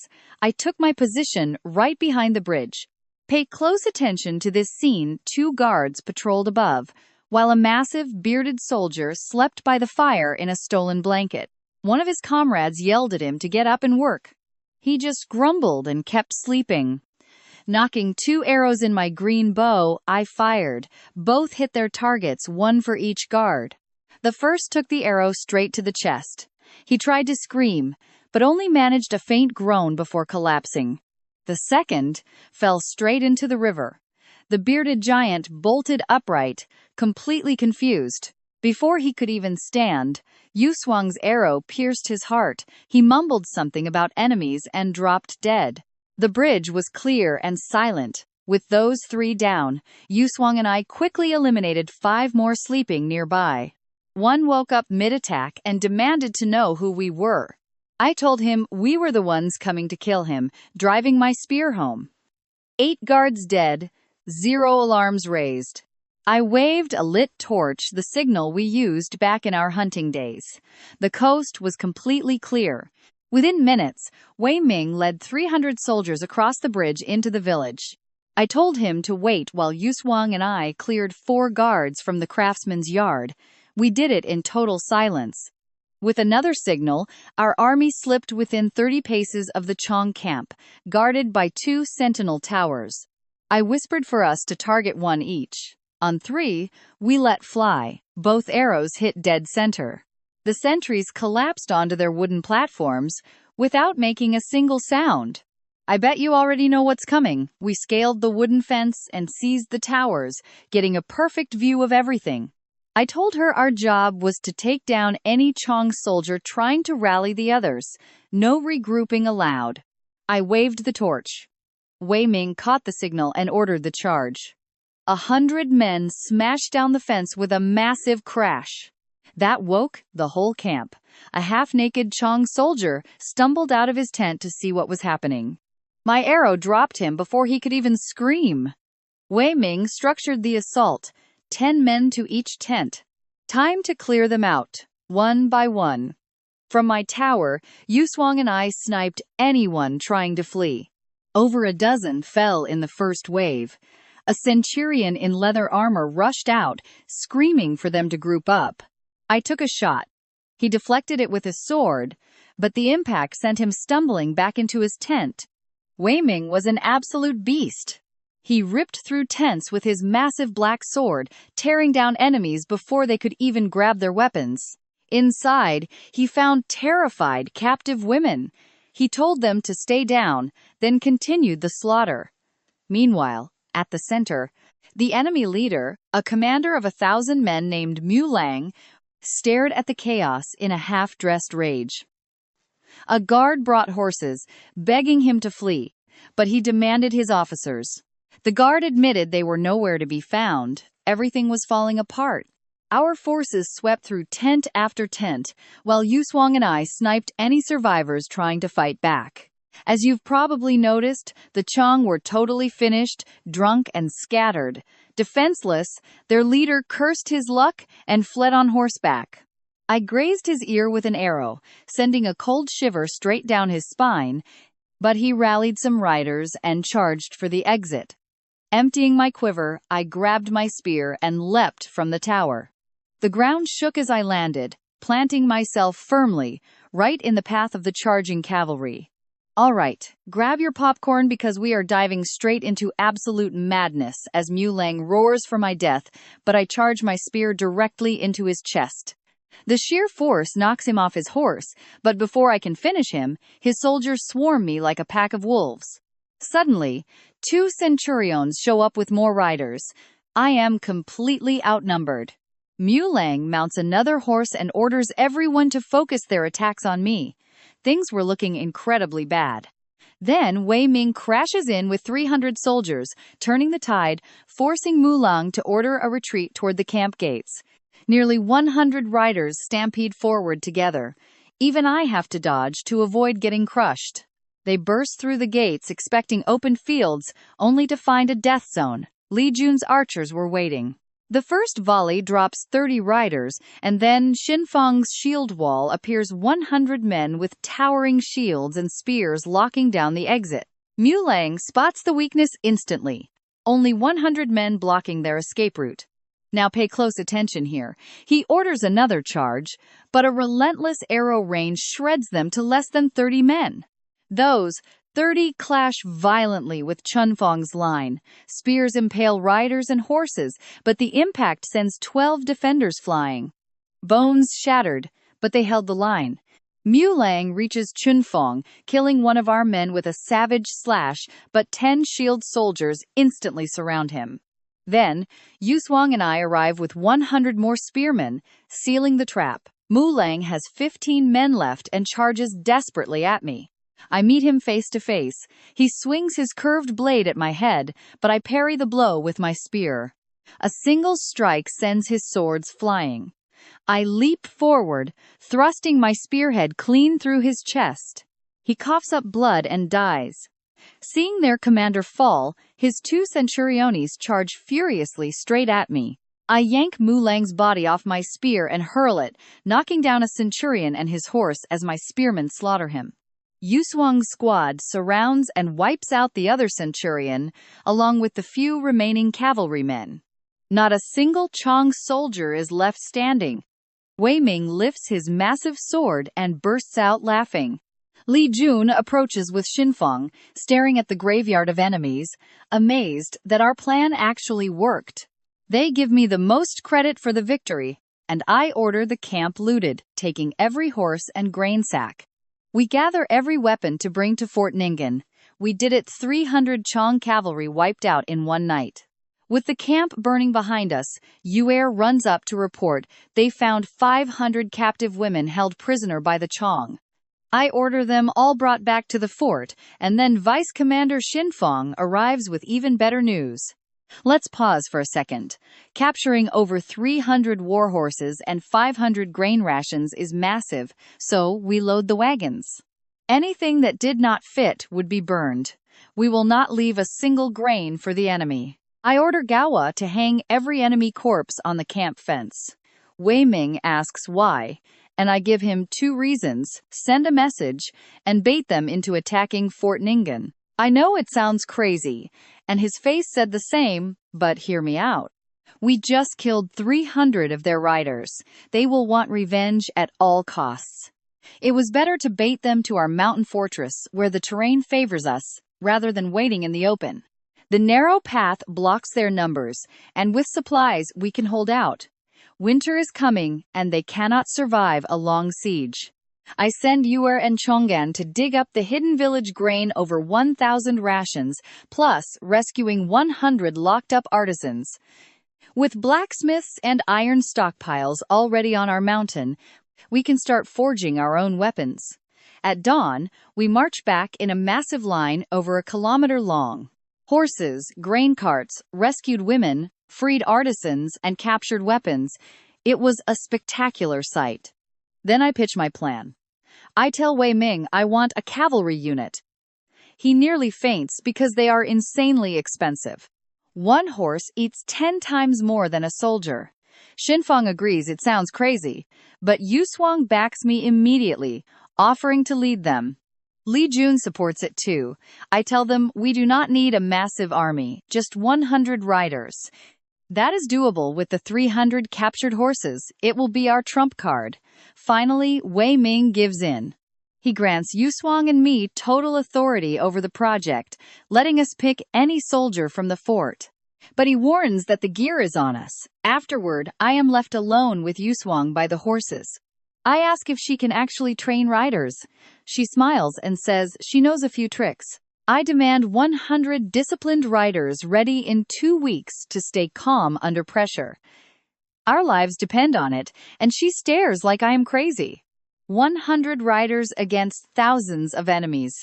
I took my position right behind the bridge. Pay close attention to this scene. Two guards patrolled above, while a massive, bearded soldier slept by the fire in a stolen blanket. One of his comrades yelled at him to get up and work. He just grumbled and kept sleeping. Knocking two arrows in my green bow, I fired. Both hit their targets, one for each guard. The first took the arrow straight to the chest. He tried to scream, but only managed a faint groan before collapsing. The second fell straight into the river. The bearded giant bolted upright, completely confused. Before he could even stand, Yuswang's arrow pierced his heart. He mumbled something about enemies and dropped dead. The bridge was clear and silent. With those three down, Yuswang and I quickly eliminated 5 more sleeping nearby. One woke up mid-attack and demanded to know who we were. I told him we were the ones coming to kill him, driving my spear home. 8 guards dead, 0 alarms raised. I waved a lit torch, the signal we used back in our hunting days. The coast was completely clear. Within minutes, Wei Ming led 300 soldiers across the bridge into the village. I told him to wait while Yuswang and I cleared 4 guards from the craftsman's yard. We did it in total silence. With another signal, our army slipped within 30 paces of the Chong camp, guarded by 2 sentinel towers. I whispered for us to target 1 each. On 3, we let fly. Both arrows hit dead center. The sentries collapsed onto their wooden platforms without making a single sound. I bet you already know what's coming. We scaled the wooden fence and seized the towers, getting a perfect view of everything. I told her our job was to take down any Chong soldier trying to rally the others. No regrouping allowed. I waved the torch. Wei Ming caught the signal and ordered the charge. 100 men smashed down the fence with a massive crash. That woke the whole camp. A half-naked Chong soldier stumbled out of his tent to see what was happening. My arrow dropped him before he could even scream. Wei Ming structured the assault, 10 men to each tent. Time to clear them out, one by one. From my tower, Yuswang and I sniped anyone trying to flee. Over a dozen fell in the first wave. A centurion in leather armor rushed out, screaming for them to group up. I took a shot. He deflected it with his sword, but the impact sent him stumbling back into his tent. Wei Ming was an absolute beast. He ripped through tents with his massive black sword, tearing down enemies before they could even grab their weapons. Inside, he found terrified captive women. He told them to stay down, then continued the slaughter. Meanwhile, at the center, the enemy leader, a commander of 1,000 men named Mu Lang, stared at the chaos in a half-dressed rage. A guard brought horses, begging him to flee, but he demanded his officers. The guard admitted they were nowhere to be found. Everything was falling apart. Our forces swept through tent after tent, while Yuswang and I sniped any survivors trying to fight back. As you've probably noticed, the Chong were totally finished, drunk and scattered. Defenseless, their leader cursed his luck and fled on horseback. I grazed his ear with an arrow, sending a cold shiver straight down his spine, but he rallied some riders and charged for the exit. Emptying my quiver, I grabbed my spear and leapt from the tower. The ground shook as I landed, planting myself firmly, right in the path of the charging cavalry. All right, grab your popcorn because we are diving straight into absolute madness as Mu Lang roars for my death, but I charge my spear directly into his chest. The sheer force knocks him off his horse, but before I can finish him, his soldiers swarm me like a pack of wolves. Suddenly, two centurions show up with more riders. I am completely outnumbered. Mulang mounts another horse and orders everyone to focus their attacks on me. Things were looking incredibly bad. Then Wei Ming crashes in with 300 soldiers, turning the tide, forcing Mulang to order a retreat toward the camp gates. Nearly 100 riders stampede forward together. Even I have to dodge to avoid getting crushed. They burst through the gates expecting open fields, only to find a death zone. Li Jun's archers were waiting. The first volley drops 30 riders, and then Xinfang's shield wall appears 100 men with towering shields and spears locking down the exit. Mulang spots the weakness instantly. Only 100 men blocking their escape route. Now pay close attention here. He orders another charge, but a relentless arrow rain shreds them to less than 30 men. Those 30 clash violently with Chunfang's line. Spears impale riders and horses, but the impact sends 12 defenders flying. Bones shattered, but they held the line. Mulang reaches Chunfang, killing one of our men with a savage slash, but 10 shield soldiers instantly surround him. Then, Yushuang and I arrive with 100 more spearmen, sealing the trap. Mulang has 15 men left and charges desperately at me. I meet him face to face. He swings his curved blade at my head, but I parry the blow with my spear. A single strike sends his swords flying. I leap forward, thrusting my spearhead clean through his chest. He coughs up blood and dies. Seeing their commander fall, his 2 centuriones charge furiously straight at me. I yank Mulang's body off my spear and hurl it, knocking down a centurion and his horse as my spearmen slaughter him. Yushuang's squad surrounds and wipes out the other centurion, along with the few remaining cavalrymen. Not a single Chong soldier is left standing. Wei Ming lifts his massive sword and bursts out laughing. Li Jun approaches with Xinfang, staring at the graveyard of enemies, amazed that our plan actually worked. They give me the most credit for the victory, and I order the camp looted, taking every horse and grain sack. We gather every weapon to bring to Fort Ningen. We did it. 300 Chong cavalry wiped out in one night. With the camp burning behind us, Yuer runs up to report they found 500 captive women held prisoner by the Chong. I order them all brought back to the fort, and then Vice Commander Xinfang arrives with even better news. Let's pause for a second. Capturing over 300 war horses and 500 grain rations is massive, so we load the wagons. Anything that did not fit would be burned. We will not leave a single grain for the enemy. I order Gawa to hang every enemy corpse on the camp fence. Wei Ming asks why, and I give him 2 reasons: send a message, and bait them into attacking Fort Ningen. I know it sounds crazy, and his face said the same, but hear me out. We just killed 300 of their riders. They will want revenge at all costs. It was better to bait them to our mountain fortress, where the terrain favors us, rather than waiting in the open. The narrow path blocks their numbers, and with supplies we can hold out. Winter is coming, and they cannot survive a long siege. I send Yuer and Chong'an to dig up the hidden village grain, over 1,000 rations, plus rescuing 100 locked-up artisans. With blacksmiths and iron stockpiles already on our mountain, we can start forging our own weapons. At dawn, we march back in a massive line over a kilometer long. Horses, grain carts, rescued women, freed artisans, and captured weapons. It was a spectacular sight. Then I pitch my plan. I tell Wei Ming I want a cavalry unit. He nearly faints because they are insanely expensive. 1 horse eats 10 times more than a soldier. Xinfang agrees it sounds crazy, but Yushuang backs me immediately, offering to lead them. Li Jun supports it too. I tell them we do not need a massive army, just 100 riders. That is doable with the 300 captured horses. It will be our trump card. Finally, Wei Ming gives in. He grants Yushuang and me total authority over the project, letting us pick any soldier from the fort. But he warns that the gear is on us. Afterward, I am left alone with Yushuang by the horses. I ask if she can actually train riders. She smiles and says she knows a few tricks. I demand 100 disciplined riders ready in 2 weeks to stay calm under pressure. Our lives depend on it, and she stares like I am crazy. 100 riders against thousands of enemies.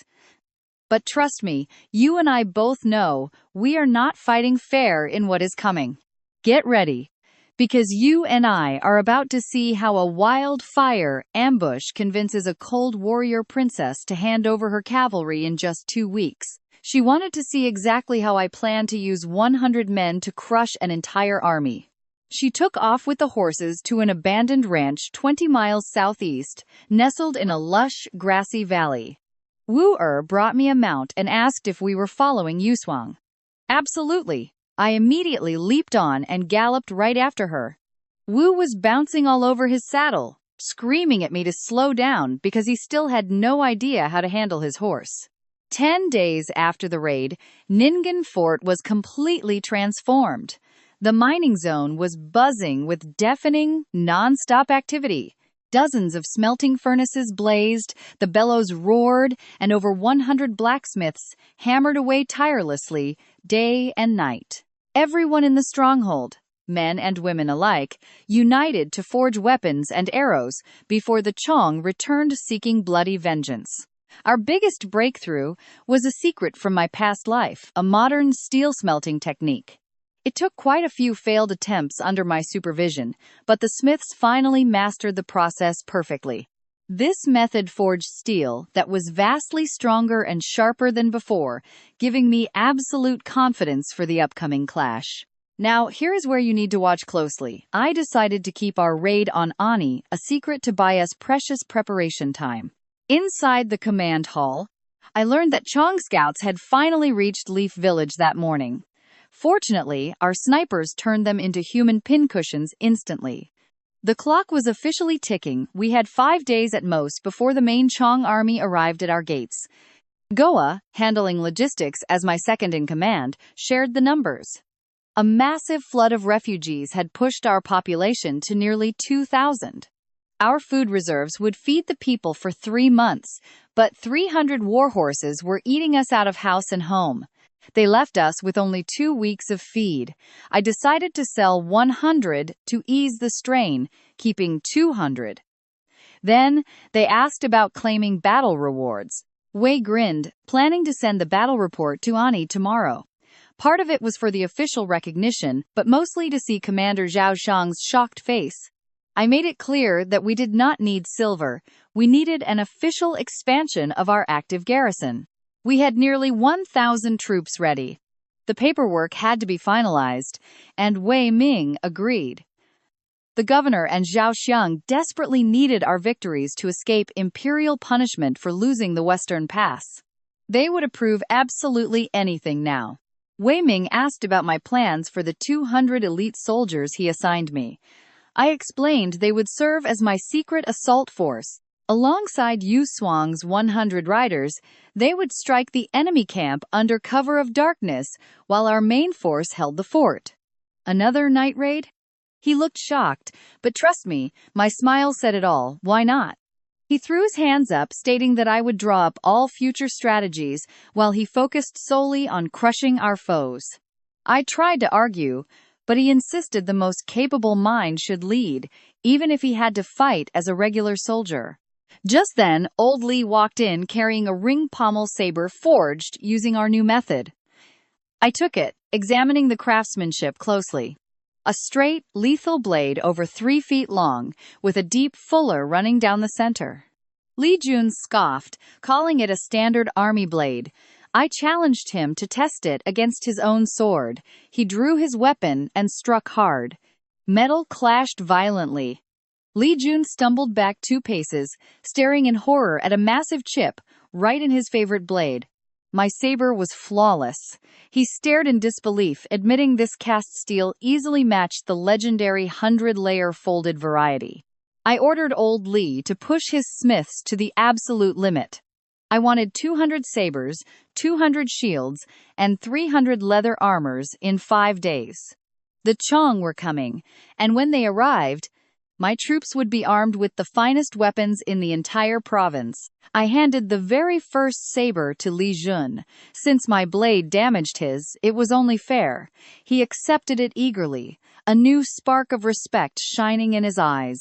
But trust me, you and I both know we are not fighting fair in what is coming. Get ready, because you and I are about to see how a wildfire ambush convinces a cold warrior princess to hand over her cavalry in just 2 weeks. She wanted to see exactly how I plan to use 100 men to crush an entire army. She took off with the horses to an abandoned ranch 20 miles southeast, nestled in a lush, grassy valley. Wu-Er brought me a mount and asked if we were following Yuswang. Absolutely. I immediately leaped on and galloped right after her. Wu was bouncing all over his saddle, screaming at me to slow down because he still had no idea how to handle his horse. 10 days after the raid, Ningen Fort was completely transformed. The mining zone was buzzing with deafening, non-stop activity. Dozens of smelting furnaces blazed, the bellows roared, and over 100 blacksmiths hammered away tirelessly, day and night. Everyone in the stronghold, men and women alike, united to forge weapons and arrows before the Chong returned seeking bloody vengeance. Our biggest breakthrough was a secret from my past life, a modern steel smelting technique. It took quite a few failed attempts under my supervision, but the smiths finally mastered the process perfectly. This method forged steel that was vastly stronger and sharper than before, giving me absolute confidence for the upcoming clash. Now, here is where you need to watch closely. I decided to keep our raid on Ani a secret to buy us precious preparation time. Inside the command hall, I learned that Chong scouts had finally reached Leaf Village that morning. Fortunately, our snipers turned them into human pincushions instantly. The clock was officially ticking. We had 5 days at most before the main Chong army arrived at our gates. Goa, handling logistics as my second-in-command, shared the numbers. A massive flood of refugees had pushed our population to nearly 2,000. Our food reserves would feed the people for 3 months, but 300 war horses were eating us out of house and home. They left us with only 2 weeks of feed. I decided to sell 100 to ease the strain, keeping 200. Then, they asked about claiming battle rewards. Wei grinned, planning to send the battle report to Ani tomorrow. Part of it was for the official recognition, but mostly to see Commander Zhao Xiang's shocked face. I made it clear that we did not need silver. We needed an official expansion of our active garrison. We had nearly 1,000 troops ready. The paperwork had to be finalized, and Wei Ming agreed. The governor and Zhao Xiang desperately needed our victories to escape imperial punishment for losing the Western Pass. They would approve absolutely anything now. Wei Ming asked about my plans for the 200 elite soldiers he assigned me. I explained they would serve as my secret assault force. Alongside Yu Swang's 100 riders, they would strike the enemy camp under cover of darkness while our main force held the fort. Another night raid? He looked shocked, but trust me, my smile said it all. Why not? He threw his hands up, stating that I would draw up all future strategies while he focused solely on crushing our foes. I tried to argue, but he insisted the most capable mind should lead, even if he had to fight as a regular soldier. Just then, old Lee walked in carrying a ring pommel saber forged using our new method. I took it, examining the craftsmanship closely. A straight, lethal blade over 3 feet long, with a deep fuller running down the center. Li Jun scoffed, calling it a standard army blade. I challenged him to test it against his own sword. He drew his weapon and struck hard. Metal clashed violently. Li Jun stumbled back 2 paces, staring in horror at a massive chip, right in his favorite blade. My saber was flawless. He stared in disbelief, admitting this cast steel easily matched the legendary 100-layer folded variety. I ordered old Li to push his smiths to the absolute limit. I wanted 200 sabers, 200 shields, and 300 leather armors in 5 days. The Chong were coming, and when they arrived, My troops would be armed with the finest weapons in the entire province. I handed the very first saber to Li Jun. Since my blade damaged his, it was only fair. He accepted it eagerly, a new spark of respect shining in his eyes.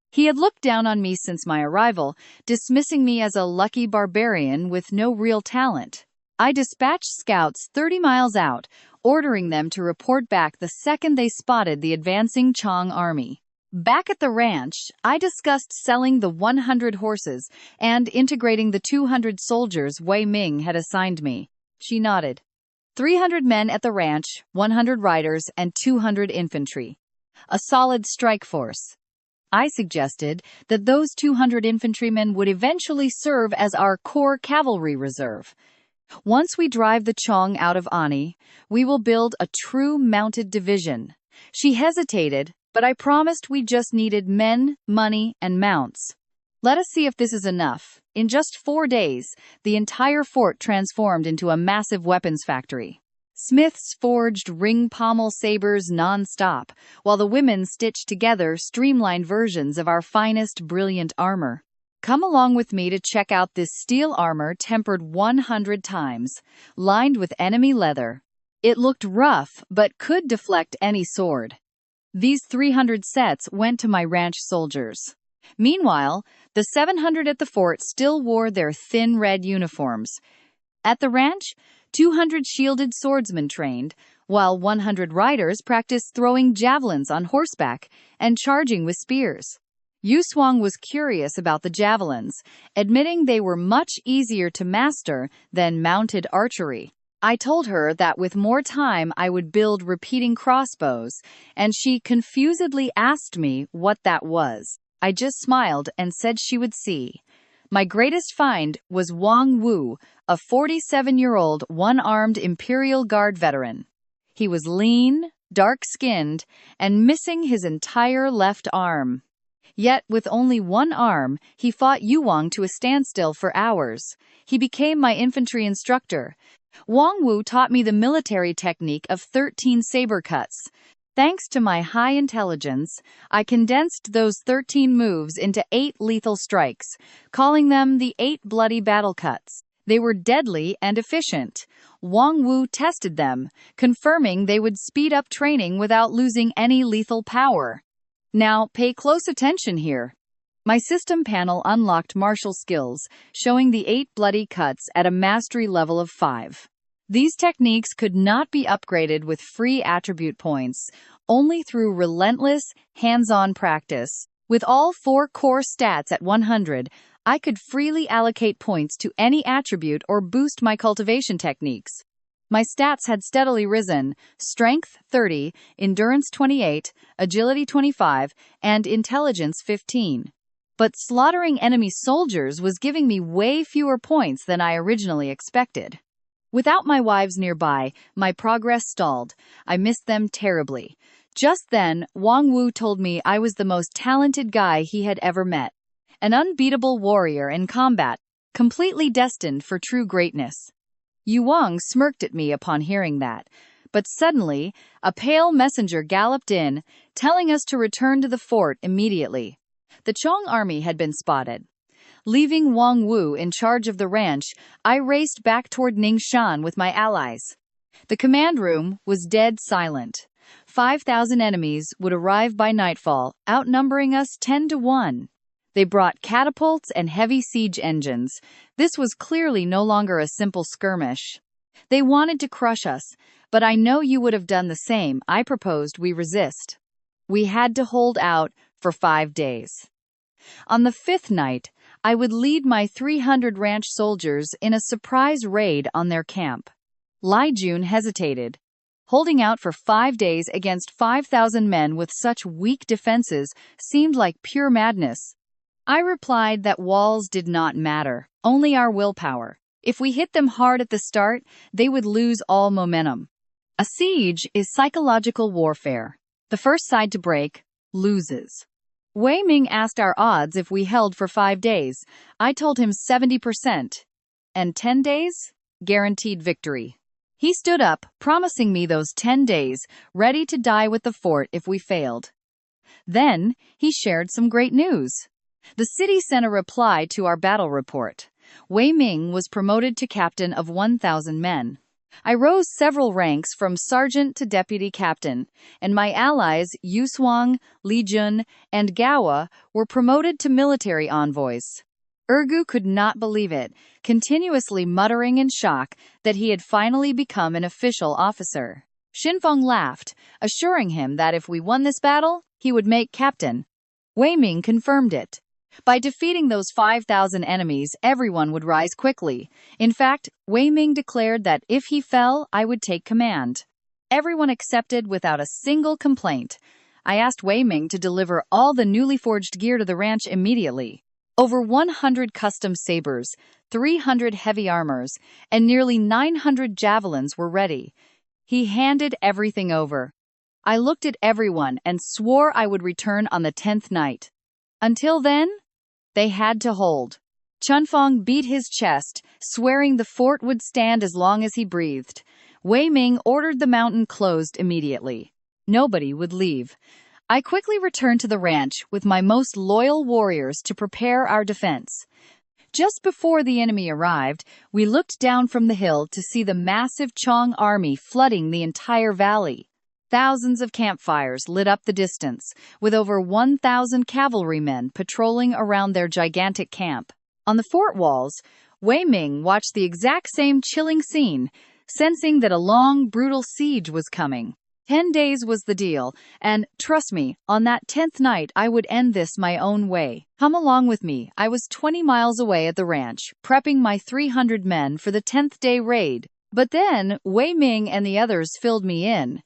He had looked down on me since my arrival, dismissing me as a lucky barbarian with no real talent. I dispatched scouts 30 miles out, ordering them to report back the second they spotted the advancing Chong army. Back at the ranch, I discussed selling the 100 horses and integrating the 200 soldiers Wei Ming had assigned me. She nodded. 300 men at the ranch, 100 riders, and 200 infantry. A solid strike force. I suggested that those 200 infantrymen would eventually serve as our core cavalry reserve. Once we drive the Chong out of Ani, we will build a true mounted division. She hesitated, but I promised we just needed men, money, and mounts. Let us see if this is enough. In just 4 days, the entire fort transformed into a massive weapons factory. Smiths forged ring pommel sabers non-stop, while the women stitched together streamlined versions of our finest brilliant armor. Come along with me to check out this steel armor tempered 100 times, lined with enemy leather. It looked rough, but could deflect any sword. These 300 sets went to my ranch soldiers. Meanwhile, the 700 at the fort still wore their thin red uniforms. At the ranch, 200 shielded swordsmen trained, while 100 riders practiced throwing javelins on horseback and charging with spears. Yu Suang was curious about the javelins, admitting they were much easier to master than mounted archery. I told her that with more time I would build repeating crossbows, and she confusedly asked me what that was. I just smiled and said she would see. My greatest find was Wang Wu, a 47-year-old one-armed Imperial Guard veteran. He was lean, dark-skinned, and missing his entire left arm. Yet, with only one arm, he fought Yuwang to a standstill for hours. He became my infantry instructor. Wang Wu taught me the military technique of 13 saber cuts. Thanks to my high intelligence, I condensed those 13 moves into 8 lethal strikes, calling them the 8 bloody battle cuts. They were deadly and efficient. Wang Wu tested them, confirming they would speed up training without losing any lethal power. Now, pay close attention here. My system panel unlocked martial skills, showing the 8 bloody cuts at a mastery level of 5. These techniques could not be upgraded with free attribute points, only through relentless, hands-on practice. With all 4 core stats at 100, I could freely allocate points to any attribute or boost my cultivation techniques. My stats had steadily risen: Strength 30, Endurance 28, Agility 25, and Intelligence 15. But slaughtering enemy soldiers was giving me way fewer points than I originally expected. Without my wives nearby, my progress stalled. I missed them terribly. Just then, Wang Wu told me I was the most talented guy he had ever met. An unbeatable warrior in combat, completely destined for true greatness. Yu Wang smirked at me upon hearing that, but suddenly, a pale messenger galloped in, telling us to return to the fort immediately. The Chong army had been spotted. Leaving Wang Wu in charge of the ranch, I raced back toward Ningxuan with my allies. The command room was dead silent. 5,000 enemies would arrive by nightfall, outnumbering us 10 to 1. They brought catapults and heavy siege engines. This was clearly no longer a simple skirmish. They wanted to crush us, but I know you would have done the same. I proposed we resist. We had to hold out for 5 days. On the 5th night, I would lead my 300 ranch soldiers in a surprise raid on their camp. Lai Jun hesitated. Holding out for 5 days against 5,000 men with such weak defenses seemed like pure madness. I replied that walls did not matter, only our willpower. If we hit them hard at the start, they would lose all momentum. A siege is psychological warfare. The first side to break loses. Wei Ming asked our odds if we held for 5 days. I told him 70%. And 10 days? Guaranteed victory. He stood up, promising me those 10 days, ready to die with the fort if we failed. Then, he shared some great news. The city sent a reply to our battle report. Wei Ming was promoted to captain of 1,000 men. I rose several ranks from sergeant to deputy captain, and my allies Yushuang, Li Jun, and Gawa were promoted to military envoys. Ergu could not believe it, continuously muttering in shock that he had finally become an official officer. Xinfeng laughed, assuring him that if we won this battle, he would make captain. Wei Ming confirmed it. By defeating those 5,000 enemies, everyone would rise quickly. In fact, Wei Ming declared that if he fell, I would take command. Everyone accepted without a single complaint. I asked Wei Ming to deliver all the newly forged gear to the ranch immediately. Over 100 custom sabers, 300 heavy armors, and nearly 900 javelins were ready. He handed everything over. I looked at everyone and swore I would return on the 10th night. Until then, they had to hold. Chunfeng beat his chest, swearing the fort would stand as long as he breathed. Wei Ming ordered the mountain closed immediately. Nobody would leave. I quickly returned to the ranch with my most loyal warriors to prepare our defense. Just before the enemy arrived, we looked down from the hill to see the massive Chong army flooding the entire valley. Thousands of campfires lit up the distance, with over 1,000 cavalrymen patrolling around their gigantic camp. On the fort walls, Wei Ming watched the exact same chilling scene, sensing that a long, brutal siege was coming. 10 days was the deal, and, trust me, on that 10th night I would end this my own way. Come along with me. I was 20 miles away at the ranch, prepping my 300 men for the 10th day raid. But then, Wei Ming and the others filled me in.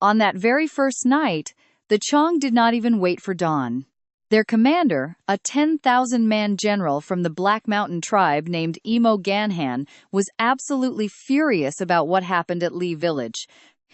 On that very first night, the Chong did not even wait for dawn. Their commander, a 10,000-man general from the Black Mountain tribe named Emo Ganhan, was absolutely furious about what happened at Li Village.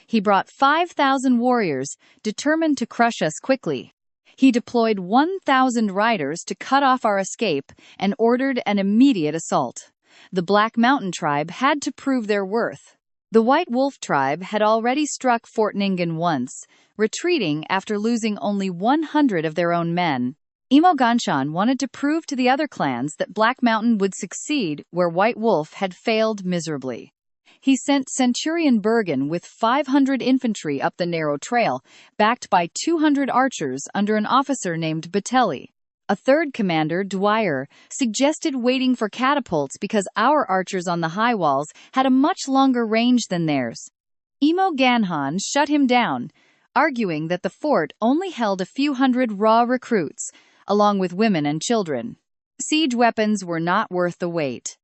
He brought 5,000 warriors, determined to crush us quickly. He deployed 1,000 riders to cut off our escape and ordered an immediate assault. The Black Mountain tribe had to prove their worth. The White Wolf tribe had already struck Fort Ningen once, retreating after losing only 100 of their own men. Emo Ganshan wanted to prove to the other clans that Black Mountain would succeed where White Wolf had failed miserably. He sent Centurion Bergen with 500 infantry up the narrow trail, backed by 200 archers under an officer named Batelli. A third commander, Dwyer, suggested waiting for catapults because our archers on the high walls had a much longer range than theirs. Emo Ganhan shut him down, arguing that the fort only held a few hundred raw recruits, along with women and children. Siege weapons were not worth the wait.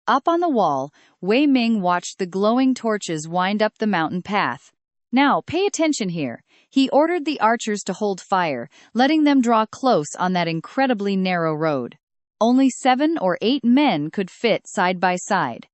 Up on the wall, Wei Ming watched the glowing torches wind up the mountain path. Now, pay attention here. He ordered the archers to hold fire, letting them draw close on that incredibly narrow road. Only 7 or 8 men could fit side by side.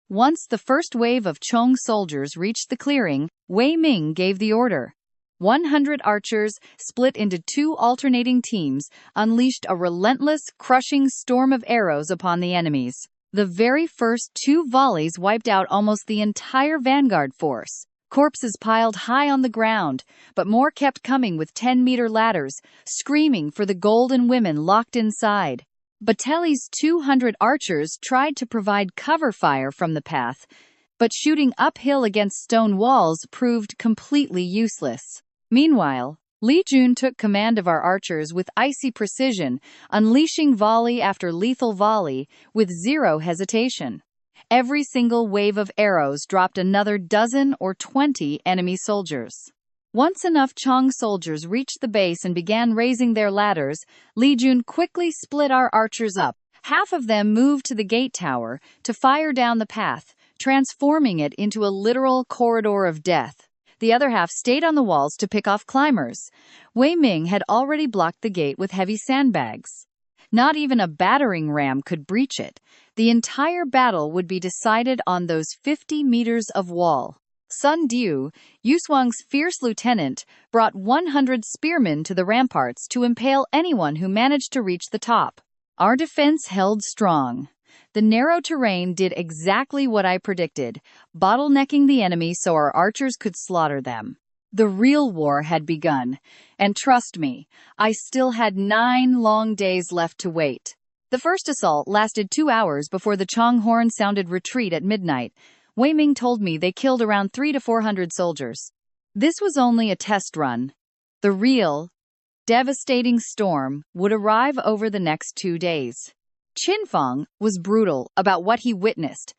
Once the first wave of Chong soldiers reached the clearing, Wei Ming gave the order. 100 archers, split into 2 alternating teams, unleashed a relentless, crushing storm of arrows upon the enemies. The very first 2 volleys wiped out almost the entire vanguard force. Corpses piled high on the ground, but more kept coming with 10-meter ladders, screaming for the golden women locked inside. Batelli's 200 archers tried to provide cover fire from the path, but shooting uphill against stone walls proved completely useless. Meanwhile, Li Jun took command of our archers with icy precision, unleashing volley after lethal volley with zero hesitation. Every single wave of arrows dropped another dozen or 20 enemy soldiers. Once enough Chong soldiers reached the base and began raising their ladders, Li Jun quickly split our archers up. Half of them moved to the gate tower to fire down the path, transforming it into a literal corridor of death. The other half stayed on the walls to pick off climbers. Wei Ming had already blocked the gate with heavy sandbags. Not even a battering ram could breach it. The entire battle would be decided on those 50 meters of wall. Sun Du, Yushuang's fierce lieutenant, brought 100 spearmen to the ramparts to impale anyone who managed to reach the top. Our defense held strong. The narrow terrain did exactly what I predicted, bottlenecking the enemy so our archers could slaughter them. The real war had begun, and trust me, I still had 9 long days left to wait. The first assault lasted 2 hours before the Chong horn sounded retreat at midnight. Wei Ming told me they killed around 300 to 400 soldiers. This was only a test run. The real, devastating storm would arrive over the next 2 days. Qin Feng was brutal about what he witnessed.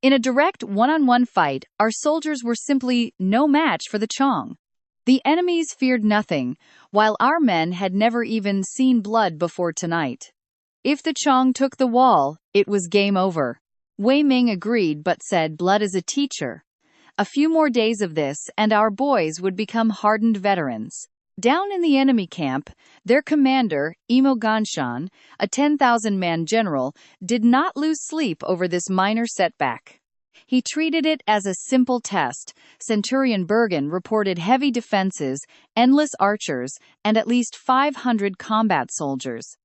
In a direct one-on-one fight, our soldiers were simply no match for the Chong. The enemies feared nothing, while our men had never even seen blood before tonight. If the Chong took the wall, it was game over. Wei Ming agreed but said blood is a teacher. A few more days of this and our boys would become hardened veterans. Down in the enemy camp, their commander, Imo Ganshan, a 10,000-man general, did not lose sleep over this minor setback. He treated it as a simple test. Centurion Bergen reported heavy defenses, endless archers, and at least 500 combat soldiers.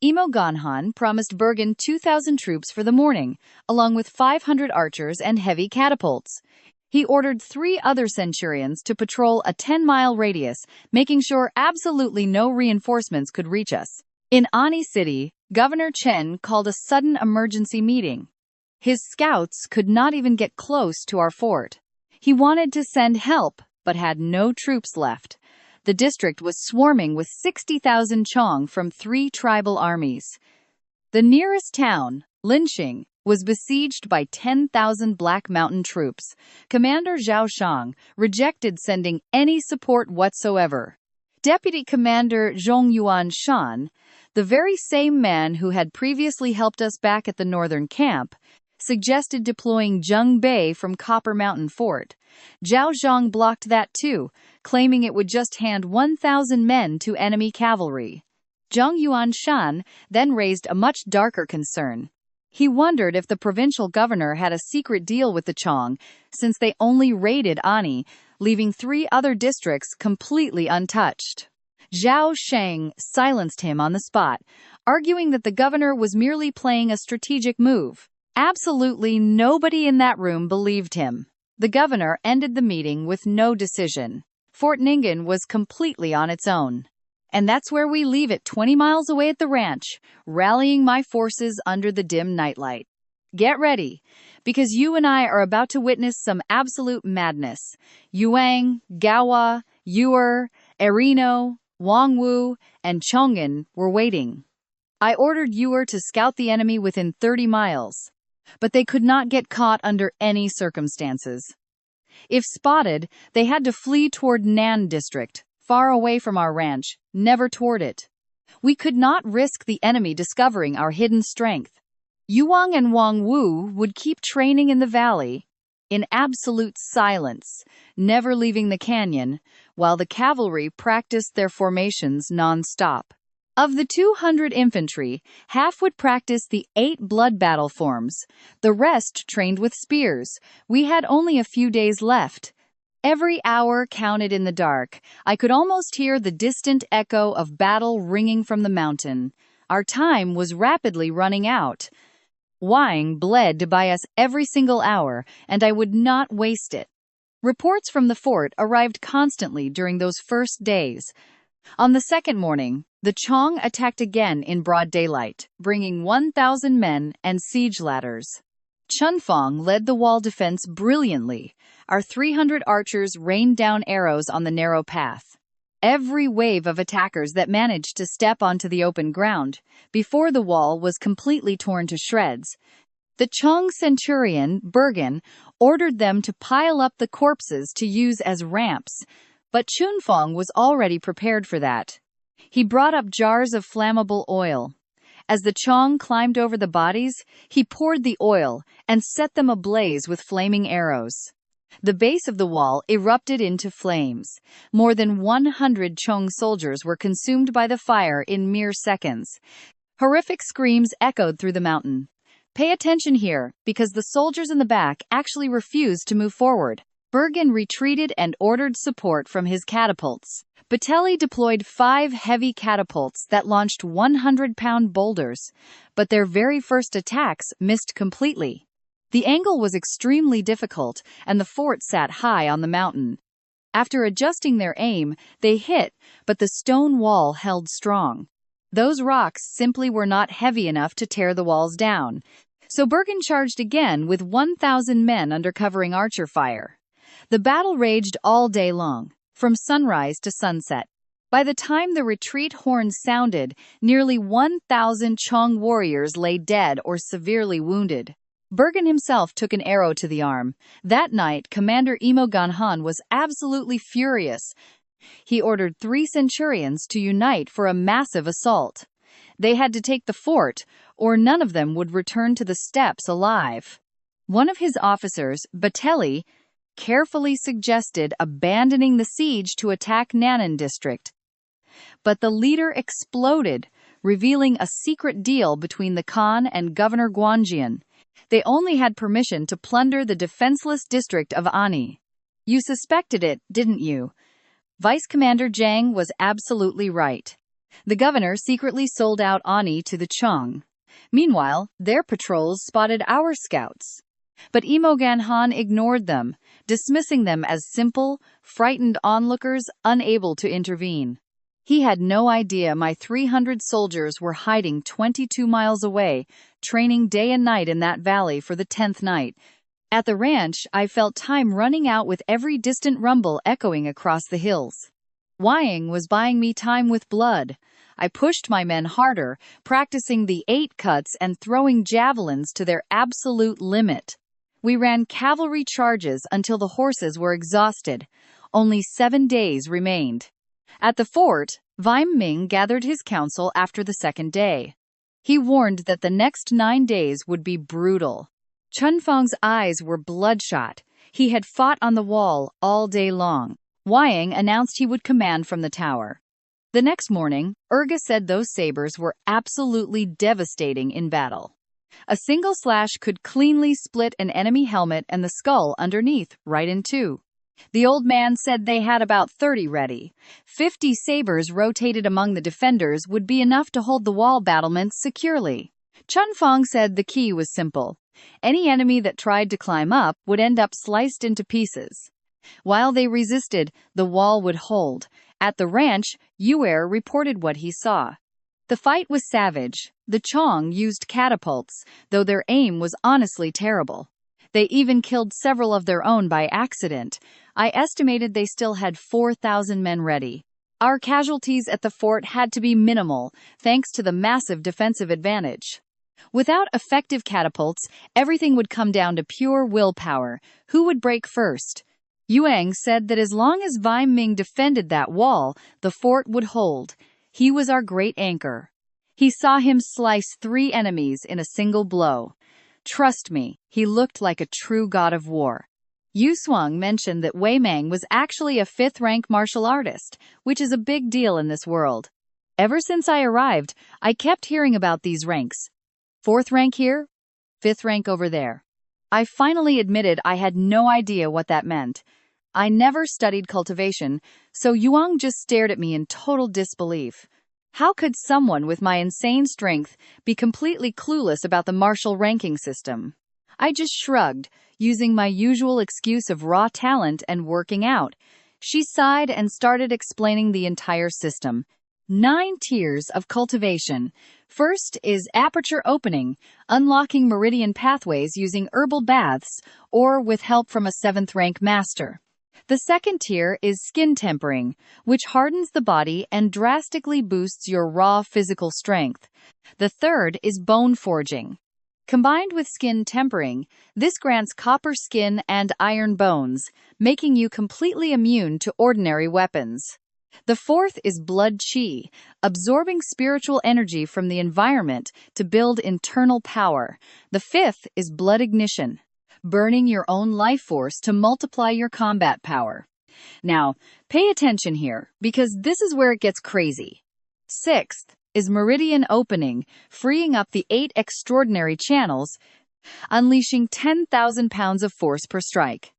Imo Ganhan promised Bergen 2,000 troops for the morning, along with 500 archers and heavy catapults. He ordered 3 other centurions to patrol a 10-mile radius, making sure absolutely no reinforcements could reach us. In Ani City, Governor Chen called a sudden emergency meeting. His scouts could not even get close to our fort. He wanted to send help, but had no troops left. The district was swarming with 60,000 Chong from 3 tribal armies. The nearest town, Linxing, was besieged by 10,000 Black Mountain troops. Commander Zhao Shang rejected sending any support whatsoever. Deputy Commander Zhong Yuan Shan, the very same man who had previously helped us back at the northern camp, suggested deploying Zheng Bei from Copper Mountain Fort. Zhao Zhang blocked that too, claiming it would just hand 1,000 men to enemy cavalry. Zhong Yuan Shan then raised a much darker concern. He wondered if the provincial governor had a secret deal with the Chong, since they only raided Ani, leaving 3 other districts completely untouched. Zhao Sheng silenced him on the spot, arguing that the governor was merely playing a strategic move. Absolutely nobody in that room believed him. The governor ended the meeting with no decision. Fort Ningen was completely on its own. And that's where we leave it 20 miles away at the ranch, rallying my forces under the dim nightlight. Get ready, because you and I are about to witness some absolute madness. Yuang, Gawa, Yuer, Erino, Wangwu, and Chong'an were waiting. I ordered Yuer to scout the enemy within 30 miles, but they could not get caught under any circumstances. If spotted, they had to flee toward Nan district, far away from our ranch, never toward it. We could not risk the enemy discovering our hidden strength. Yuang and Wang Wu would keep training in the valley, in absolute silence, never leaving the canyon, while the cavalry practiced their formations non-stop. Of the 200 infantry, half would practice the 8 blood battle forms. The rest trained with spears. We had only a few days left. Every hour counted in the dark. I could almost hear the distant echo of battle ringing from the mountain. Our time was rapidly running out. Wang bled to buy us every single hour, and I would not waste it. Reports from the fort arrived constantly during those first days. On the second morning, the Chong attacked again in broad daylight, bringing 1,000 men and siege ladders. Chunfeng led the wall defense brilliantly. Our 300 archers rained down arrows on the narrow path. Every wave of attackers that managed to step onto the open ground, before the wall was completely torn to shreds. The Chong centurion, Bergen, ordered them to pile up the corpses to use as ramps, but Chunfeng was already prepared for that. He brought up jars of flammable oil. As the Chong climbed over the bodies, he poured the oil and set them ablaze with flaming arrows. The base of the wall erupted into flames. More than 100 Chong soldiers were consumed by the fire in mere seconds. Horrific screams echoed through the mountain. Pay attention here, because the soldiers in the back actually refused to move forward. Bergen retreated and ordered support from his catapults. Batelli deployed 5 heavy catapults that launched 100-pound boulders, but their very first attacks missed completely. The angle was extremely difficult, and the fort sat high on the mountain. After adjusting their aim, they hit, but the stone wall held strong. Those rocks simply were not heavy enough to tear the walls down. So Bergen charged again with 1,000 men under covering archer fire. The battle raged all day long, from sunrise to sunset. By the time the retreat horns sounded, nearly 1,000 Chong warriors lay dead or severely wounded. Bergen himself took an arrow to the arm. That night, Commander Imo Ganhan was absolutely furious. He ordered 3 centurions to unite for a massive assault. They had to take the fort, or none of them would return to the steppes alive. One of his officers, Batelli, carefully suggested abandoning the siege to attack Nanan district. But the leader exploded, revealing a secret deal between the Khan and Governor Guanjian. They only had permission to plunder the defenseless district of Ani. You suspected it, didn't you? Vice Commander Zhang was absolutely right. The governor secretly sold out Ani to the Chong. Meanwhile, their patrols spotted our scouts. But Imo Ganhan ignored them, dismissing them as simple, frightened onlookers unable to intervene. He had no idea my 300 soldiers were hiding 22 miles away, training day and night in that valley for the 10th night. At the ranch, I felt time running out with every distant rumble echoing across the hills. Wang was buying me time with blood. I pushed my men harder, practicing the 8 cuts and throwing javelins to their absolute limit. We ran cavalry charges until the horses were exhausted. Only 7 days remained. At the fort, Vime Ming gathered his council after the second day. He warned that the next 9 days would be brutal. Chunfeng's eyes were bloodshot. He had fought on the wall all day long. Wang announced he would command from the tower. The next morning, Urga said those sabers were absolutely devastating in battle. A single slash could cleanly split an enemy helmet and the skull underneath, right in two. The old man said they had about 30 ready. 50 sabers rotated among the defenders would be enough to hold the wall battlements securely. Chunfeng said the key was simple. Any enemy that tried to climb up would end up sliced into pieces. While they resisted, the wall would hold. At the ranch, Yuer reported what he saw. The fight was savage. The Chong used catapults, though their aim was honestly terrible. They even killed several of their own by accident. I estimated they still had 4,000 men ready. Our casualties at the fort had to be minimal, thanks to the massive defensive advantage. Without effective catapults, everything would come down to pure willpower. Who would break first? Yuang said that as long as Vime Ming defended that wall, the fort would hold. He was our great anchor. He saw him slice 3 enemies in a single blow. Trust me, he looked like a true god of war. Yu Suang mentioned that Wei Mang was actually a 5th-rank martial artist, which is a big deal in this world. Ever since I arrived, I kept hearing about these ranks. 4th rank here, 5th rank over there. I finally admitted I had no idea what that meant. I never studied cultivation, so Yuang just stared at me in total disbelief. How could someone with my insane strength be completely clueless about the martial ranking system? I just shrugged, using my usual excuse of raw talent and working out. She sighed and started explaining the entire system. 9 tiers of cultivation. First is aperture opening, unlocking meridian pathways using herbal baths or with help from a 7th-rank master. The second tier is skin tempering, which hardens the body and drastically boosts your raw physical strength. The third is bone forging. Combined with skin tempering, this grants copper skin and iron bones, making you completely immune to ordinary weapons. The fourth is blood chi, absorbing spiritual energy from the environment to build internal power. The fifth is blood ignition, burning your own life force to multiply your combat power. Now, pay attention here, because this is where it gets crazy. Sixth is meridian opening, freeing up the 8 extraordinary channels, unleashing 10,000 pounds of force per strike.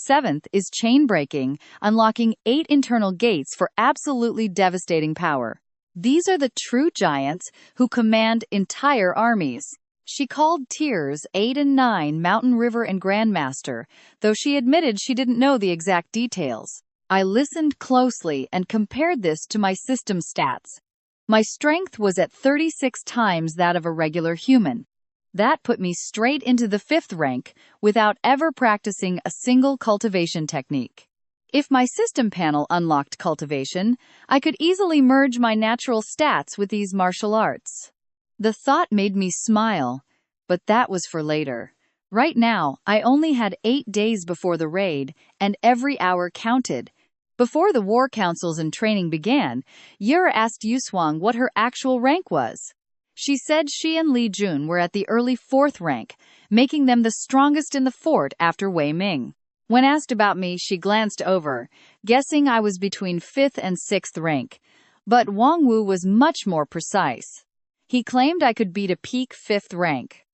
7th is chain breaking, unlocking 8 internal gates for absolutely devastating power. These are the true giants who command entire armies. She called tiers 8 and 9 Mountain River and Grandmaster, though she admitted she didn't know the exact details. I listened closely and compared this to my system stats. My strength was at 36 times that of a regular human. That put me straight into the 5th rank without ever practicing a single cultivation technique. If my system panel unlocked cultivation, I could easily merge my natural stats with these martial arts. The thought made me smile, but that was for later. Right now, I only had 8 days before the raid, and every hour counted. Before the war councils and training began, Yura asked Yuswang what her actual rank was. She said she and Li Jun were at the early 4th rank, making them the strongest in the fort after Wei Ming. When asked about me, she glanced over, guessing I was between 5th and 6th rank. But Wang Wu was much more precise. He claimed I could beat a peak 5th rank.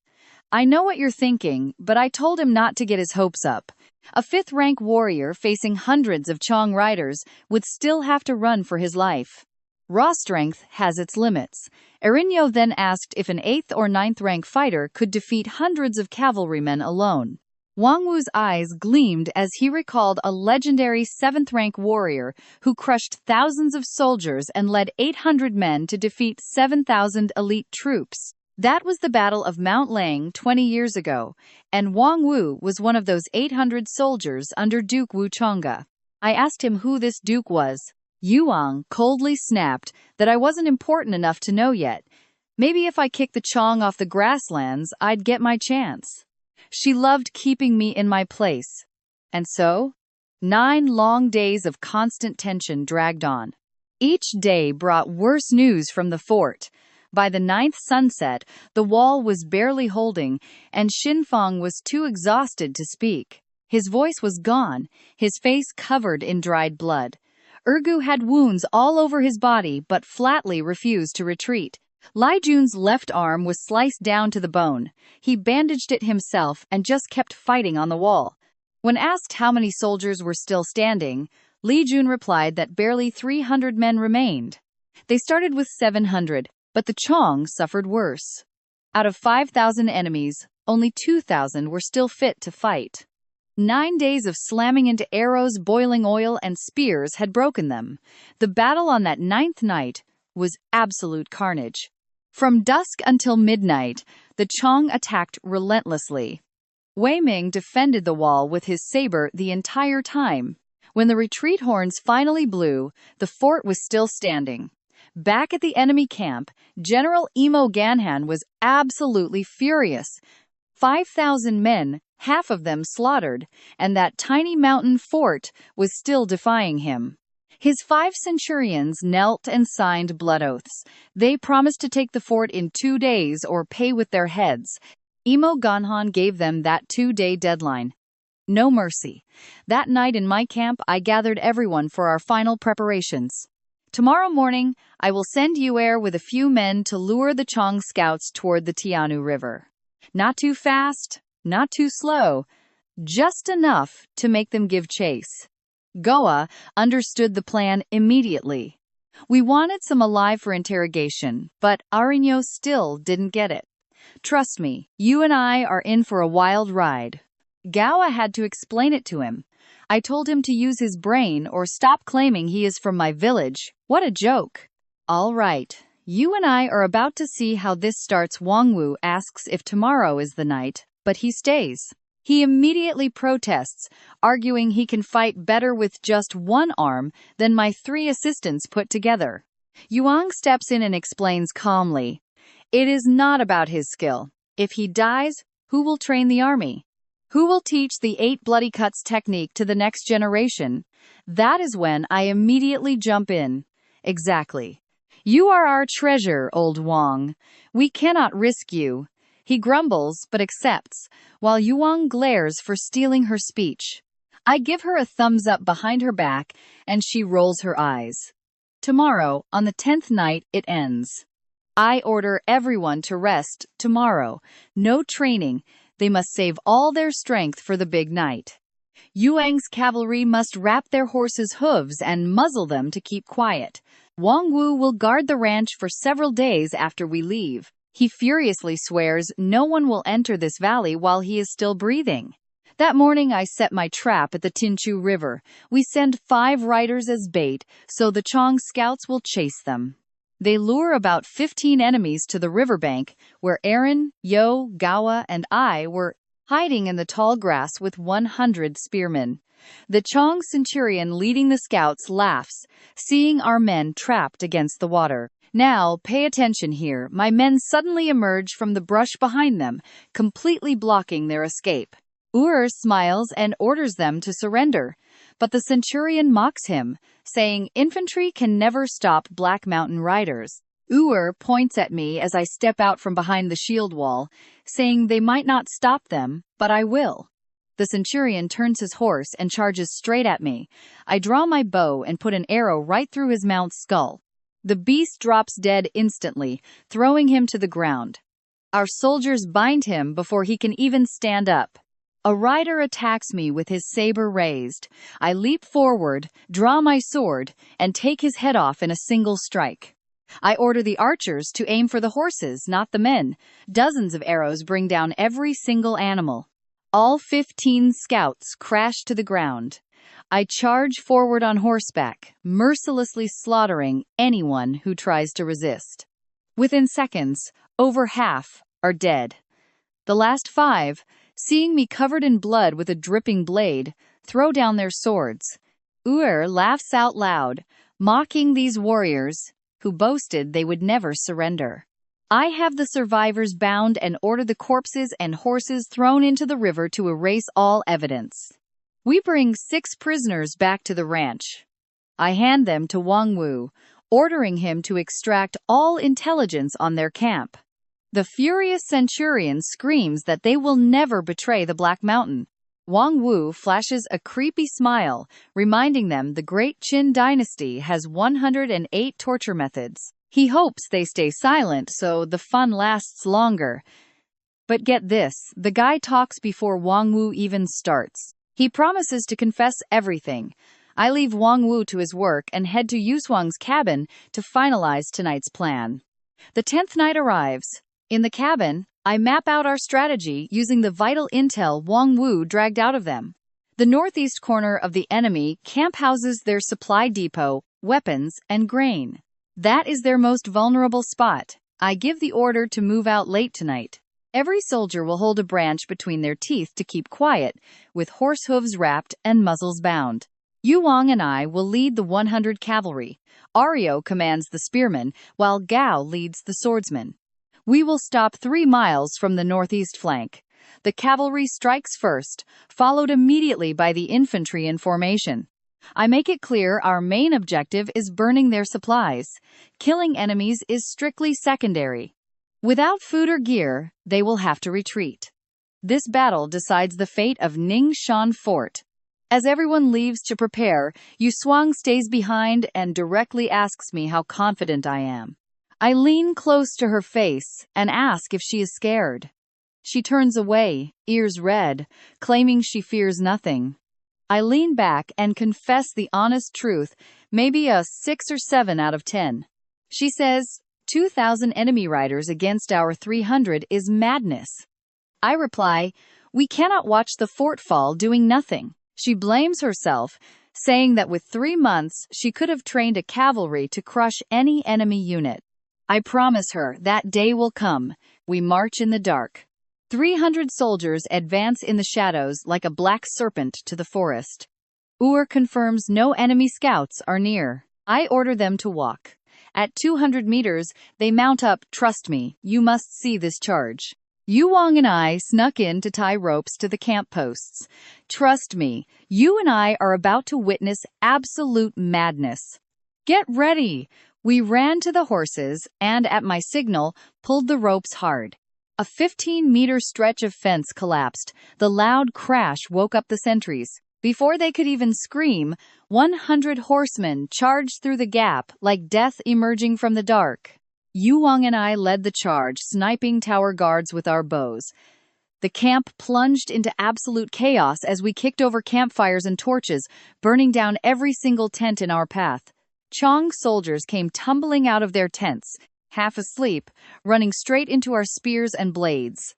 I know what you're thinking, but I told him not to get his hopes up. A 5th rank warrior facing hundreds of Chong riders would still have to run for his life. Raw strength has its limits. Erinyo then asked if an 8th or 9th rank fighter could defeat hundreds of cavalrymen alone. Wang Wu's eyes gleamed as he recalled a legendary 7th rank warrior who crushed thousands of soldiers and led 800 men to defeat 7,000 elite troops. That was the Battle of Mount Lang 20 years ago, and Wang Wu was one of those 800 soldiers under Duke Wuchonga. I asked him who this duke was. Yuang coldly snapped that I wasn't important enough to know yet. Maybe if I kicked the Chong off the grasslands, I'd get my chance. She loved keeping me in my place. And so, 9 long days of constant tension dragged on. Each day brought worse news from the fort. By the 9th sunset, the wall was barely holding, and Xinfang was too exhausted to speak. His voice was gone, his face covered in dried blood. Ergu had wounds all over his body but flatly refused to retreat. Li Jun's left arm was sliced down to the bone. He bandaged it himself and just kept fighting on the wall. When asked how many soldiers were still standing, Li Jun replied that barely 300 men remained. They started with 700, but the Chong suffered worse. Out of 5,000 enemies, only 2,000 were still fit to fight. 9 days of slamming into arrows, boiling oil, and spears had broken them. The battle on that 9th night was absolute carnage. From dusk until midnight, the Chong attacked relentlessly. Wei Ming defended the wall with his saber the entire time. When the retreat horns finally blew, the fort was still standing. Back at the enemy camp, General Imo Ganhan was absolutely furious. 5,000 men, half of them slaughtered, and that tiny mountain fort was still defying him. His 5 centurions knelt and signed blood oaths. They promised to take the fort in 2 days or pay with their heads. Imo Ganhan gave them that 2-day deadline. No mercy. That night in my camp, I gathered everyone for our final preparations. Tomorrow morning, I will send Yuer with a few men to lure the Chong scouts toward the Tianu River. Not too fast, not too slow, just enough to make them give chase. Goa understood the plan immediately. We wanted some alive for interrogation, but Arinyo still didn't get it. Trust me, you and I are in for a wild ride. Gawa had to explain it to him. I told him to use his brain or stop claiming he is from my village. What a joke. All right, you and I are about to see how this starts. Wang Wu asks if tomorrow is the night, but he stays. He immediately protests, arguing he can fight better with just one arm than my 3 assistants put together. Yuang steps in and explains calmly. It is not about his skill. If he dies, who will train the army? Who will teach the 8 bloody cuts technique to the next generation? That is when I immediately jump in. Exactly. You are our treasure, old Wang. We cannot risk you. He grumbles but accepts, while Yuang glares for stealing her speech. I give her a thumbs up behind her back, and she rolls her eyes. Tomorrow, on the 10th night, it ends. I order everyone to rest tomorrow. No training. They must save all their strength for the big night. Yuang's cavalry must wrap their horses' hooves and muzzle them to keep quiet. Wang Wu will guard the ranch for several days after we leave. He furiously swears no one will enter this valley while he is still breathing. That morning I set my trap at the Tinchu River. We send 5 riders as bait, so the Chong scouts will chase them. They lure about 15 enemies to the riverbank, where Aaron, Yo, Gawa, and I were hiding in the tall grass with 100 spearmen. The Chong centurion leading the scouts laughs, seeing our men trapped against the water. Now, pay attention here. My men suddenly emerge from the brush behind them, completely blocking their escape. Ur smiles and orders them to surrender, but the centurion mocks him, saying infantry can never stop Black Mountain riders. Ur points at me as I step out from behind the shield wall, saying they might not stop them, but I will. The centurion turns his horse and charges straight at me. I draw my bow and put an arrow right through his mount's skull. The beast drops dead instantly, throwing him to the ground. Our soldiers bind him before he can even stand up. A rider attacks me with his saber raised. I leap forward, draw my sword, and take his head off in a single strike. I order the archers to aim for the horses, not the men. Dozens of arrows bring down every single animal. All 15 scouts crash to the ground. I charge forward on horseback, mercilessly slaughtering anyone who tries to resist. Within seconds, over half are dead. The last 5, seeing me covered in blood with a dripping blade, throw down their swords. Ur laughs out loud, mocking these warriors who boasted they would never surrender. I have the survivors bound and order the corpses and horses thrown into the river to erase all evidence. We bring 6 prisoners back to the ranch. I hand them to Wang Wu, ordering him to extract all intelligence on their camp. The furious centurion screams that they will never betray the Black Mountain. Wang Wu flashes a creepy smile, reminding them the Great Qin dynasty has 108 torture methods. He hopes they stay silent so the fun lasts longer. But get this, the guy talks before Wang Wu even starts. He promises to confess everything. I leave Wang Wu to his work and head to Yushuang's cabin to finalize tonight's plan. The 10th night arrives. In the cabin, I map out our strategy using the vital intel Wang Wu dragged out of them. The northeast corner of the enemy camp houses their supply depot, weapons, and grain. That is their most vulnerable spot. I give the order to move out late tonight. Every soldier will hold a branch between their teeth to keep quiet, with horse hooves wrapped and muzzles bound. Yuang and I will lead the 100 cavalry. Ario commands the spearmen, while Gao leads the swordsmen. We will stop 3 miles from the northeast flank. The cavalry strikes first, followed immediately by the infantry in formation. I make it clear our main objective is burning their supplies. Killing enemies is strictly secondary. Without food or gear, they will have to retreat. This battle decides the fate of Ningshan Fort. As everyone leaves to prepare, Yushuang stays behind and directly asks me how confident I am. I lean close to her face and ask if she is scared. She turns away, ears red, claiming she fears nothing. I lean back and confess the honest truth, maybe a 6 or 7 out of 10. She says, 2,000 enemy riders against our 300 is madness. I reply, we cannot watch the fort fall doing nothing. She blames herself, saying that with 3 months she could have trained a cavalry to crush any enemy unit. I promise her that day will come. We march in the dark. 300 soldiers advance in the shadows like a black serpent to the forest. Ur confirms no enemy scouts are near. I order them to walk. At 200 meters, they mount up. Trust me, you must see this charge. Yuang and I snuck in to tie ropes to the camp posts. Trust me, you and I are about to witness absolute madness. Get ready! We ran to the horses and, at my signal, pulled the ropes hard. A 15-meter stretch of fence collapsed. The loud crash woke up the sentries. Before they could even scream, 100 horsemen charged through the gap like death emerging from the dark. Yuang and I led the charge, sniping tower guards with our bows. The camp plunged into absolute chaos as we kicked over campfires and torches, burning down every single tent in our path. Chong soldiers came tumbling out of their tents, half asleep, running straight into our spears and blades.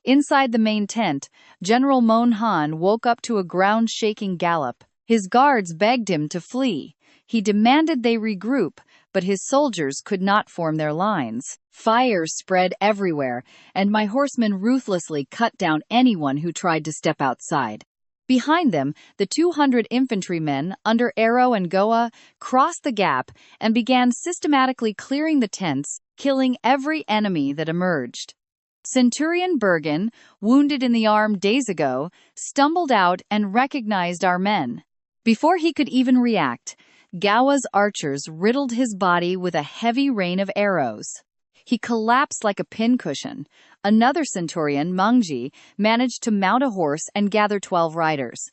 Inside the main tent, General Manhwa woke up to a ground-shaking gallop. His guards begged him to flee. He demanded they regroup, but his soldiers could not form their lines. Fire spread everywhere, and my horsemen ruthlessly cut down anyone who tried to step outside. Behind them, the 200 infantrymen, under Arrow and Goa, crossed the gap and began systematically clearing the tents, killing every enemy that emerged. Centurion Bergen, wounded in the arm days ago, stumbled out and recognized our men. Before he could even react, Gawa's archers riddled his body with a heavy rain of arrows. He collapsed like a pincushion. Another centurion, Mangji, managed to mount a horse and gather 12 riders.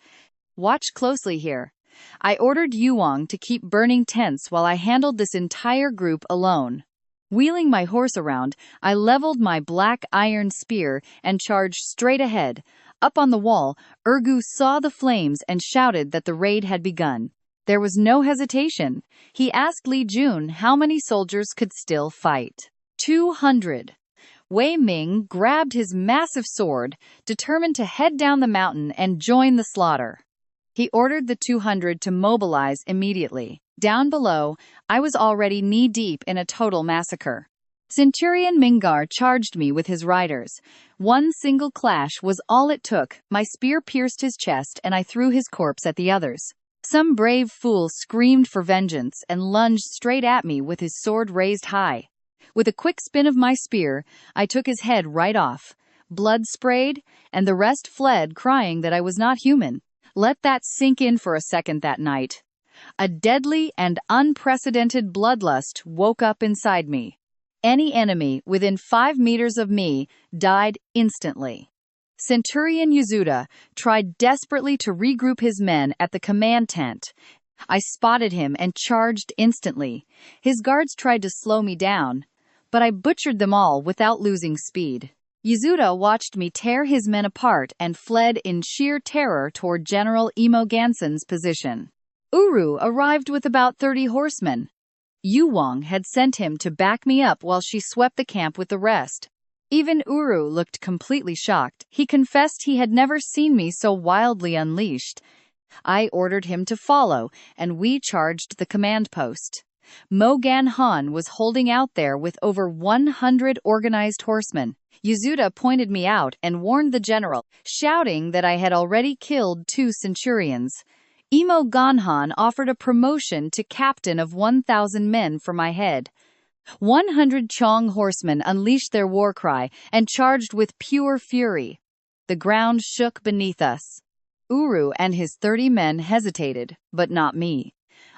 Watch closely here. I ordered Yuang to keep burning tents while I handled this entire group alone. Wheeling my horse around, I leveled my black iron spear and charged straight ahead. Up on the wall, Urgu saw the flames and shouted that the raid had begun. There was no hesitation. He asked Li Jun how many soldiers could still fight. 200. Wei Ming grabbed his massive sword, determined to head down the mountain and join the slaughter. He ordered the 200 to mobilize immediately. Down below, I was already knee-deep in a total massacre. Centurion Mingar charged me with his riders. One single clash was all it took. My spear pierced his chest and I threw his corpse at the others. Some brave fool screamed for vengeance and lunged straight at me with his sword raised high. With a quick spin of my spear, I took his head right off. Blood sprayed, and the rest fled, crying that I was not human. Let that sink in for a second that night. A deadly and unprecedented bloodlust woke up inside me. Any enemy within 5 meters of me died instantly. Centurion Yasuda tried desperately to regroup his men at the command tent. I spotted him and charged instantly. His guards tried to slow me down, but I butchered them all without losing speed. Yasuda watched me tear his men apart and fled in sheer terror toward General Imo Ganson's position. Uru arrived with about 30 horsemen. Yu Wang had sent him to back me up while she swept the camp with the rest. Even Uru looked completely shocked. He confessed he had never seen me so wildly unleashed. I ordered him to follow, and we charged the command post. Mo Gan Han was holding out there with over 100 organized horsemen. Yasuda pointed me out and warned the general, shouting that I had already killed 2 centurions. Imo Ganhan offered a promotion to captain of 1,000 men for my head. 100 Chong horsemen unleashed their war cry and charged with pure fury. The ground shook beneath us. Uru and his 30 men hesitated, but not me.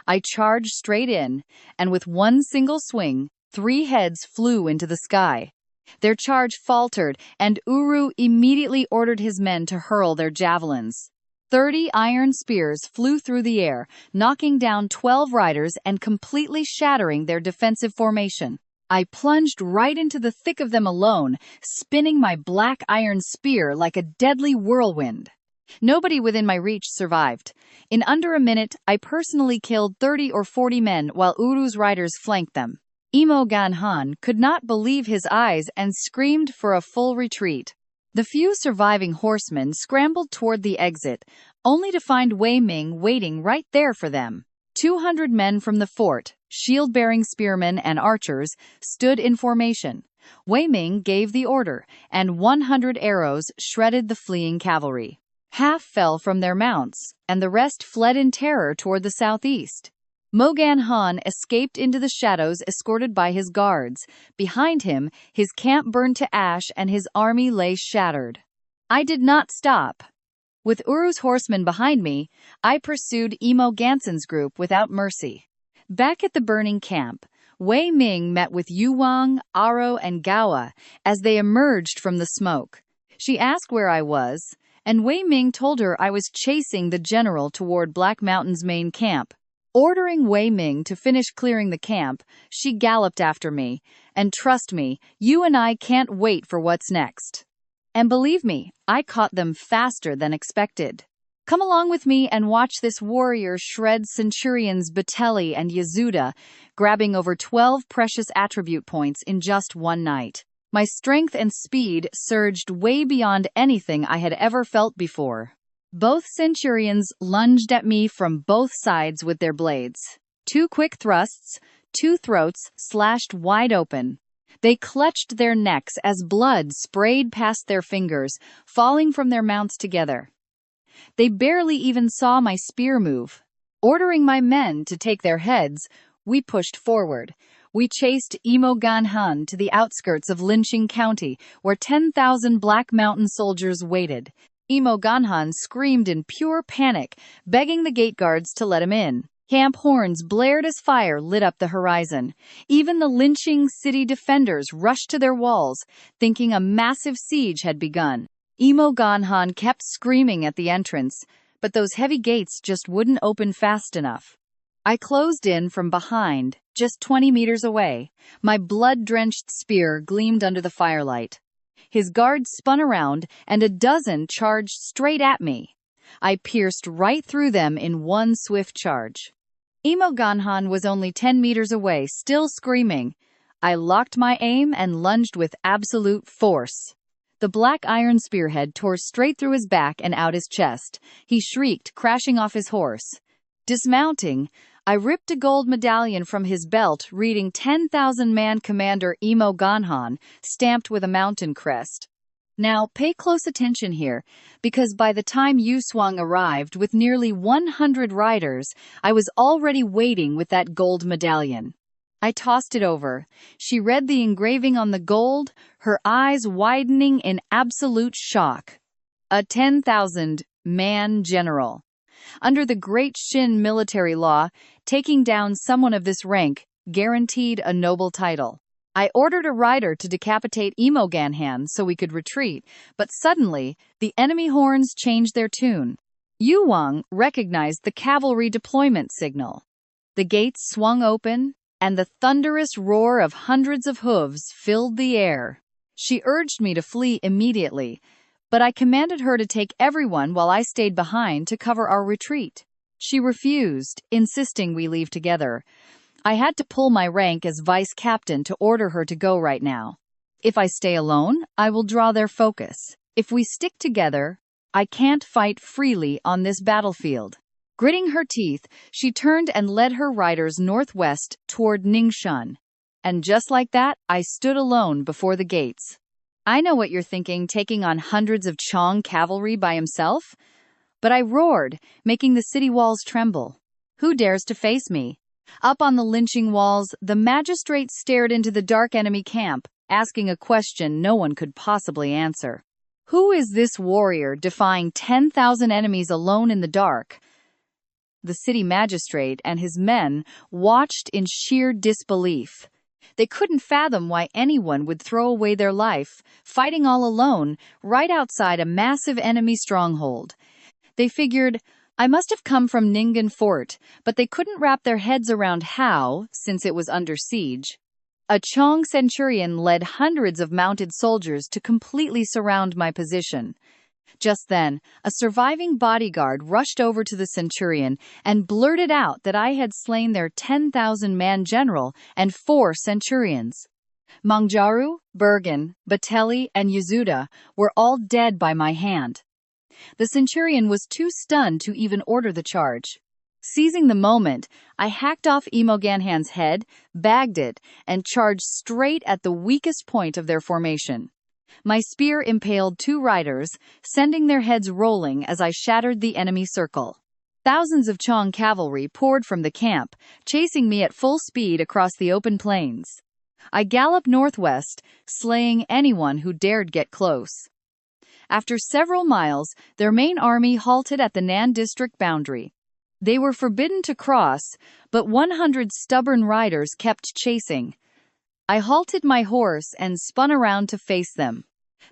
I charged straight in, and with one single swing, 3 heads flew into the sky. Their charge faltered, and Uru immediately ordered his men to hurl their javelins. 30 iron spears flew through the air, knocking down 12 riders and completely shattering their defensive formation. I plunged right into the thick of them alone, spinning my black iron spear like a deadly whirlwind. Nobody within my reach survived. In under a minute, I personally killed 30 or 40 men while Uru's riders flanked them. Imo Ganhan could not believe his eyes and screamed for a full retreat. The few surviving horsemen scrambled toward the exit, only to find Wei Ming waiting right there for them. 200 men from the fort, shield-bearing spearmen and archers, stood in formation. Wei Ming gave the order, and 100 arrows shredded the fleeing cavalry. Half fell from their mounts, and the rest fled in terror toward the southeast. Mo Gan Han escaped into the shadows escorted by his guards. Behind him, his camp burned to ash and his army lay shattered. I did not stop. With Uru's horsemen behind me, I pursued Imo Ganson's group without mercy. Back at the burning camp, Wei Ming met with Yu Wang, Aro, and Gawa as they emerged from the smoke. She asked where I was, and Wei Ming told her I was chasing the general toward Black Mountain's main camp. Ordering Wei Ming to finish clearing the camp, she galloped after me, and trust me, you and I can't wait for what's next. And believe me, I caught them faster than expected. Come along with me and watch this warrior shred Centurions Batelli and Yasuda, grabbing over 12 precious attribute points in just one night. My strength and speed surged way beyond anything I had ever felt before. Both centurions lunged at me from both sides with their blades. Two quick thrusts, two throats slashed wide open. They clutched their necks as blood sprayed past their fingers, falling from their mounts together. They barely even saw my spear move. Ordering my men to take their heads, we pushed forward. We chased Imo Ganhan to the outskirts of Lynching County, where 10,000 Black Mountain soldiers waited. Imo Ganhan screamed in pure panic, begging the gate guards to let him in. Camp horns blared as fire lit up the horizon. Even the Lynching city defenders rushed to their walls, thinking a massive siege had begun. Imo Ganhan kept screaming at the entrance, but those heavy gates just wouldn't open fast enough. I closed in from behind, just 20 meters away. My blood-drenched spear gleamed under the firelight. His guards spun around, and a dozen charged straight at me. I pierced right through them in one swift charge. Imo Ganhan was only 10 meters away, still screaming. I locked my aim and lunged with absolute force. The black iron spearhead tore straight through his back and out his chest. He shrieked, crashing off his horse. Dismounting, I ripped a gold medallion from his belt reading 10,000-man Commander Imo Ganhan, stamped with a mountain crest. Now, pay close attention here, because by the time Yu Swang arrived with nearly 100 riders, I was already waiting with that gold medallion. I tossed it over. She read the engraving on the gold, her eyes widening in absolute shock. A 10,000-man general. Under the Great Shin military law, taking down someone of this rank guaranteed a noble title. I ordered a rider to decapitate Imo Ganhan so we could retreat, but suddenly, the enemy horns changed their tune. Yu Wang recognized the cavalry deployment signal. The gates swung open, and the thunderous roar of hundreds of hooves filled the air. She urged me to flee immediately, but I commanded her to take everyone while I stayed behind to cover our retreat. She refused, insisting we leave together. I had to pull my rank as vice captain to order her to go right now. If I stay alone, I will draw their focus. If we stick together, I can't fight freely on this battlefield. Gritting her teeth, she turned and led her riders northwest toward Ningxun. And just like that, I stood alone before the gates. I know what you're thinking, taking on hundreds of Chong cavalry by himself? But I roared, making the city walls tremble. Who dares to face me? Up on the lynching walls, the magistrates stared into the dark enemy camp, asking a question no one could possibly answer. Who is this warrior defying 10,000 enemies alone in the dark? The city magistrate and his men watched in sheer disbelief. They couldn't fathom why anyone would throw away their life, fighting all alone, right outside a massive enemy stronghold. They figured, I must have come from Ningen Fort, but they couldn't wrap their heads around how, since it was under siege. A Chong centurion led hundreds of mounted soldiers to completely surround my position. Just then, a surviving bodyguard rushed over to the centurion and blurted out that I had slain their 10,000-man general and 4 centurions. Mangjaru, Bergen, Batelli, and Yazuda were all dead by my hand. The centurion was too stunned to even order the charge. Seizing the moment, I hacked off Imo Ganhan's head, bagged it, and charged straight at the weakest point of their formation. My spear impaled 2 riders, sending their heads rolling as I shattered the enemy circle. Thousands of Chong cavalry poured from the camp, chasing me at full speed across the open plains. I galloped northwest, slaying anyone who dared get close. After several miles, their main army halted at the Nan district boundary. They were forbidden to cross, but 100 stubborn riders kept chasing. I halted my horse and spun around to face them.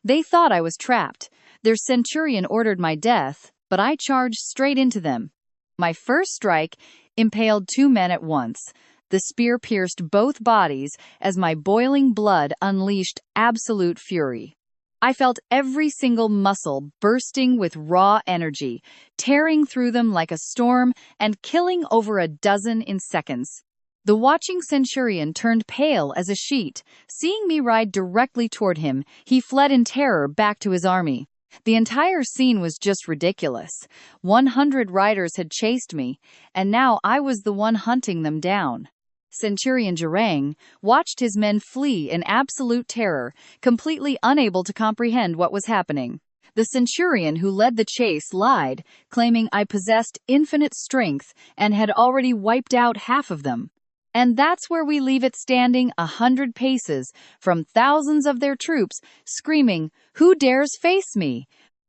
They thought I was trapped. Their centurion ordered my death, but I charged straight into them. My first strike impaled 2 men at once. The spear pierced both bodies as my boiling blood unleashed absolute fury. I felt every single muscle bursting with raw energy, tearing through them like a storm and killing over a dozen in seconds. The watching centurion turned pale as a sheet. Seeing me ride directly toward him, he fled in terror back to his army. The entire scene was just ridiculous. 100 riders had chased me, and now I was the one hunting them down. Centurion Jurang watched his men flee in absolute terror, completely unable to comprehend what was happening. The centurion who led the chase lied, claiming I possessed infinite strength and had already wiped out half of them. And that's where we leave it, standing 100 paces from thousands of their troops, screaming, "Who dares face me?"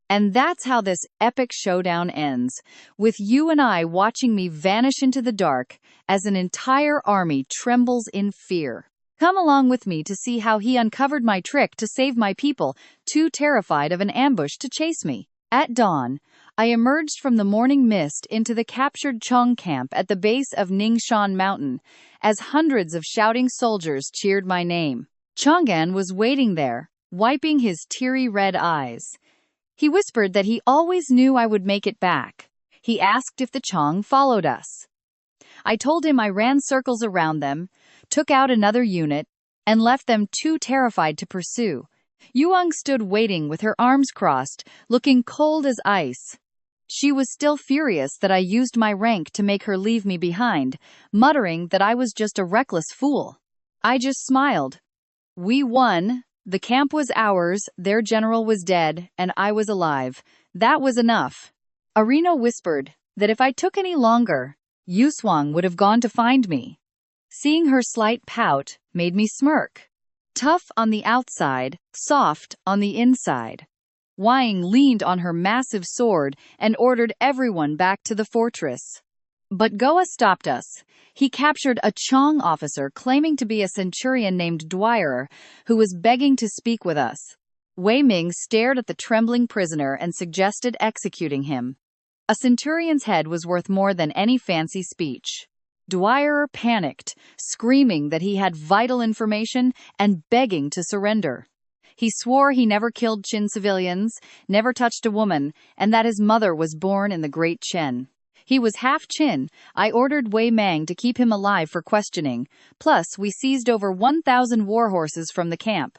And that's how this epic showdown ends, with you and I watching me vanish into the dark as an entire army trembles in fear. Come along with me to see how he uncovered my trick to save my people, too terrified of an ambush to chase me. At dawn, I emerged from the morning mist into the captured Chong camp at the base of Ningshan Mountain, as hundreds of shouting soldiers cheered my name. Chang'an was waiting there, wiping his teary red eyes. He whispered that he always knew I would make it back. He asked if the Chong followed us. I told him I ran circles around them, took out another unit, and left them too terrified to pursue. Yuang stood waiting with her arms crossed, looking cold as ice. She was still furious that I used my rank to make her leave me behind, muttering that I was just a reckless fool. I just smiled. We won. The camp was ours, their general was dead, and I was alive. That was enough. Arena whispered that if I took any longer, Yuswang would have gone to find me. Seeing her slight pout made me smirk. Tough on the outside, soft on the inside. Wang leaned on her massive sword and ordered everyone back to the fortress. But Goa stopped us. He captured a Chong officer claiming to be a centurion named Dwyer, who was begging to speak with us. Wei Ming stared at the trembling prisoner and suggested executing him. A centurion's head was worth more than any fancy speech. Dwyer panicked, screaming that he had vital information and begging to surrender. He swore he never killed Qin civilians, never touched a woman, and that his mother was born in the Great Chen. He was half Qin. I ordered Wei Mang to keep him alive for questioning. Plus, we seized over 1,000 warhorses from the camp.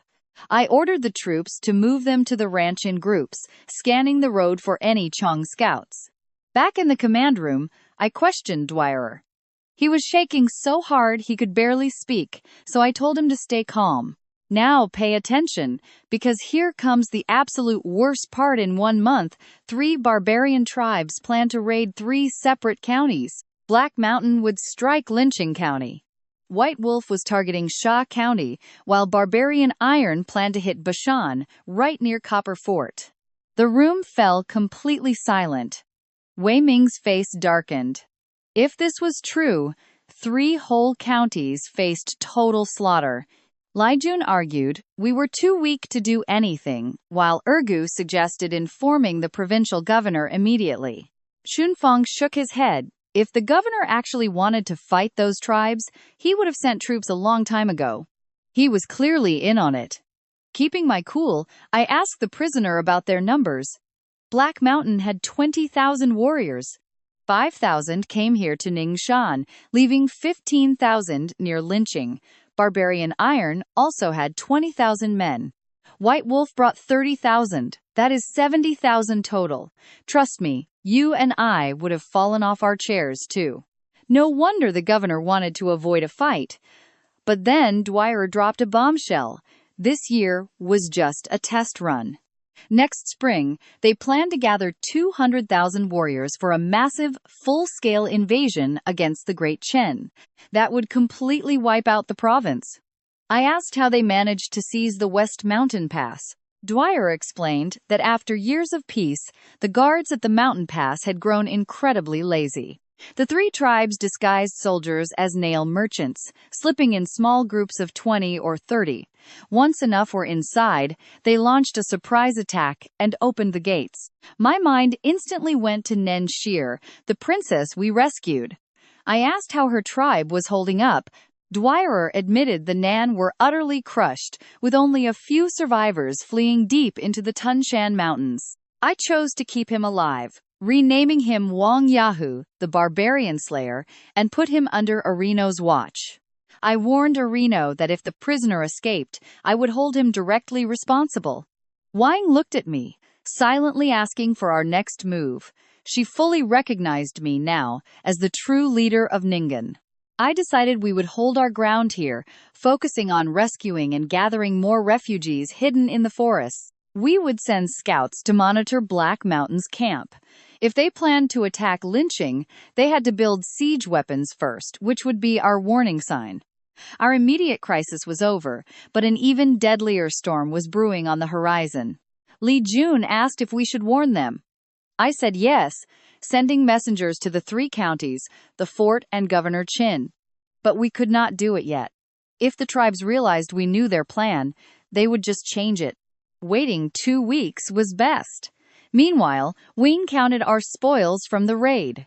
I ordered the troops to move them to the ranch in groups, scanning the road for any Chong scouts. Back in the command room, I questioned Dwyer. He was shaking so hard he could barely speak, so I told him to stay calm. Now pay attention, because here comes the absolute worst part. In 1 month, 3 barbarian tribes plan to raid 3 separate counties. Black Mountain would strike Lynching County. White Wolf was targeting Sha County, while Barbarian Iron planned to hit Bashan, right near Copper Fort. The room fell completely silent. Wei Ming's face darkened. If this was true, 3 whole counties faced total slaughter. Lai Jun argued we were too weak to do anything, while Ergu suggested informing the provincial governor immediately. Xunfang shook his head. If the governor actually wanted to fight those tribes, he would have sent troops a long time ago. He was clearly in on it. Keeping my cool, I asked the prisoner about their numbers. Black Mountain had 20,000 warriors. 5,000 came here to Ningshan, leaving 15,000 near Lynching. Barbarian Iron also had 20,000 men. White Wolf brought 30,000. That is 70,000 total. Trust me, you and I would have fallen off our chairs too. No wonder the governor wanted to avoid a fight. But then Dwyer dropped a bombshell. This year was just a test run. Next spring, they plan to gather 200,000 warriors for a massive, full-scale invasion against the Great Chen. That would completely wipe out the province. I asked how they managed to seize the West Mountain Pass. Dwyer explained that after years of peace, the guards at the mountain pass had grown incredibly lazy. The 3 tribes disguised soldiers as nail merchants, slipping in small groups of 20 or 30. Once enough were inside, they launched a surprise attack and opened the gates. My mind instantly went to Nen Shir, the princess we rescued. I asked how her tribe was holding up. Dwyer admitted the Nan were utterly crushed, with only a few survivors fleeing deep into the Tunshan Mountains. I chose to keep him alive. renaming him Wang Yahu, the barbarian slayer, and put him under Arino's watch. I warned Arino that if the prisoner escaped, I would hold him directly responsible. Wang looked at me, silently asking for our next move. She fully recognized me now as the true leader of Ningen. I decided we would hold our ground here, focusing on rescuing and gathering more refugees hidden in the forests. We would send scouts to monitor Black Mountain's camp. If they planned to attack lynching, they had to build siege weapons first, which would be our warning sign. Our immediate crisis was over, but an even deadlier storm was brewing on the horizon. Li Jun asked if we should warn them. I said yes, sending messengers to the 3 counties, the fort and Governor Qin. But we could not do it yet. If the tribes realized we knew their plan, they would just change it. Waiting 2 weeks was best. Meanwhile, Wing counted our spoils from the raid.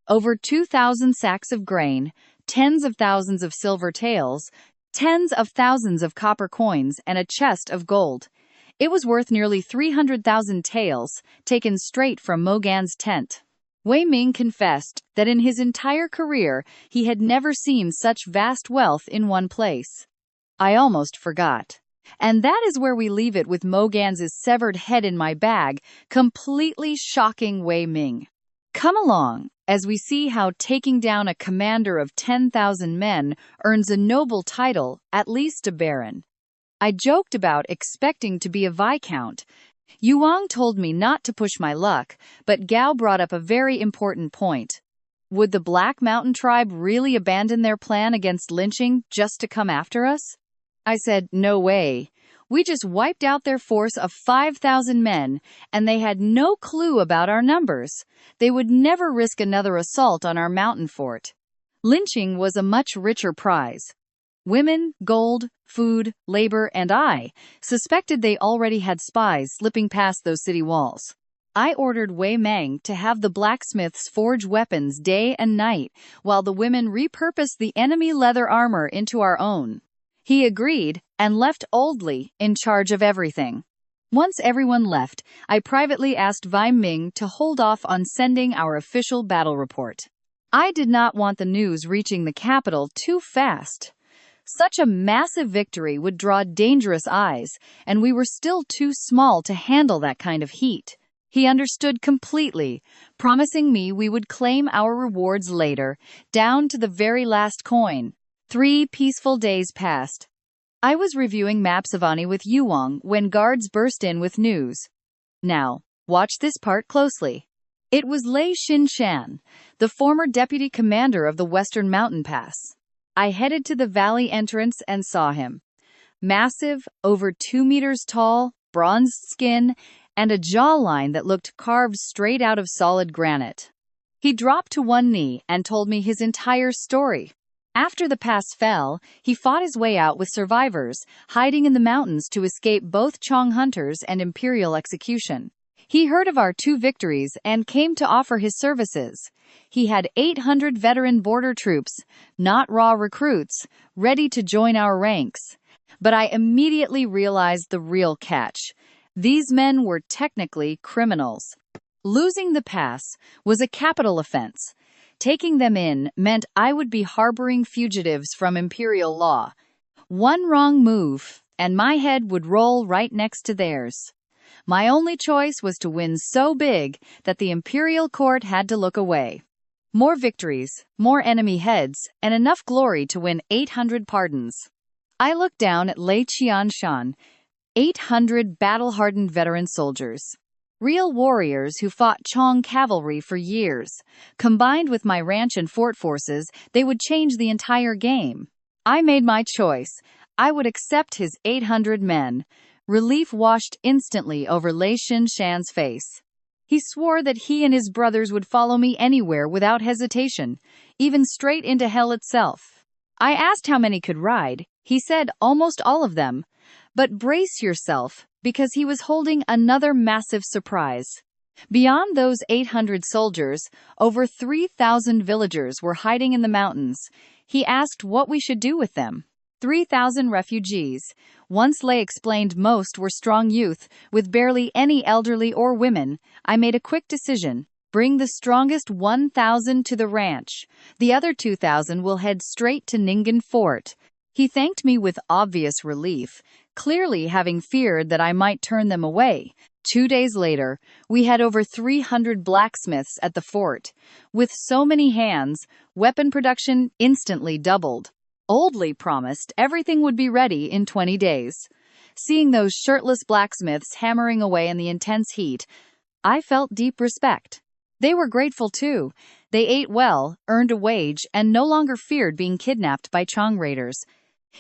Over 2,000 sacks of grain, tens of thousands of silver taels, tens of thousands of copper coins, and a chest of gold. It was worth nearly 300,000 taels, taken straight from Mogan's tent. Wei Ming confessed that in his entire career he had never seen such vast wealth in one place. I almost forgot. And that is where we leave it, with Mogan's severed head in my bag, completely shocking Wei Ming. Come along, as we see how taking down a commander of 10,000 men earns a noble title, at least a baron. I joked about expecting to be a viscount. Yuang told me not to push my luck, but Gao brought up a very important point. Would the Black Mountain tribe really abandon their plan against lynching just to come after us? I said, no way. We just wiped out their force of 5,000 men, and they had no clue about our numbers. They would never risk another assault on our mountain fort. Lynching was a much richer prize. Women, gold, food, labor, and I suspected they already had spies slipping past those city walls. I ordered Wei Meng to have the blacksmiths forge weapons day and night, while the women repurposed the enemy leather armor into our own. He agreed, and left Old Li in charge of everything. Once everyone left, I privately asked Wei Ming to hold off on sending our official battle report. I did not want the news reaching the capital too fast. Such a massive victory would draw dangerous eyes, and we were still too small to handle that kind of heat. He understood completely, promising me we would claim our rewards later, down to the very last coin. 3 peaceful days passed. I was reviewing maps of Ani with Yuang when guards burst in with news. Now, watch this part closely. It was Lei Xinshan, the former deputy commander of the Western Mountain Pass. I headed to the valley entrance and saw him. Massive, over 2 meters tall, bronzed skin, and a jawline that looked carved straight out of solid granite. He dropped to one knee and told me his entire story. After the pass fell, he fought his way out with survivors, hiding in the mountains to escape both Chong hunters and imperial execution. He heard of our 2 victories and came to offer his services. He had 800 veteran border troops, not raw recruits, ready to join our ranks. But I immediately realized the real catch. These men were technically criminals. Losing the pass was a capital offense. Taking them in meant I would be harboring fugitives from imperial law. One wrong move, and my head would roll right next to theirs. My only choice was to win so big that the imperial court had to look away. More victories, more enemy heads, and enough glory to win 800 pardons. I looked down at Lei Qianshan, 800 battle-hardened veteran soldiers. Real warriors who fought Chong cavalry for years. Combined with my ranch and fort forces, they would change the entire game. I made my choice. I would accept his 800 men. Relief washed instantly over Lei Xinshan's face. He swore that he and his brothers would follow me anywhere without hesitation, even straight into hell itself. I asked how many could ride. He said almost all of them. But brace yourself, because he was holding another massive surprise. Beyond those 800 soldiers, over 3,000 villagers were hiding in the mountains. He asked what we should do with them. 3,000 refugees. Once Lei explained most were strong youth, with barely any elderly or women, I made a quick decision. Bring the strongest 1,000 to the ranch. The other 2,000 will head straight to Ningen Fort. He thanked me with obvious relief, clearly having feared that I might turn them away. 2 days later, we had over 300 blacksmiths at the fort. With so many hands, weapon production instantly doubled. Oldly promised everything would be ready in 20 days. Seeing those shirtless blacksmiths hammering away in the intense heat, I felt deep respect. They were grateful too. They ate well, earned a wage, and no longer feared being kidnapped by Chong raiders.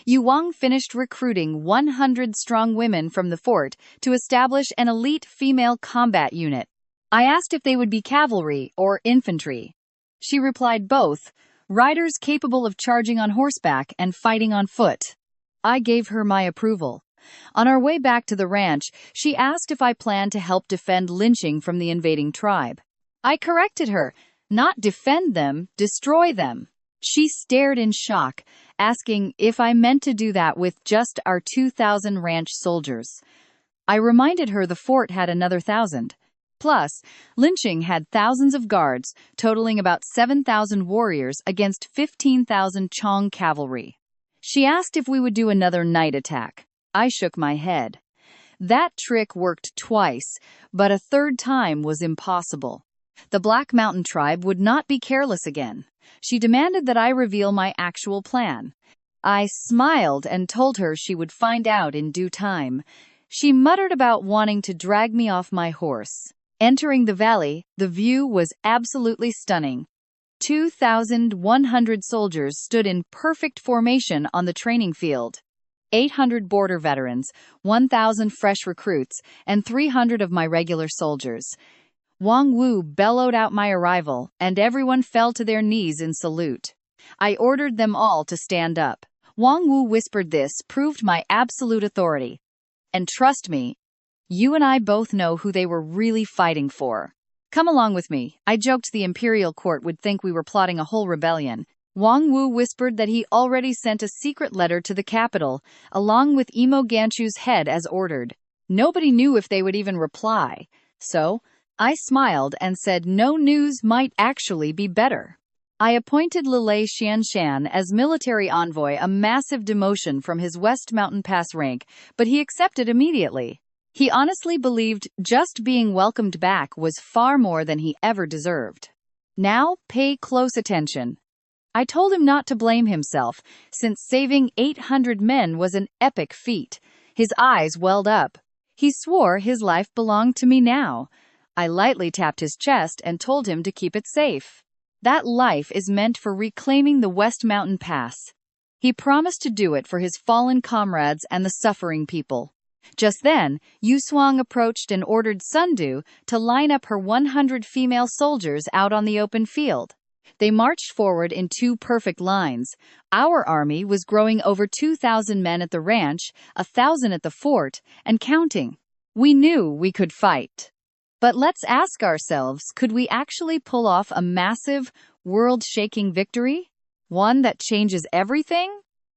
Yuwang finished recruiting 100 strong women from the fort to establish an elite female combat unit. I asked if they would be cavalry or infantry. She replied both, riders capable of charging on horseback and fighting on foot. I gave her my approval. On our way back to the ranch, she asked if I planned to help defend lynching from the invading tribe. I corrected her, not defend them, destroy them. She stared in shock, asking if I meant to do that with just our 2,000 ranch soldiers. I reminded her the fort had another 1,000. Plus, lynching had thousands of guards, totaling about 7,000 warriors against 15,000 Chong cavalry. She asked if we would do another night attack. I shook my head. That trick worked twice, but a third time was impossible. The Black Mountain tribe would not be careless again. She demanded that I reveal my actual plan. I smiled and told her she would find out in due time. She muttered about wanting to drag me off my horse. Entering the valley, the view was absolutely stunning. 2,100 soldiers stood in perfect formation on the training field. 800 border veterans, 1,000 fresh recruits, and 300 of my regular soldiers. Wang Wu bellowed out my arrival, and everyone fell to their knees in salute. I ordered them all to stand up. Wang Wu whispered this proved my absolute authority. And trust me, you and I both know who they were really fighting for. Come along with me. I joked the imperial court would think we were plotting a whole rebellion. Wang Wu whispered that he already sent a secret letter to the capital, along with Imo Ganchu's head as ordered. Nobody knew if they would even reply. So, I smiled and said no news might actually be better. I appointed Lilei Xianshan as military envoy, a massive demotion from his West Mountain Pass rank, but he accepted immediately. He honestly believed just being welcomed back was far more than he ever deserved. Now, pay close attention. I told him not to blame himself, since saving 800 men was an epic feat. His eyes welled up. He swore his life belonged to me now. I lightly tapped his chest and told him to keep it safe. That life is meant for reclaiming the West Mountain Pass. He promised to do it for his fallen comrades and the suffering people. Just then, Yu Suang approached and ordered Sundu to line up her 100 female soldiers out on the open field. They marched forward in 2 perfect lines. Our army was growing over 2,000 men at the ranch, 1,000 at the fort, and counting. We knew we could fight. But let's ask ourselves, could we actually pull off a massive, world-shaking victory? One that changes everything?